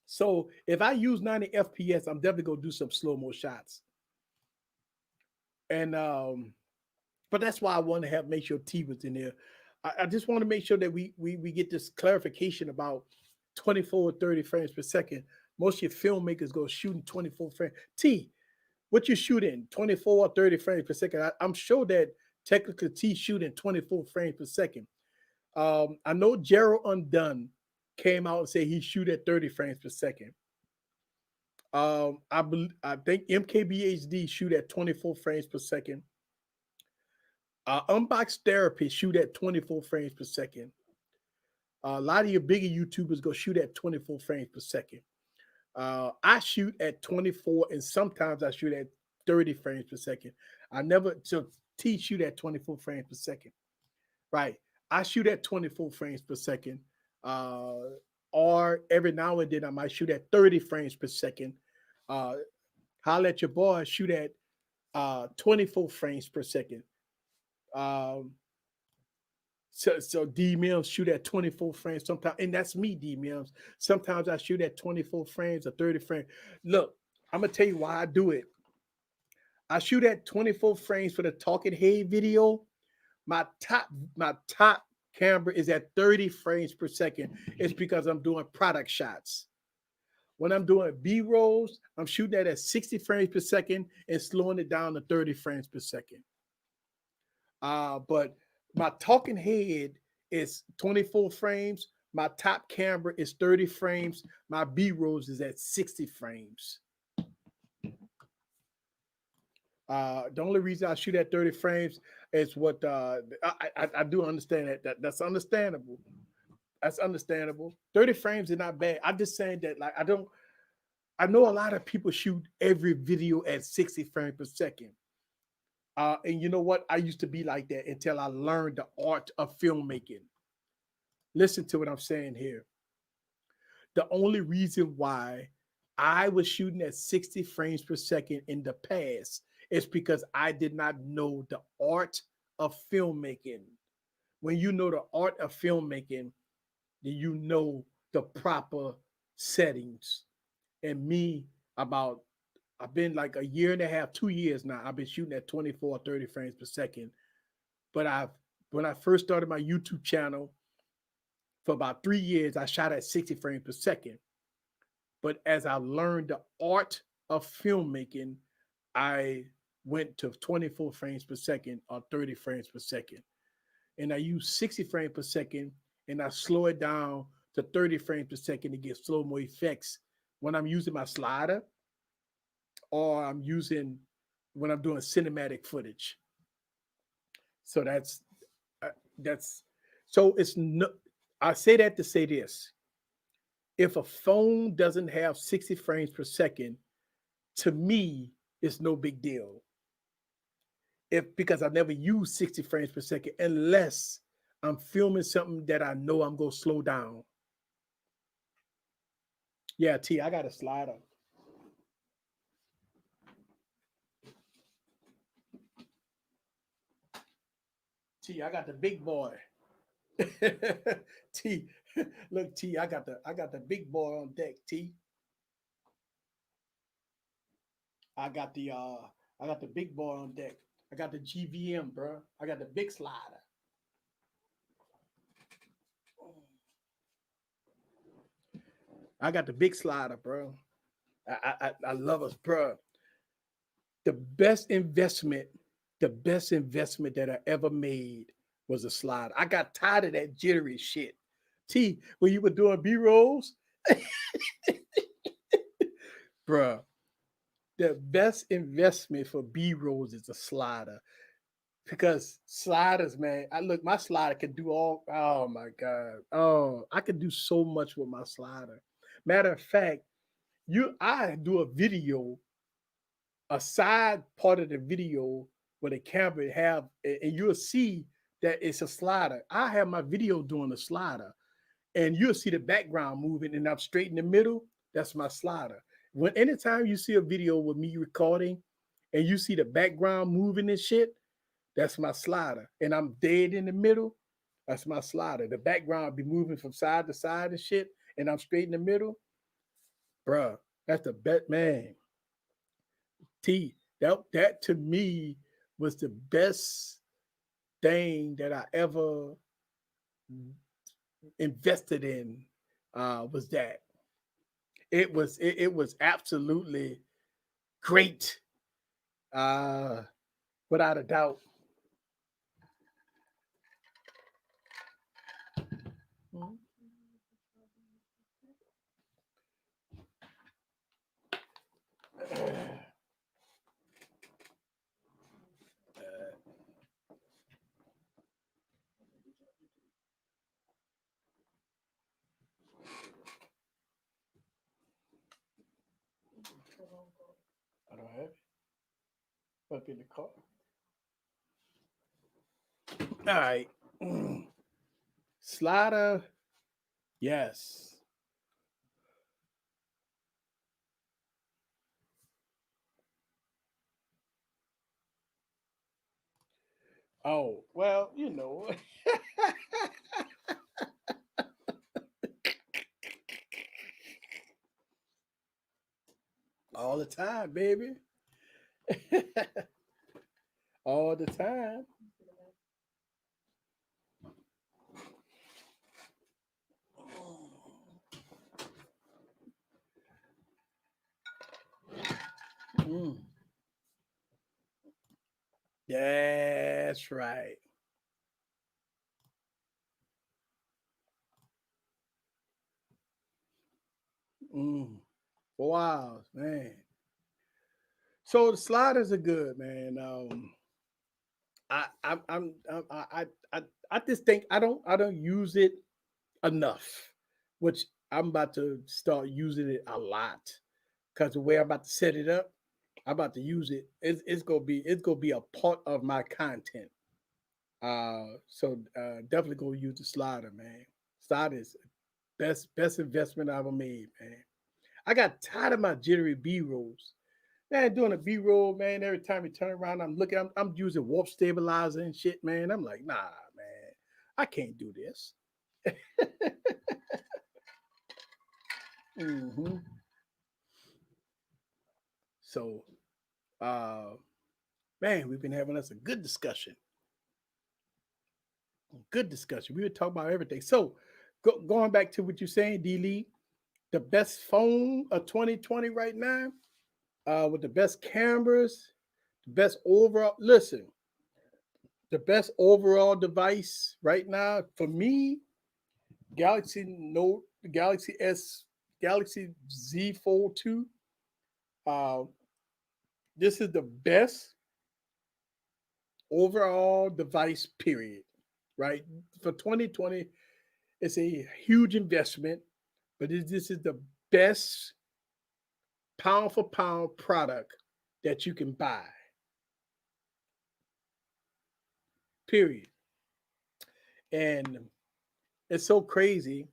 So if I use 90 FPS, I'm definitely gonna do some slow-mo shots. And but that's why I want to make sure T was in there. I just want to make sure that we get this clarification about 24 or 30 frames per second. Most of your filmmakers go shooting 24 frames. T, what you shooting? 24 or 30 frames per second. I'm sure that technically T shooting 24 frames per second. I know Gerald Undone came out and said he shoot at 30 frames per second. I think MKBHD shoot at 24 frames per second. Unbox Therapy shoot at 24 frames per second. A lot of your bigger YouTubers go shoot at 24 frames per second. I shoot at 24, and sometimes I shoot at 30 frames per second. So T shoot at 24 frames per second. Right. I shoot at 24 frames per second. Or every now and then I might shoot at 30 frames per second. Holla at your boy, shoot at 24 frames per second. Um, So D Mills shoot at 24 frames sometimes, and that's me, D Mills. Sometimes I shoot at 24 frames or 30 frames. Look, I'm gonna tell you why I do it. I shoot at 24 frames for the talking head video. My top my top camera is at 30 frames per second. It's because I'm doing product shots. When I'm doing B rolls, I'm shooting that at 60 frames per second and slowing it down to 30 frames per second. But my talking head is 24 frames. My top camera is 30 frames. My B rolls is at 60 frames. The only reason I shoot at 30 frames is what I do understand that's understandable. That's understandable. 30 frames is not bad. I'm just saying that like I know a lot of people shoot every video at 60 frames per second. And you know what? I used to be like that until I learned the art of filmmaking. Listen to what I'm saying here. The only reason why I was shooting at 60 frames per second in the past is because I did not know the art of filmmaking. When you know the art of filmmaking, then you know the proper settings. And me, about I've been like a year and a half, 2 years now. I've been shooting at 24 or 30 frames per second. But when I first started my YouTube channel, for about 3 years, I shot at 60 frames per second. But as I learned the art of filmmaking, I went to 24 frames per second or 30 frames per second. And I use 60 frames per second and I slow it down to 30 frames per second to get slow mo effects when I'm using my slider or I'm using when I'm doing cinematic footage. So uh, that's so it's no. I say that to say this: if a phone doesn't have 60 frames per second, to me, it's no big deal. If because I never use 60 frames per second unless I'm filming something that I know I'm gonna slow down. Yeah, T, I got a slider. T, I got the big boy. T, look, T, I got the big boy on deck. T, I got the uh, I got the big boy on deck. I got the GVM, bro. I got the big slider. I got the big slider, bro. I love us, bro. The best investment, the best investment that I ever made was a slider. I got tired of that jittery shit. T, when you were doing B rolls, bro, the best investment for B rolls is a slider because sliders, man. I look, my slider can do all. Oh my god, oh, I could do so much with my slider. Matter of fact, I do a video, a side part of the video where the camera have, and you'll see that it's a slider. I have my video doing a slider, and you'll see the background moving, and I'm straight in the middle. That's my slider. When anytime you see a video with me recording, and you see the background moving and shit, that's my slider. And I'm dead in the middle. That's my slider. The background be moving from side to side and shit, and I'm straight in the middle, bruh. That's the best, man. T. That to me was the best thing that I ever invested in. Was that it was absolutely great, uh, without a doubt. Mhm. I don't have it. Up in the car. All right. Slider, yes. Oh, well, all the time, baby. All the time. Mm, that's right. Mm, wow, man. So the sliders are good, man. I just think I don't use it enough, which I'm about to start using it a lot because the way I'm about to set it up, I'm about to use it. It's gonna be a part of my content. So definitely gonna use the slider, man. Slider is best investment I ever made, man. I got tired of my jittery B rolls. Man, doing a B roll, man. Every time you turn around, I'm using warp stabilizer and shit, man. I'm like, nah, man, I can't do this. Hmm. So, uh, man, we've been having us a good discussion. Good discussion. We were talking about everything. So, going back to what you're saying, D. Lee, the best phone of 2020 right now, with the best cameras, the best overall. Listen, the best overall device right now for me, Galaxy Note, Galaxy S, Galaxy Z Fold 2. Uh, this is the best overall device, period. Right? For 2020, it's a huge investment, but this is the best pound for pound product that you can buy, period. And it's so crazy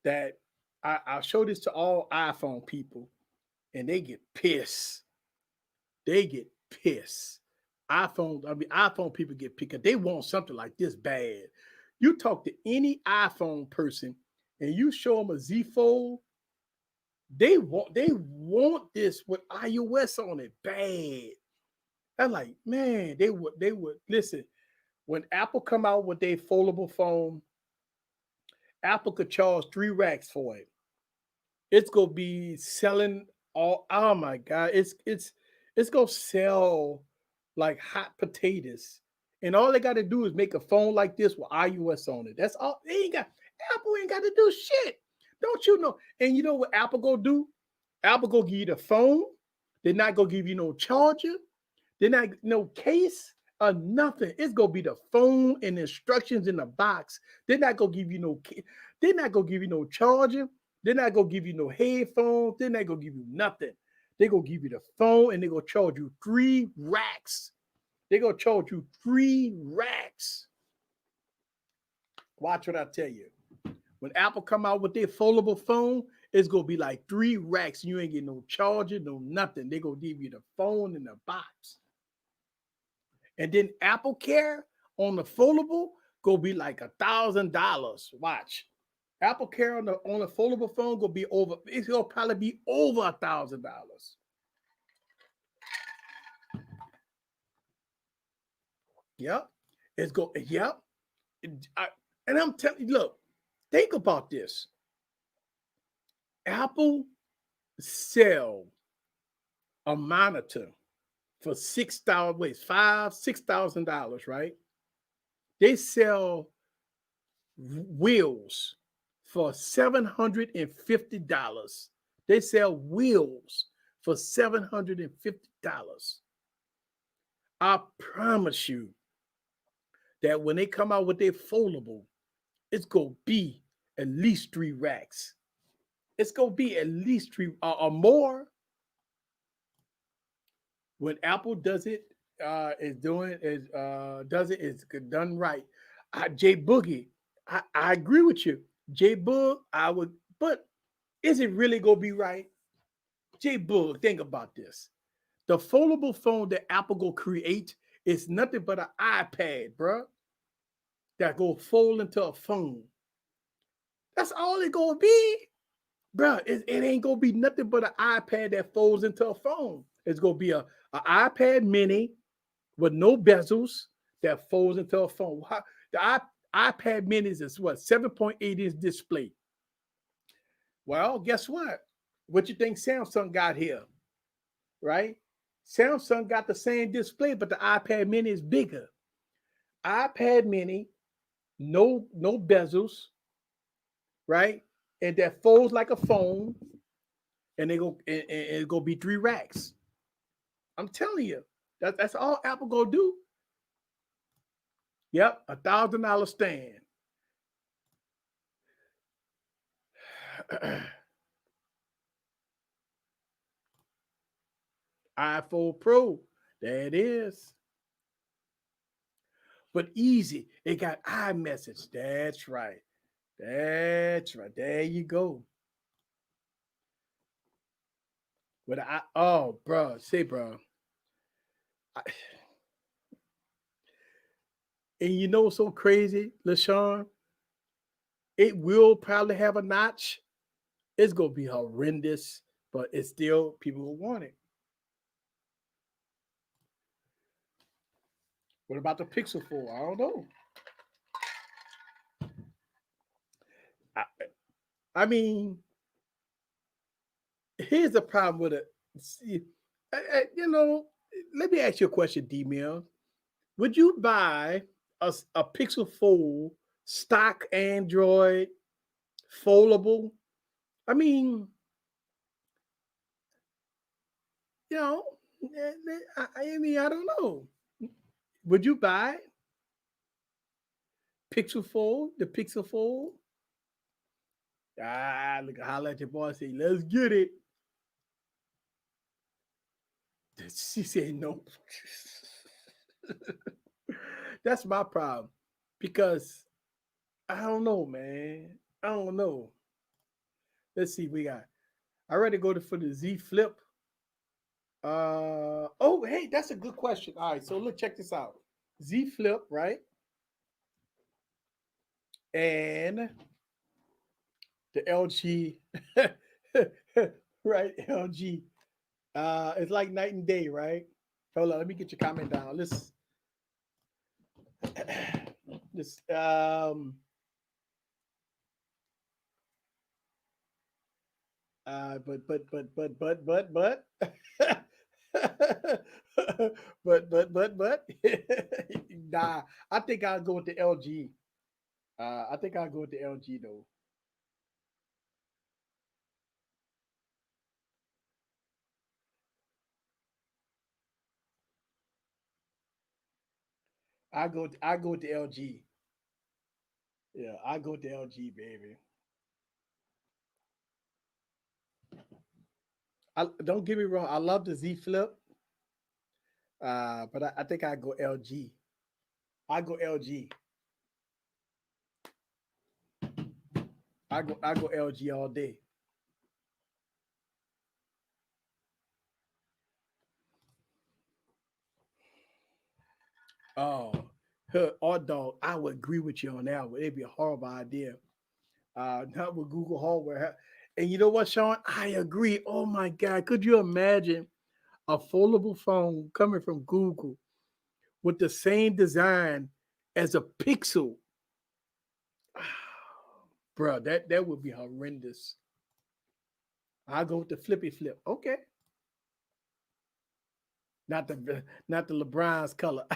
that I show this to all iPhone people and they get pissed. They get pissed. iPhone people get pissed. They want something like this bad. You talk to any iPhone person and you show them a Z Fold, they want this with iOS on it bad. I'm like, man, they would listen. When Apple come out with their foldable phone, Apple could charge 3 racks for it. It's gonna be selling all. Oh my god, it's gonna sell like hot potatoes. And all they got to do is make a phone like this with iOS on it. That's all. They ain't got Apple ain't got to do shit. Don't you know? And you know what Apple gonna do? Apple gonna give you the phone. They're not gonna give you no charger. They're not no case or nothing. It's gonna be the phone and instructions in the box. They're not gonna give you no. They're not gonna give you no charger. They're not gonna give you no headphones. They're not gonna give you nothing. They're gonna give you the phone and they're gonna charge you 3 racks. They're gonna charge you 3 racks. Watch what I tell you. When Apple come out with their foldable phone, it's gonna be like 3 racks. You ain't getting no charger, no nothing. They're gonna give you the phone in the box. And then Apple Care on the foldable go be like $1,000. Watch. Apple Care on the foldable phone gonna be over. It's gonna probably be over $1,000. Yep. It's go. Yep. I, and I'm telling you, look, think about this. Apple sell a monitor for 6,000. Wait, $6,000, right? They sell wheels for $750. They sell wheels for $750. I promise you that when they come out with their foldable, it's gonna be at least 3 racks. It's gonna be at least three or more. When Apple does it, is doing is does it is done right. Jay Boogie, I agree with you. Jay Boog, I would, but is it really gonna be right? Jay Boog, think about this. The foldable phone that Apple will create It's nothing but an iPad, bro, that go fold into a phone. That's all it gonna be, bro. It ain't gonna be nothing but an iPad that folds into a phone. It's gonna be a iPad Mini with no bezels that folds into a phone. iPad Minis is what, 7.8 inch display. Well, guess what? What you think Samsung got here, right? Samsung got the same display, but the iPad Mini is bigger. iPad Mini, no bezels, right? And that folds like a phone, and it's gonna be 3 racks. I'm telling you, that's all Apple gonna do. Yep, $1,000 stand. iPhone Pro, there it is. But easy. It got iMessage. That's right. That's right. There you go. But bro, say, bro. I, and you know what's so crazy, LaShawn? It will probably have a notch. It's gonna be horrendous, but it's still people will want it. What about the Pixel 4? I don't know. I, I mean, here's the problem with it. See, you know, let me ask you a question, D Mill. Would you buy a Pixel Fold stock Android foldable? I mean, you know, I mean, I don't know. Would you buy Pixel Fold, the Pixel Fold? Look at holla at your boy. Say, let's get it. She said no. That's my problem because I don't know, man. I don't know. Let's see. We got. I ready to go for the Z Flip. Oh, hey, that's a good question. All right, so look, check this out. Z Flip, right? And the LG, right? LG. It's like night and day, right? Hold on, let me get your comment down. This but but nah, I think I'll go with the LG. I think I'll go with the LG though. I go with the LG. Yeah, I go with the LG, baby. Don't get me wrong. I love the Z Flip, but I think I go LG. I go LG. I go LG all day. Oh, her or dog. I would agree with you on that one. It'd be a horrible idea. Not with Google hardware. And you know what, Sean? I agree. Oh my God, could you imagine a foldable phone coming from Google with the same design as a Pixel? Bro, that would be horrendous. I go with the flippy flip. Okay, not the LeBron's color.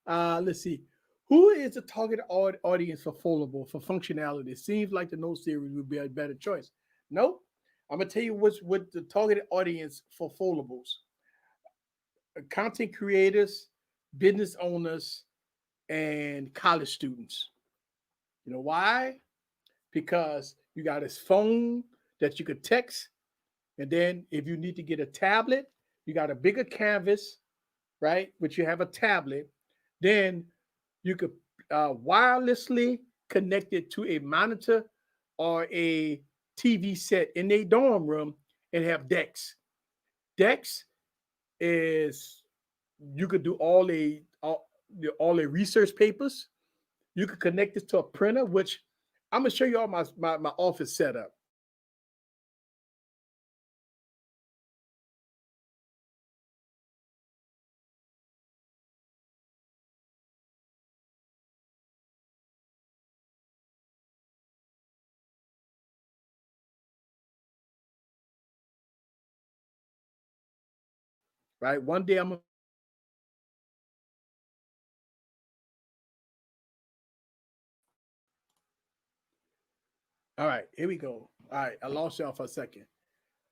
Let's see. Who is the target audience for foldable for functionality? Seems like the Note series would be a better choice. Nope. I'm gonna tell you what the targeted audience for foldables: content creators, business owners, and college students. You know why? Because you got this phone that you could text, and then if you need to get a tablet, you got a bigger canvas, right? But you have a tablet, then you could wirelessly connect it to a monitor or a TV set in a dorm room and have decks. Decks is You could do all the research papers. You could connect this to a printer, which I'm gonna show you all my office setup. Right, one day I'm gonna. All right, here we go. All right, I lost y'all for a second.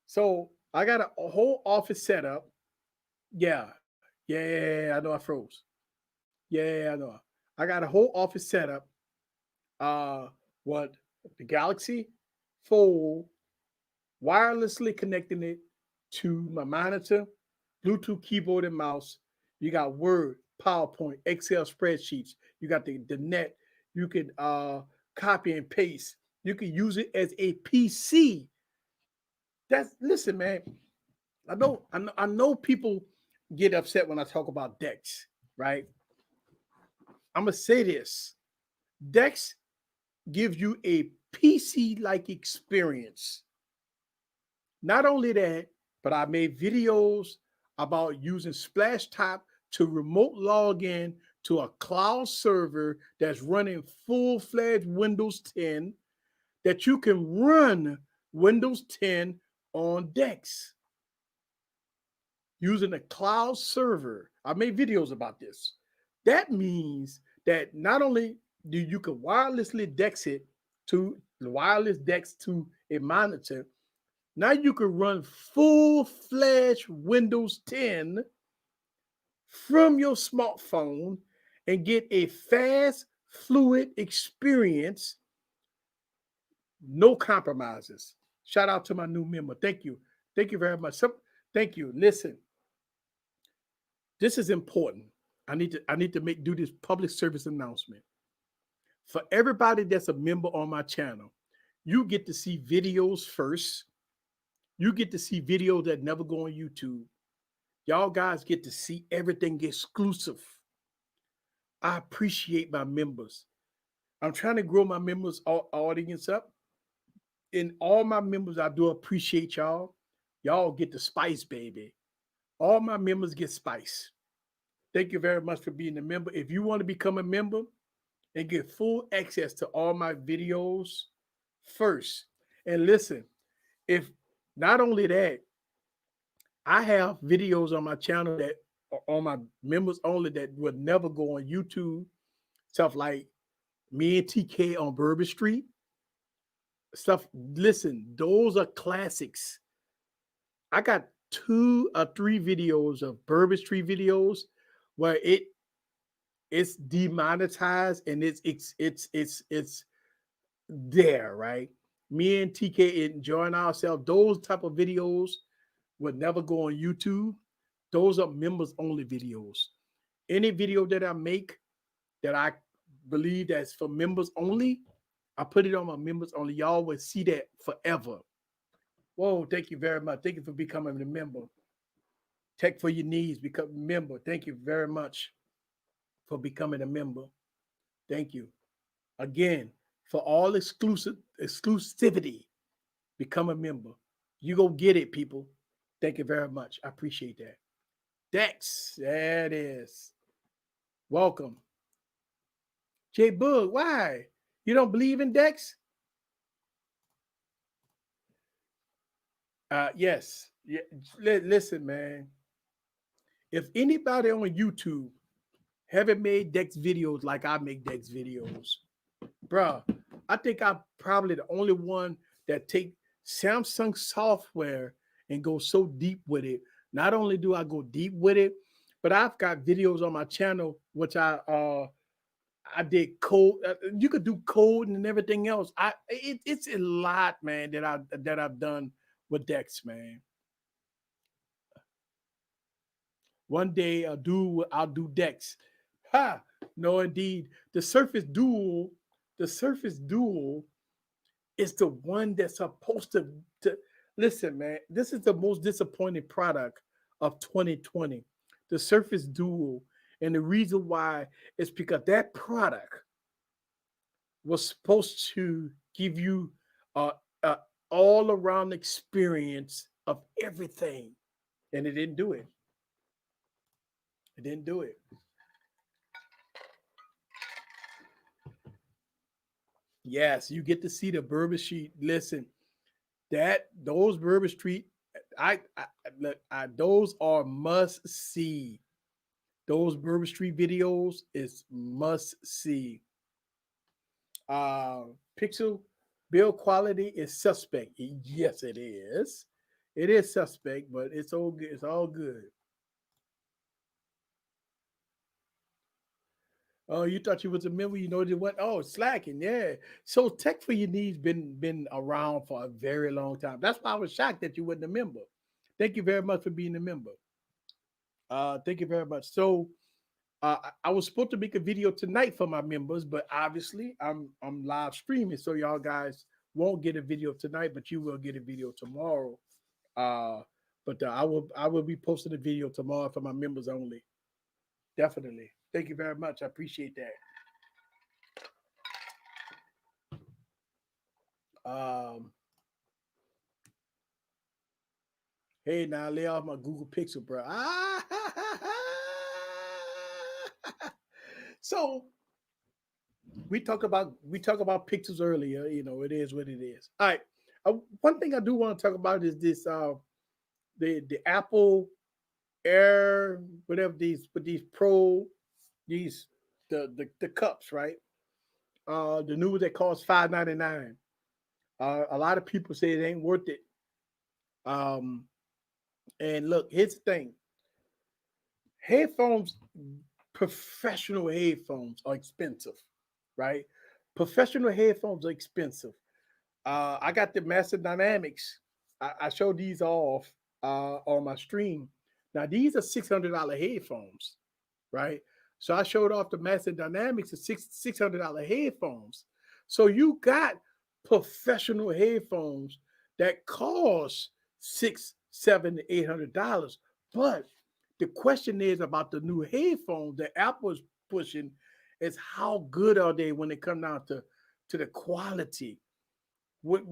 So I got a whole office setup. Yeah, yeah, I know I froze. Yeah, I know. I got a whole office setup. Uh, what the Galaxy Fold, wirelessly connecting it to my monitor, Bluetooth keyboard and mouse. You got Word, PowerPoint, Excel spreadsheets. You got the net. You can copy and paste. You can use it as a PC. That's listen, man. I know people get upset when I talk about Dex, right? I'm gonna say this. Dex gives you a PC-like experience. Not only that, but I made videos about using Splashtop to remote log in to a cloud server that's running full-fledged Windows 10 that you can run Windows 10 on Dex using a cloud server. I made videos about this. That means that not only do you can wirelessly Dex it to the wireless Dex to a monitor, now you can run full-fledged Windows 10 from your smartphone and get a fast, fluid experience, no compromises. Shout out to my new member. Thank you. Thank you very much. Thank you. Listen, this is important. I need to make do this public service announcement. For everybody that's a member on my channel, you get to see videos first. You get to see videos that never go on YouTube. Y'all guys get to see everything exclusive. I appreciate my members. I'm trying to grow my members audience up. And all my members, I do appreciate y'all. Y'all get the spice, baby. All my members get spice. Thank you very much for being a member. If you want to become a member and get full access to all my videos first, and listen, if not only that, I have videos on my channel that are on my members only that would never go on YouTube. Stuff like me and TK on Bourbon Street. Stuff, listen, those are classics. I got 2 or 3 videos of Bourbon Street videos where it's demonetized and it's there, right? Me and TK enjoying ourselves. Those type of videos would never go on YouTube. Those are members only videos. Any video that I make that I believe that's for members only, I put it on my members only. Y'all will see that forever. Whoa, thank you very much. Thank you for becoming a member. Tech for your needs, become a member. Thank you very much for becoming a member. Thank you. Again, for all exclusivity, become a member. You go get it, people. Thank you very much. I appreciate that. Dex, there it is. Welcome. J Bug, why? You don't believe in Dex? Yes. Yeah. Listen, man. If anybody on YouTube haven't made Dex videos like I make Dex videos, bruh, I think I'm probably the only one that take Samsung software and go so deep with it. Not only do I go deep with it, but I've got videos on my channel which I did code. You could do code and everything else. It's a lot, man, that I've done with Dex, man. One day I'll do Dex. Ha! No, indeed. The Surface Duo is the one that's supposed to listen, man. This is the most disappointing product of 2020. the Surface Duo. And the reason why is because that product was supposed to give you a, a all around experience of everything, and it didn't do it. It didn't do it. Yes, you get to see the Berber Street. Listen, that those Berber Street, I look, those are must see. Those Berber Street videos is must see. Uh, Pixel build quality is suspect. Yes, it is. It is suspect, but it's all good. It's all good. Oh, you thought you was a member? You know what? Oh, slacking, yeah. So Tech for Your Needs been around for a very long time. That's why I was shocked that you wasn't a member. Thank you very much for being a member. Thank you very much. So I was supposed to make a video tonight for my members, but obviously I'm live streaming, so y'all guys won't get a video tonight, but you will get a video tomorrow. Uh, but I will be posting a video tomorrow for my members only. Definitely. Thank you very much. I appreciate that. Hey, now lay off my Google Pixel, bro. So we talked about pixels earlier. You know, it is what it is. All right. One thing I do want to talk about is this the Apple Air, whatever these, but these Pro, these the cups, right? The new that cost $5.99. A lot of people say it ain't worth it. Um, and look, here's the thing: headphones, professional headphones are expensive, right? Professional headphones are expensive. I got the Master Dynamics. I showed these off on my stream. Now these are $600 headphones, right? So I showed off the Master Dynamics of $600 headphones. So you got professional headphones that cost six, seven, $800. But the question is about the new headphones that Apple is pushing is how good are they when it comes down to the quality? What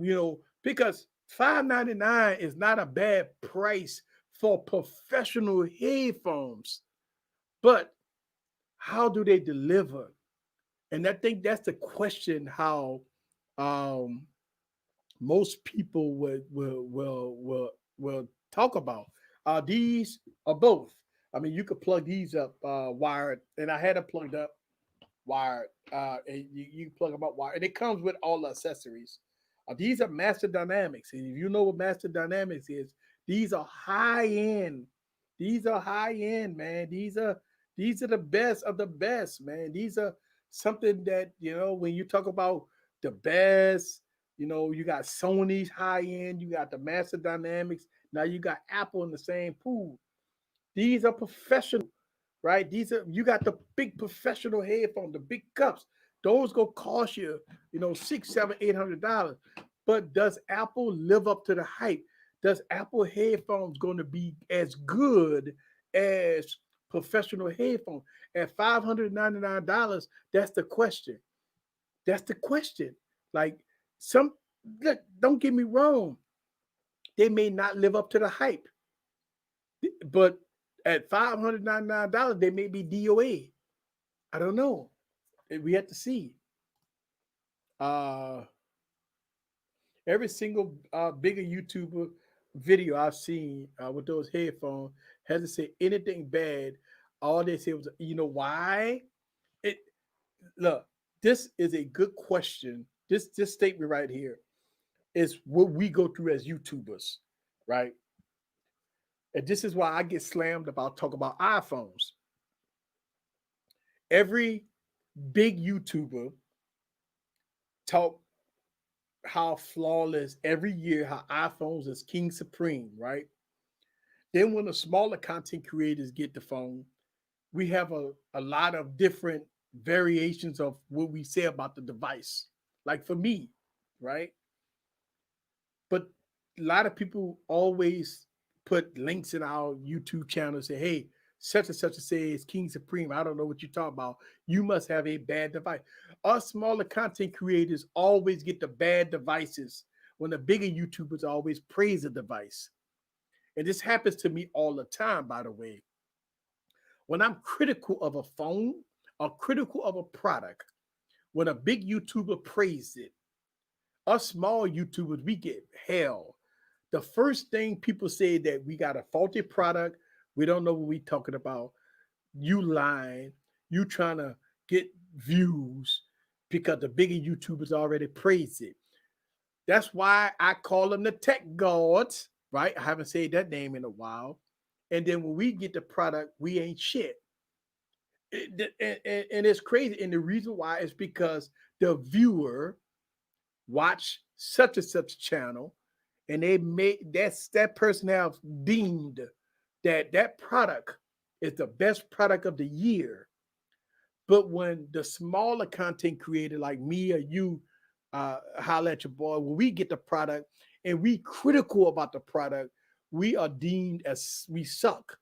because $5.99 is not a bad price for professional headphones, but how do they deliver? And I think that's the question. How um, most people will talk about. These are both. I mean, you could plug these up wired, and I had them plugged up wired, and you plug them up wired, and it comes with all the accessories. These are Master Dynamics, and if you know what Master Dynamics is, these are high end. These are high end, man. These are the best of the best, man. These are something that when you talk about the best. You got Sony's high end, you got the Master Dynamics. Now you got Apple in the same pool. These are professional, right? These are you got the big professional headphones, the big cups. Those go cost you, six, seven, $800. But does Apple live up to the hype? Does Apple headphones going to be as good as professional headphones at $599? That's the question. That's the question. Like some, look, don't get me wrong, they may not live up to the hype, but at $599, they may be DOA. I don't know. We have to see. Uh, every single bigger YouTuber video I've seen with those headphones hasn't said anything bad. All they said was, you know why? It look. This is a good question. This statement right here is what we go through as YouTubers, right? And this is why I get slammed about talk about iPhones. Every big YouTuber talk how flawless every year, how iPhones is king supreme, right? Then when the smaller content creators get the phone, we have a lot of different variations of what we say about the device. Like for me, right? But a lot of people always put links in our YouTube channel and say, hey, such and such says King Supreme. I don't know what you're talking about. You must have a bad device. Us smaller content creators always get the bad devices when the bigger YouTubers always praise a device. And this happens to me all the time, by the way. When I'm critical of a phone or critical of a product, when a big YouTuber praises it, us small YouTubers, we get hell. The first thing people say that we got a faulty product, we don't know what we talking about. You lying, you trying to get views because the bigger YouTubers already praise it. That's why I call them the tech gods, right? I haven't said that name in a while. And then when we get the product, we ain't shit. And it's crazy. And the reason why is because the viewer watch such and such channel, and they made that person have deemed that product is the best product of the year. But when the smaller content creator like me or you holler at your boy, when we get the product and we critical about the product, we are deemed as we suck,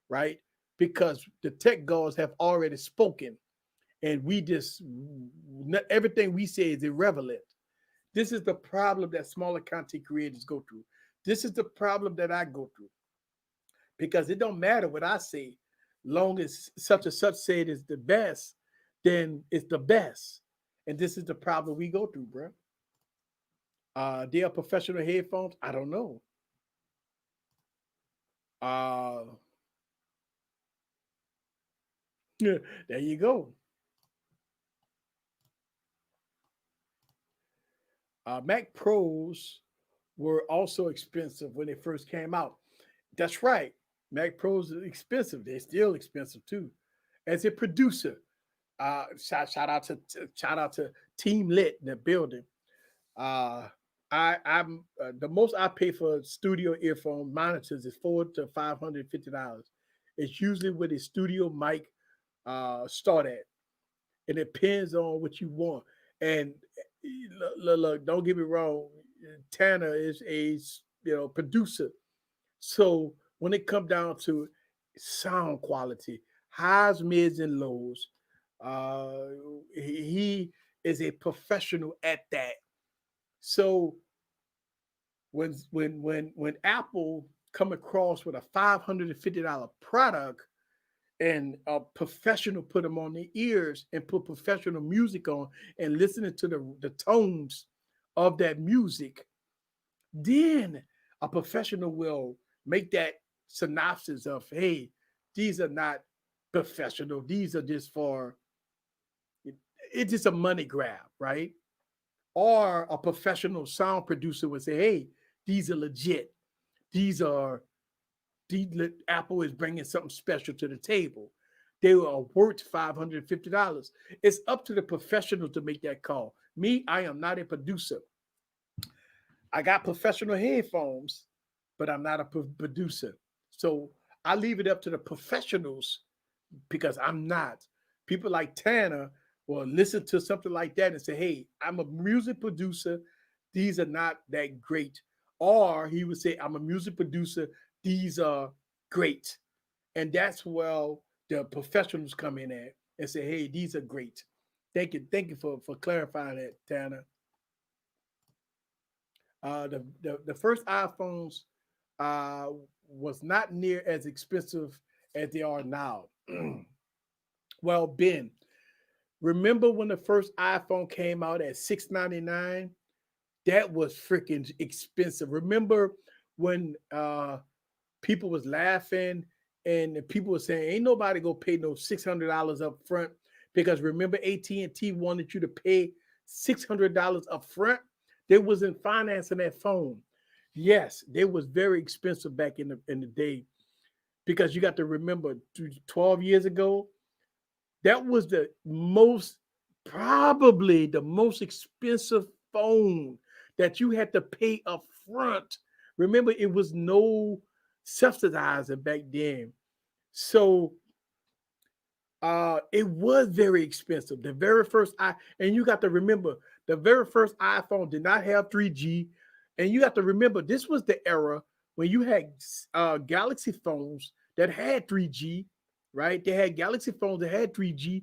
right? Because the tech gods have already spoken, and we just everything we say is irrelevant. This is the problem that smaller content creators go through. This is the problem that I go through, because it don't matter what I say, long as such and such said is the best, then it's the best. And this is the problem we go through, bro. They are professional headphones. I don't know. Uh, there you go. Mac Pros were also expensive when they first came out. That's right. Mac Pros are expensive. They're still expensive too. As a producer, shout out to Team Lit in the building. Uh, I'm the most I pay for studio earphone monitors is $400 to $550. It's usually with a studio mic start at. It depends on what you want. And look, don't get me wrong. Tanner is a producer. So when it comes down to sound quality, highs, mids, and lows, uh, he is a professional at that. So when Apple come across with a $550 product and a professional put them on their ears and put professional music on and listening to the tones of that music, then a professional will make that synopsis of, hey, these are not professional. These are just for, it's just a money grab, right? Or a professional sound producer would say, hey, these are legit. These are, Apple is bringing something special to the table. They are worth $550. It's up to the professional to make that call. Me, I am not a producer. I got professional headphones, but I'm not a producer. So I leave it up to the professionals because I'm not. People like Tanner will listen to something like that and say, hey, I'm a music producer. These are not that great. Or he would say, I'm a music producer. These are great. And that's where the professionals come in at and say, hey, these are great. Thank you for clarifying that, Tanner. The first iPhones uh, was not near as expensive as they are now. Well, Ben, remember when the first iPhone came out at $699? That was freaking expensive. Remember when people was laughing and people were saying, "Ain't nobody gonna pay no $600 up front," because remember AT&T wanted you to pay $600 up front. They wasn't financing that phone. Yes, they was very expensive back in the day, because you got to remember 12 years ago, that was the most, probably the most expensive phone that you had to pay up front. Remember, it was no subsidizing back then. So it was very expensive. The very first and you got to remember, the very first iPhone did not have 3G. And you got to remember, this was the era when you had Galaxy phones that had 3G. right? They had Galaxy phones that had 3G.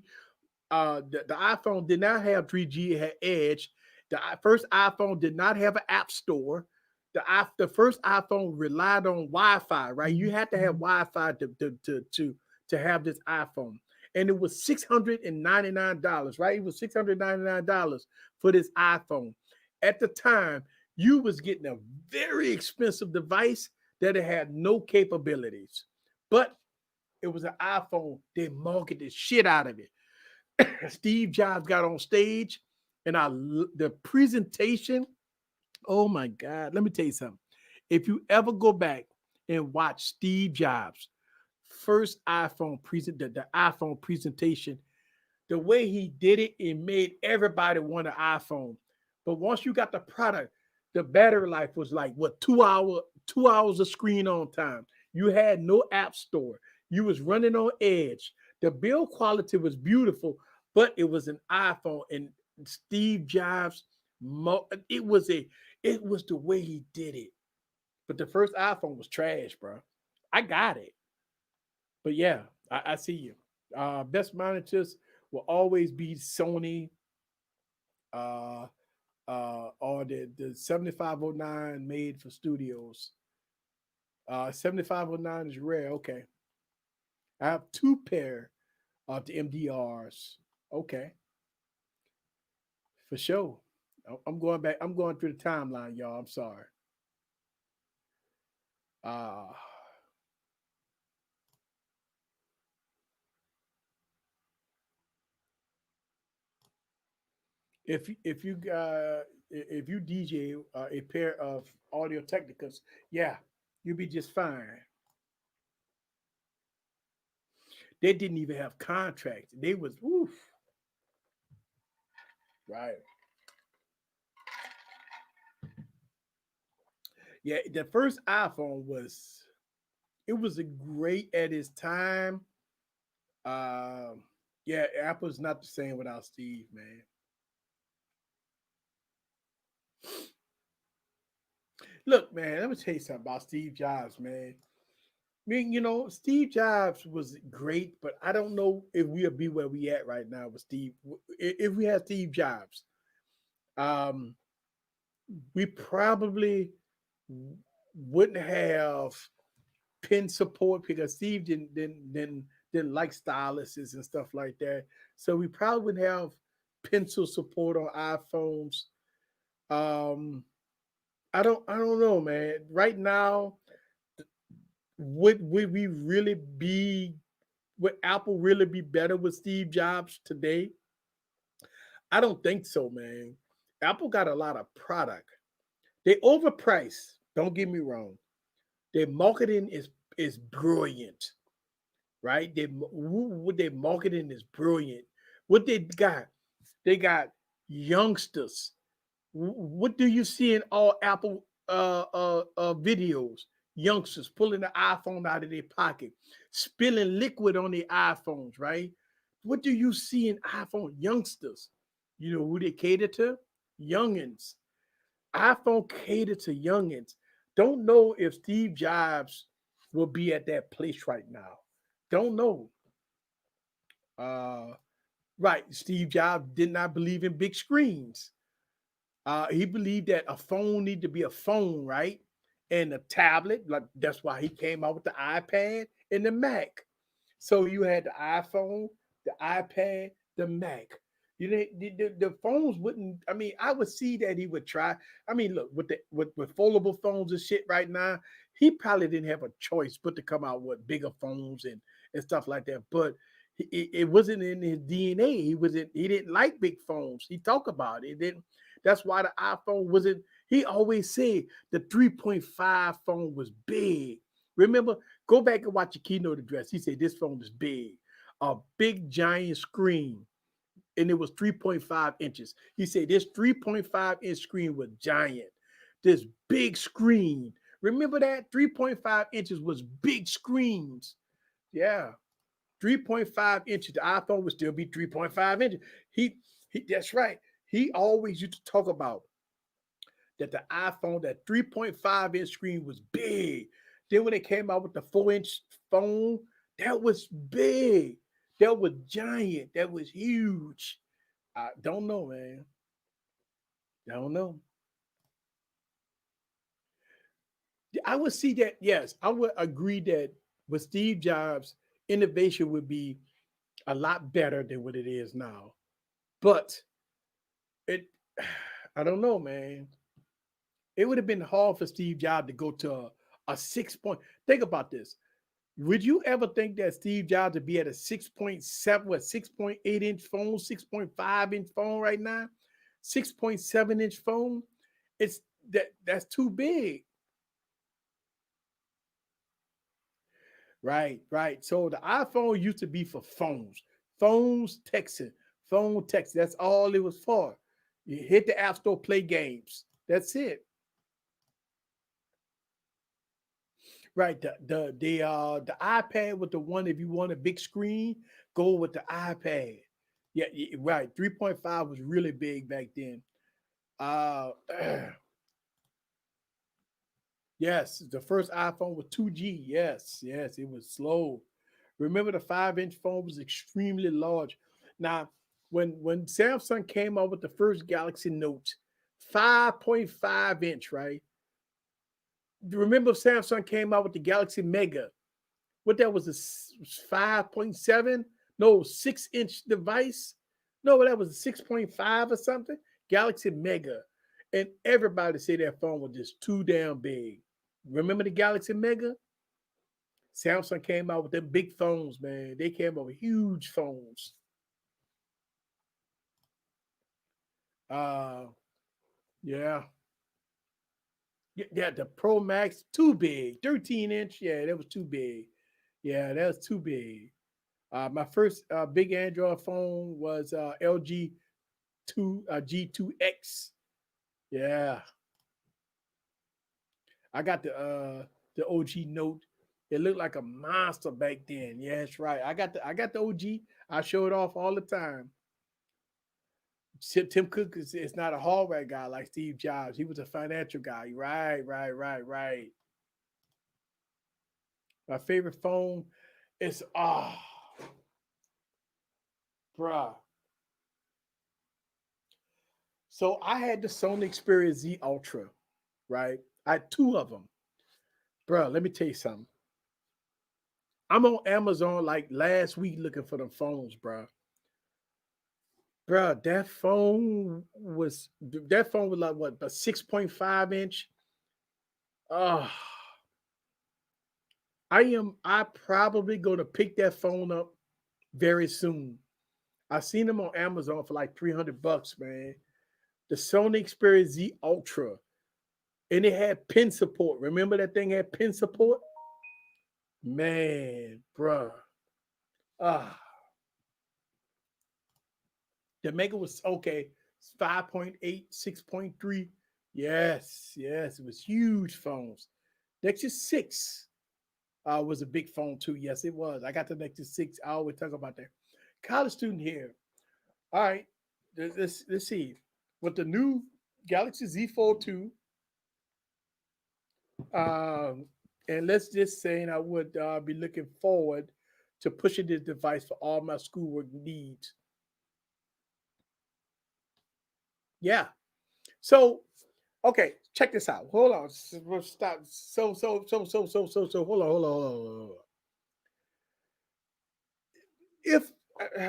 The iPhone did not have 3G, it had Edge. The first iPhone did not have an app store. The first iPhone relied on Wi-Fi, right? You had to have Wi-Fi to have this iPhone. And it was $699, right? It was $699 for this iPhone. At the time, you was getting a very expensive device that it had no capabilities. But it was an iPhone. They marketed the shit out of it. Steve Jobs got on stage, and the presentation. Oh my God! Let me tell you something. If you ever go back and watch Steve Jobs' first iPhone the iPhone presentation, the way he did it, it made everybody want an iPhone. But once you got the product, the battery life was like what 2 hours of screen on time. You had no app store. You was running on Edge. The build quality was beautiful, but it was an iPhone. And Steve Jobs, it was the way he did it. But the first iPhone was trash, bro. I got it, but yeah, I see you. Best monitors will always be Sony, uh, or the 7509 made for studios. 7509 is rare. Okay, I have two pair of the MDRs. Okay, for sure. I'm going back. I'm going through the timeline, y'all. I'm sorry. Uh, if you DJ a pair of Audio Technicas, yeah, you'll be just fine. They didn't even have contracts. They was woof, right. Yeah, the first iPhone was it was a great at its time. Yeah, Apple's not the same without Steve, man. Look, man, let me tell you something about Steve Jobs, man. I mean, Steve Jobs was great, but I don't know if we'll be where we at right now with Steve. If we had Steve Jobs, um, we probably wouldn't have pen support because Steve didn't like styluses and stuff like that. So we probably would have pencil support on iPhones. Um, I don't know, man. Right now, would we really be would Apple really be better with Steve Jobs today? I don't think so, man. Apple got a lot of product. They overpriced. Don't get me wrong. Their marketing is brilliant, right? What their marketing is brilliant. What they got youngsters. What do you see in all Apple videos? Youngsters pulling the iPhone out of their pocket, spilling liquid on their iPhones, right? What do you see in iPhone youngsters? You know who they cater to? Youngins. iPhone cater to youngins. Don't know if Steve Jobs will be at that place right now. Don't know. Uh, right. Steve Jobs did not believe in big screens. He believed that a phone need to be a phone, right? And a tablet, like that's why he came out with the iPad and the Mac. So you had the iPhone, the iPad, the Mac. You know, the phones wouldn't. I mean, I would see that he would try. I mean, look with foldable phones and shit right now, he probably didn't have a choice but to come out with bigger phones and stuff like that. But it wasn't in his DNA. He didn't like big phones. He talked about it. It didn't. That's why the iPhone wasn't. He always said the 3.5 phone was big. Remember, go back and watch your keynote address. He said this phone is big, a big giant screen, and it was 3.5 inches. He said this 3.5-inch screen was giant. This big screen. Remember that 3.5 inches was big screens. Yeah, 3.5 inches. The iPhone would still be 3.5 inches. That's right. He always used to talk about that the iPhone, that 3.5-inch screen was big. Then when they came out with the 4-inch phone, That was big. That was giant. That was huge. I don't know, man. I don't know. I would see that. Yes, I would agree that with Steve Jobs, innovation would be a lot better than what it is now. But it, I don't know, man. It would have been hard for Steve Jobs to go to a 6 point. Think about this. Would you ever think that Steve Jobs would be at a 6.7, what, 6.8 inch phone, 6.5 inch phone right now? 6.7 inch phone? It's that's too big. Right, right. So the iPhone used to be for phone texting. That's all it was for. You hit the App Store, play games. That's it. Right. The iPad with the one, if you want a big screen, go with the iPad. Yeah, right. 3.5 was really big back then. Uh yes, the first iPhone was 2G. Yes, yes, it was slow. Remember the 5 inch phone was extremely large. Now, when Samsung came out with the first Galaxy Note, 5.5 inch, right? Remember Samsung came out with the Galaxy Mega. What that was, a 5.7? No, 6 inch device. No, that was a 6.5 or something. Galaxy Mega. And everybody said that phone was just too damn big. Remember the Galaxy Mega? Samsung came out with them big phones, man. They came out with huge phones. Uh, yeah, yeah. The Pro Max too big. 13 inch, yeah, that was too big. Yeah, that was too big. My first big Android phone was LG two G2X. Yeah, I got the OG Note. It looked like a monster back then. Yeah, that's right. I got the OG. I show it off all the time. Tim Cook is not a hardware guy like Steve Jobs. He was a financial guy. Right, right, right, right. My favorite phone is bruh. So I had the Sony Xperia Z Ultra, right? I had two of them. Bruh, let me tell you something. I'm on Amazon like last week looking for them phones, bruh. Bruh, that phone was like what, a 6.5 inch? Oh, I probably gonna pick that phone up very soon. I seen them on Amazon for like $300, man. The Sony Xperia Z Ultra, and it had pin support. Remember that thing had pin support? Man, bruh. Ah, the Mega was okay. 5.8, 6.3. Yes, yes, it was huge phones. Nexus 6 was a big phone too. Yes, it was. I got the Nexus 6. I always talk about that. College student here. All right, let's see. With the new Galaxy Z Fold 2, um, and let's just say, and I would be looking forward to pushing this device for all my schoolwork needs. Yeah. So, okay, check this out. Hold on. We'll stop. Hold on. If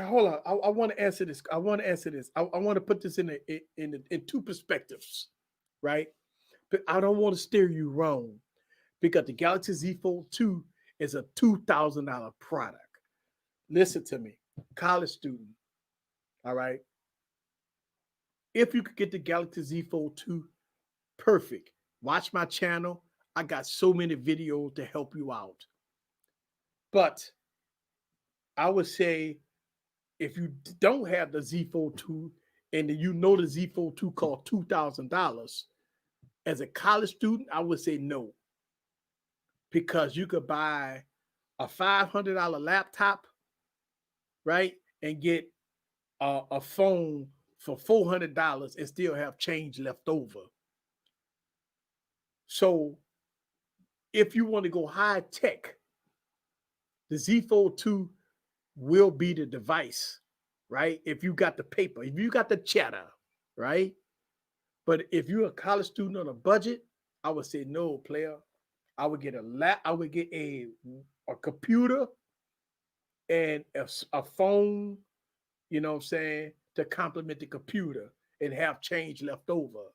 hold on, I want to answer this. I want to answer this. I want to put this in two perspectives, right? But I don't want to steer you wrong because the Galaxy Z Fold 2 is a $2,000 product. Listen to me, college student. All right. If you could get the Galaxy Z Fold 2, perfect. Watch my channel. I got so many videos to help you out. But I would say if you don't have the Z Fold 2 and you know the Z Fold 2 cost $2,000, as a college student, I would say no because you could buy a $500 laptop, right, and get a phone for $400 and still have change left over. So if you want to go high tech, The Z Fold 2 will be the device, right? If you got the paper, if you got the cheddar, right? But if you're a college student on a budget, I would say no, player. I would get I would get a computer and a phone, you know what I'm saying, to complement the computer and have change left over.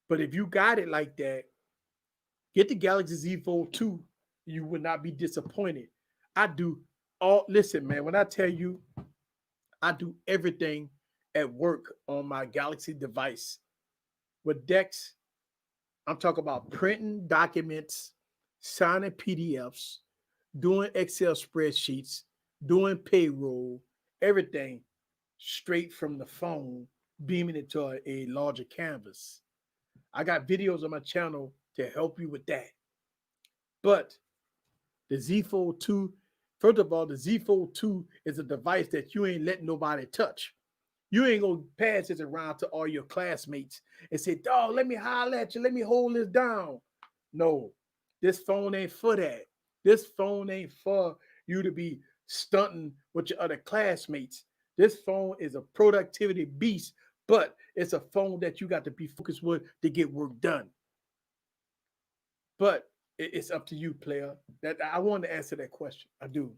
But if you got it like that, get the Galaxy Z Fold 2. You would not be disappointed. I do listen, man, when I tell you I do everything at work on my Galaxy device. With Dex, I'm talking about printing documents, signing PDFs, doing Excel spreadsheets, doing payroll, everything straight from the phone, beaming it to a larger canvas. I got videos on my channel to help you with that. But the Z Fold 2, first of all, the Z Fold 2 is a device that you ain't letting nobody touch. You ain't gonna pass this around to all your classmates and say, dog, let me holler at you, let me hold this down. No, this phone ain't for that. This phone ain't for you to be stunting with your other classmates. This phone is a productivity beast, but it's a phone that you got to be focused with to get work done. But it's up to you, player. That I want to answer that question. I do.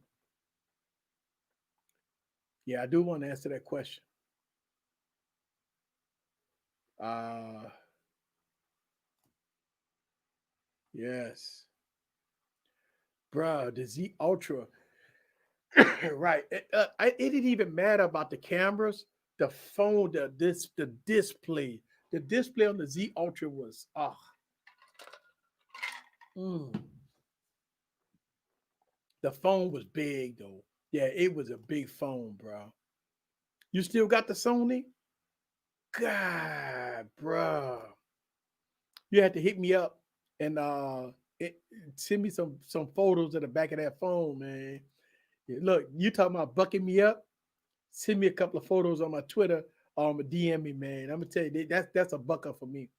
Yeah, I do want to answer that question. Uh yes. Bruh, the Z Ultra, right? It didn't even matter about the cameras, the phone, the display, the display on the Z Ultra was mm. The phone was big though. Yeah, it was a big phone, bro. You still got the Sony? God, bro, you had to hit me up and it, send me some photos of the back of that phone, man. Yeah, look, you talking about bucking me up? Send me a couple of photos on my Twitter, DM me, man. I'm gonna tell you that's a buck up for me.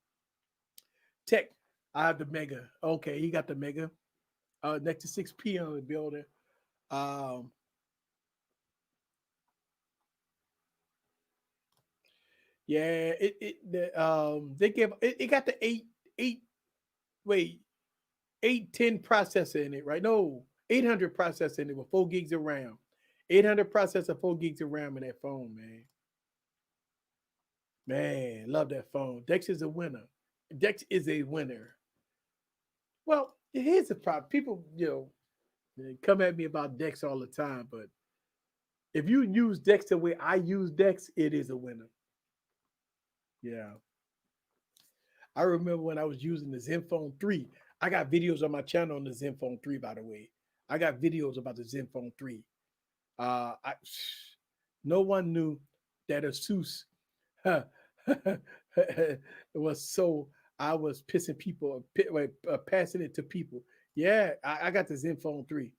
Tech, I have the mega. Okay, he got the mega. Next to 6P on the building. Um, yeah, they give it got the eight wait 810 processor in it, right? No, 800 processor in it with 4 gigs of RAM. 800 processor, 4 gigs of RAM in that phone, man. Man, love that phone. Dex is a winner. Dex is a winner. Well, here's the problem. People, they come at me about Dex all the time, but if you use Dex the way I use Dex, it is a winner. Yeah. I remember when I was using the Zenfone 3. I got videos on my channel on the Zenfone 3, by the way. I got videos about the Zenfone 3. I no one knew that Asus was so I was pissing people, passing it to people. Yeah, I got the Zenfone 3.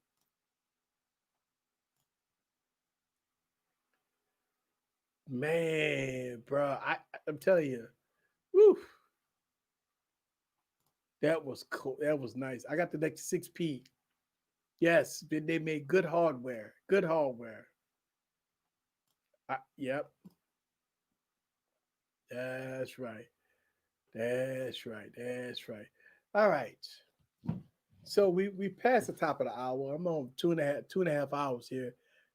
Man, bro, I'm telling you, woo, that was cool. That was nice. I got the next 6P. Yes, they made good hardware. Good hardware. Yep, that's right. That's right. That's right. All right. So we passed the top of the hour. I'm on two and a half hours here,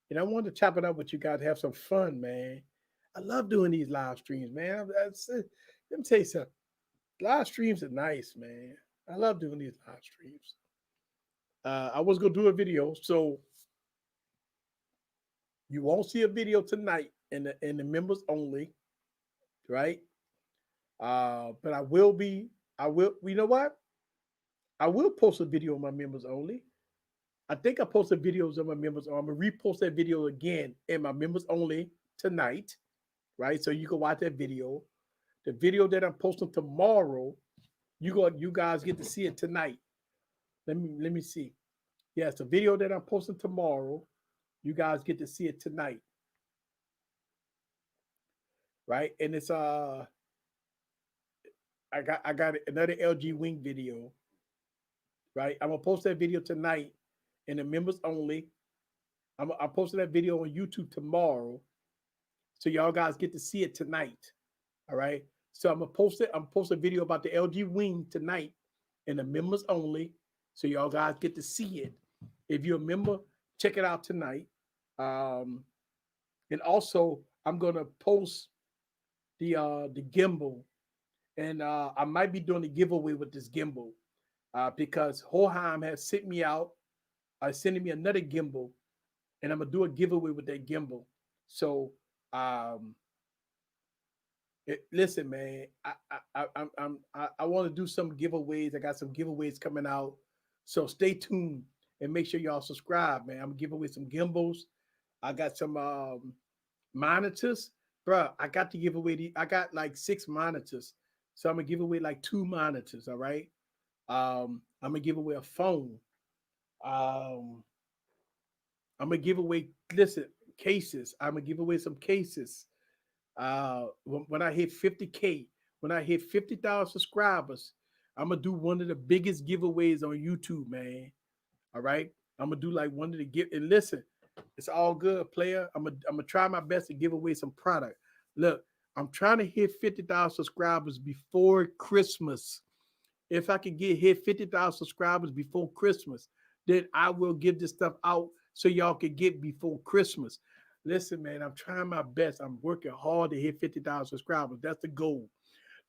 and I wanted to chop it up with you guys, have some fun, man. I love doing these live streams, man. Let me tell you something. Live streams are nice, man. I love doing these live streams. I was gonna do a video, so you won't see a video tonight in the members only, right? But I will be. I will. You know what? I will post a video on my members only. I think I posted videos on my members. I'm gonna repost that video again in my members only tonight, right? So you can watch that video. The video that I'm posting tomorrow, you guys get to see it tonight. Let me see. Yes, the video that I'm posting tomorrow, you guys get to see it tonight, right? And it's I got another LG Wing video, right? I'm gonna post that video tonight, and the members only. I'm posting that video on YouTube tomorrow, so y'all guys get to see it tonight. All right. So I'm gonna post it. I'm post a video about the LG Wing tonight, and the members only, so y'all guys get to see it. If you're a member, check it out tonight. Um, and also I'm gonna post the gimbal, and I might be doing a giveaway with this gimbal because Hoheim has sent me out, sending me another gimbal, and I'm gonna do a giveaway with that gimbal. So um, listen, man, I want to do some giveaways. I got some giveaways coming out, so stay tuned and make sure y'all subscribe, man. I'm giving away some gimbals. I got some monitors, bro. I got to give away I got like 6 monitors, so I'm gonna give away like 2 monitors. All right. I'm gonna give away a phone. Um, I'm gonna give away, listen, cases. I'm gonna give away some cases. When I hit 50K, when I hit 50,000 subscribers, I'm gonna do one of the biggest giveaways on YouTube, man. All right. I'm gonna do like one of the give, and listen, it's all good, player. I'm gonna try my best to give away some product. Look, I'm trying to hit 50,000 subscribers before Christmas. If I can get hit 50,000 subscribers before Christmas, then I will give this stuff out so y'all can get before Christmas. Listen, man, I'm trying my best. I'm working hard to hit 50,000 subscribers. That's the goal.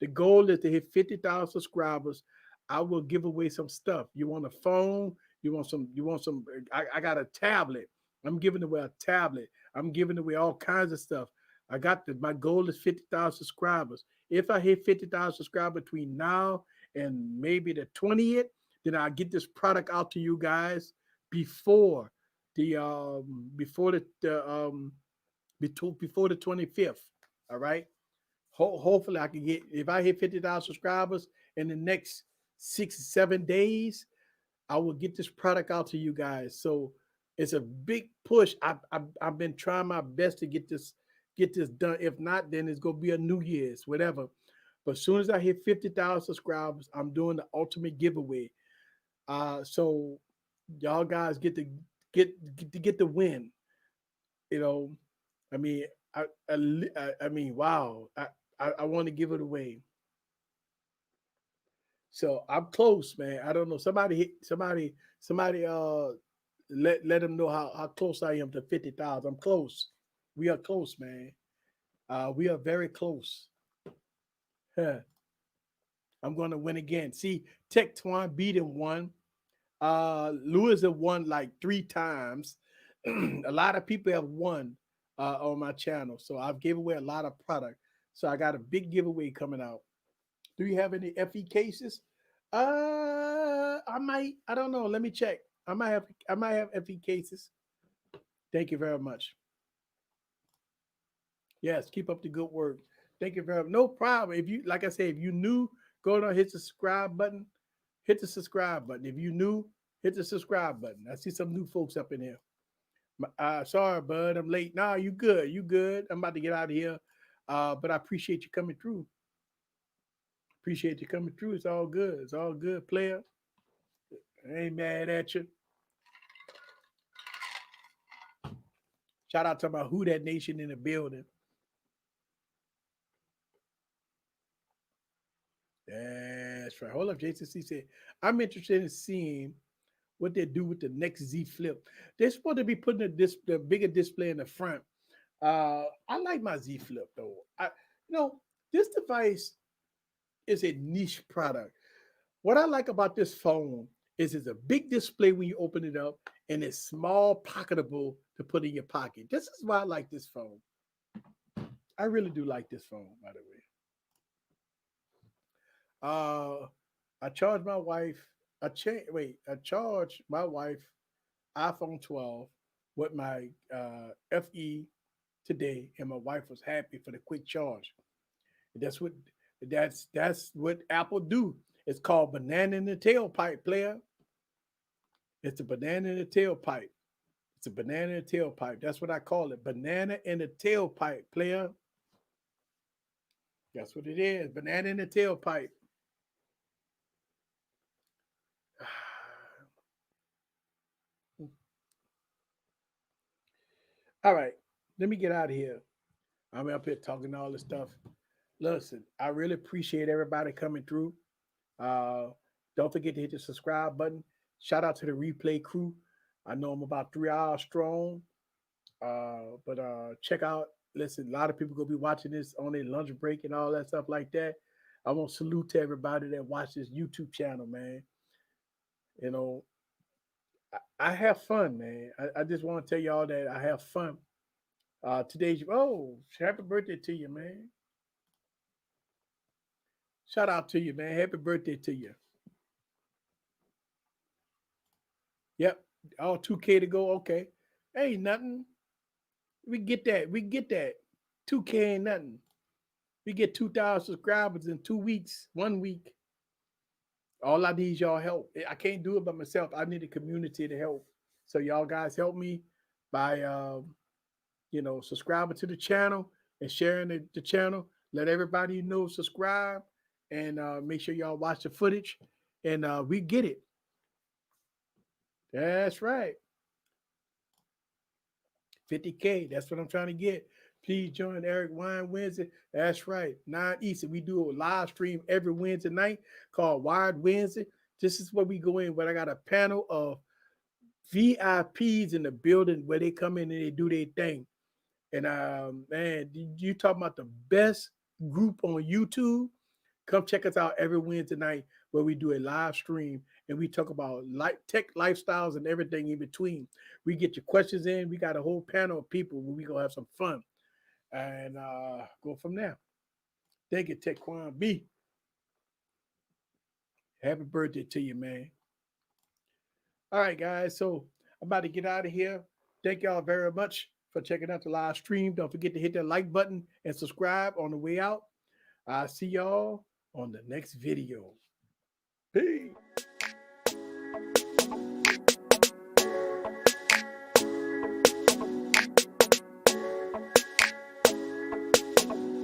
The goal is to hit 50,000 subscribers. I will give away some stuff. You want a phone? You want some? I got a tablet. I'm giving away a tablet. I'm giving away all kinds of stuff. My goal is 50,000 subscribers. If I hit 50,000 subscribers between now and maybe the 20th, then I'll get this product out to you guys before the before the 25th. All right. Hopefully I can get, if I hit 50,000 subscribers in the next 6 7 days, I will get this product out to you guys. So it's a big push. I've been trying my best to get this done. If not, then it's gonna be a New Year's, whatever. But as soon as I hit 50,000 subscribers, I'm doing the ultimate giveaway. So y'all guys get the win. You know, I mean, I mean, wow. I want to give it away. So I'm close, man. I don't know. Somebody let them know how close I am to 50,000. I'm close. We are close, man. We are very close. Huh. I'm gonna win again. See, Tech Twan beat him one. Lewis have won like 3 times. A lot of people have won on my channel, so I've given away a lot of product. So I got a big giveaway coming out. Do you have any FE cases? I might. I don't know. Let me check. I might have FE cases. Thank you very much. Yes, keep up the good work. Thank you very much. No problem. If you, like I said, if you new, go down, hit the subscribe button. Hit the subscribe button. If you new, hit the subscribe button. I see some new folks up in here. Sorry, bud, I'm late. Nah, you good. You good. I'm about to get out of here. But I appreciate you coming through. Appreciate you coming through. It's all good. It's all good, player. I ain't mad at you. Shout out to my Who That Nation in the building. That's right. Hold up, Jason C said, I'm interested in seeing what they do with the next Z Flip. They're supposed to be putting the bigger display in the front. I like my Z Flip though. You know, this device is a niche product. What I like about this phone is it's a big display when you open it up, and it's small, pocketable to put in your pocket. This is why I like this phone. I really do like this phone, by the way. I charged my wife. I charged my wife iPhone 12 with my FE today, and my wife was happy for the quick charge. That's what that's what Apple do. It's called banana in the tailpipe, player. It's a banana in the tailpipe. It's a banana in the tailpipe. That's what I call it. Banana in the tailpipe, player. That's what it is. Banana in the tailpipe. All right, let me get out of here. I'm up here talking all this stuff. Listen, I really appreciate everybody coming through. Uh, don't forget to hit the subscribe button. Shout out to the replay crew. I know I'm about 3 hours strong. But check out, listen, a lot of people gonna be watching this on their lunch break and all that stuff like that. I want to salute to everybody that watch this YouTube channel, man. You know, I have fun, man. I just want to tell y'all that I have fun. Today's happy birthday to you, man. Shout out to you, man. Happy birthday to you. Yep. All 2K to go. Okay. Ain't nothing. We get that. We get that. 2K ain't nothing. We get 2,000 subscribers in 2 weeks, 1 week. All I need is y'all help. I can't do it by myself. I need a community to help. So y'all guys help me by subscribing to the channel and sharing the channel. Let everybody know, subscribe, and make sure y'all watch the footage. And we get it. That's right. 50K. That's what I'm trying to get. Please join Eric Wine Wednesday. That's right. 9 Eastern. We do a live stream every Wednesday night called Wired Wednesday. This is where we go in, but I got a panel of VIPs in the building where they come in and they do their thing. And man, you talking about the best group on YouTube? Come check us out every Wednesday night where we do a live stream and we talk about tech lifestyles and everything in between. We get your questions in. We got a whole panel of people where we gonna have some fun and go from there. Thank you, Tequan B. Happy birthday to you, man. All right, guys. So I'm about to get out of here. Thank y'all very much for checking out the live stream. Don't forget to hit that like button and subscribe on the way out. I'll see y'all on the next video. Peace.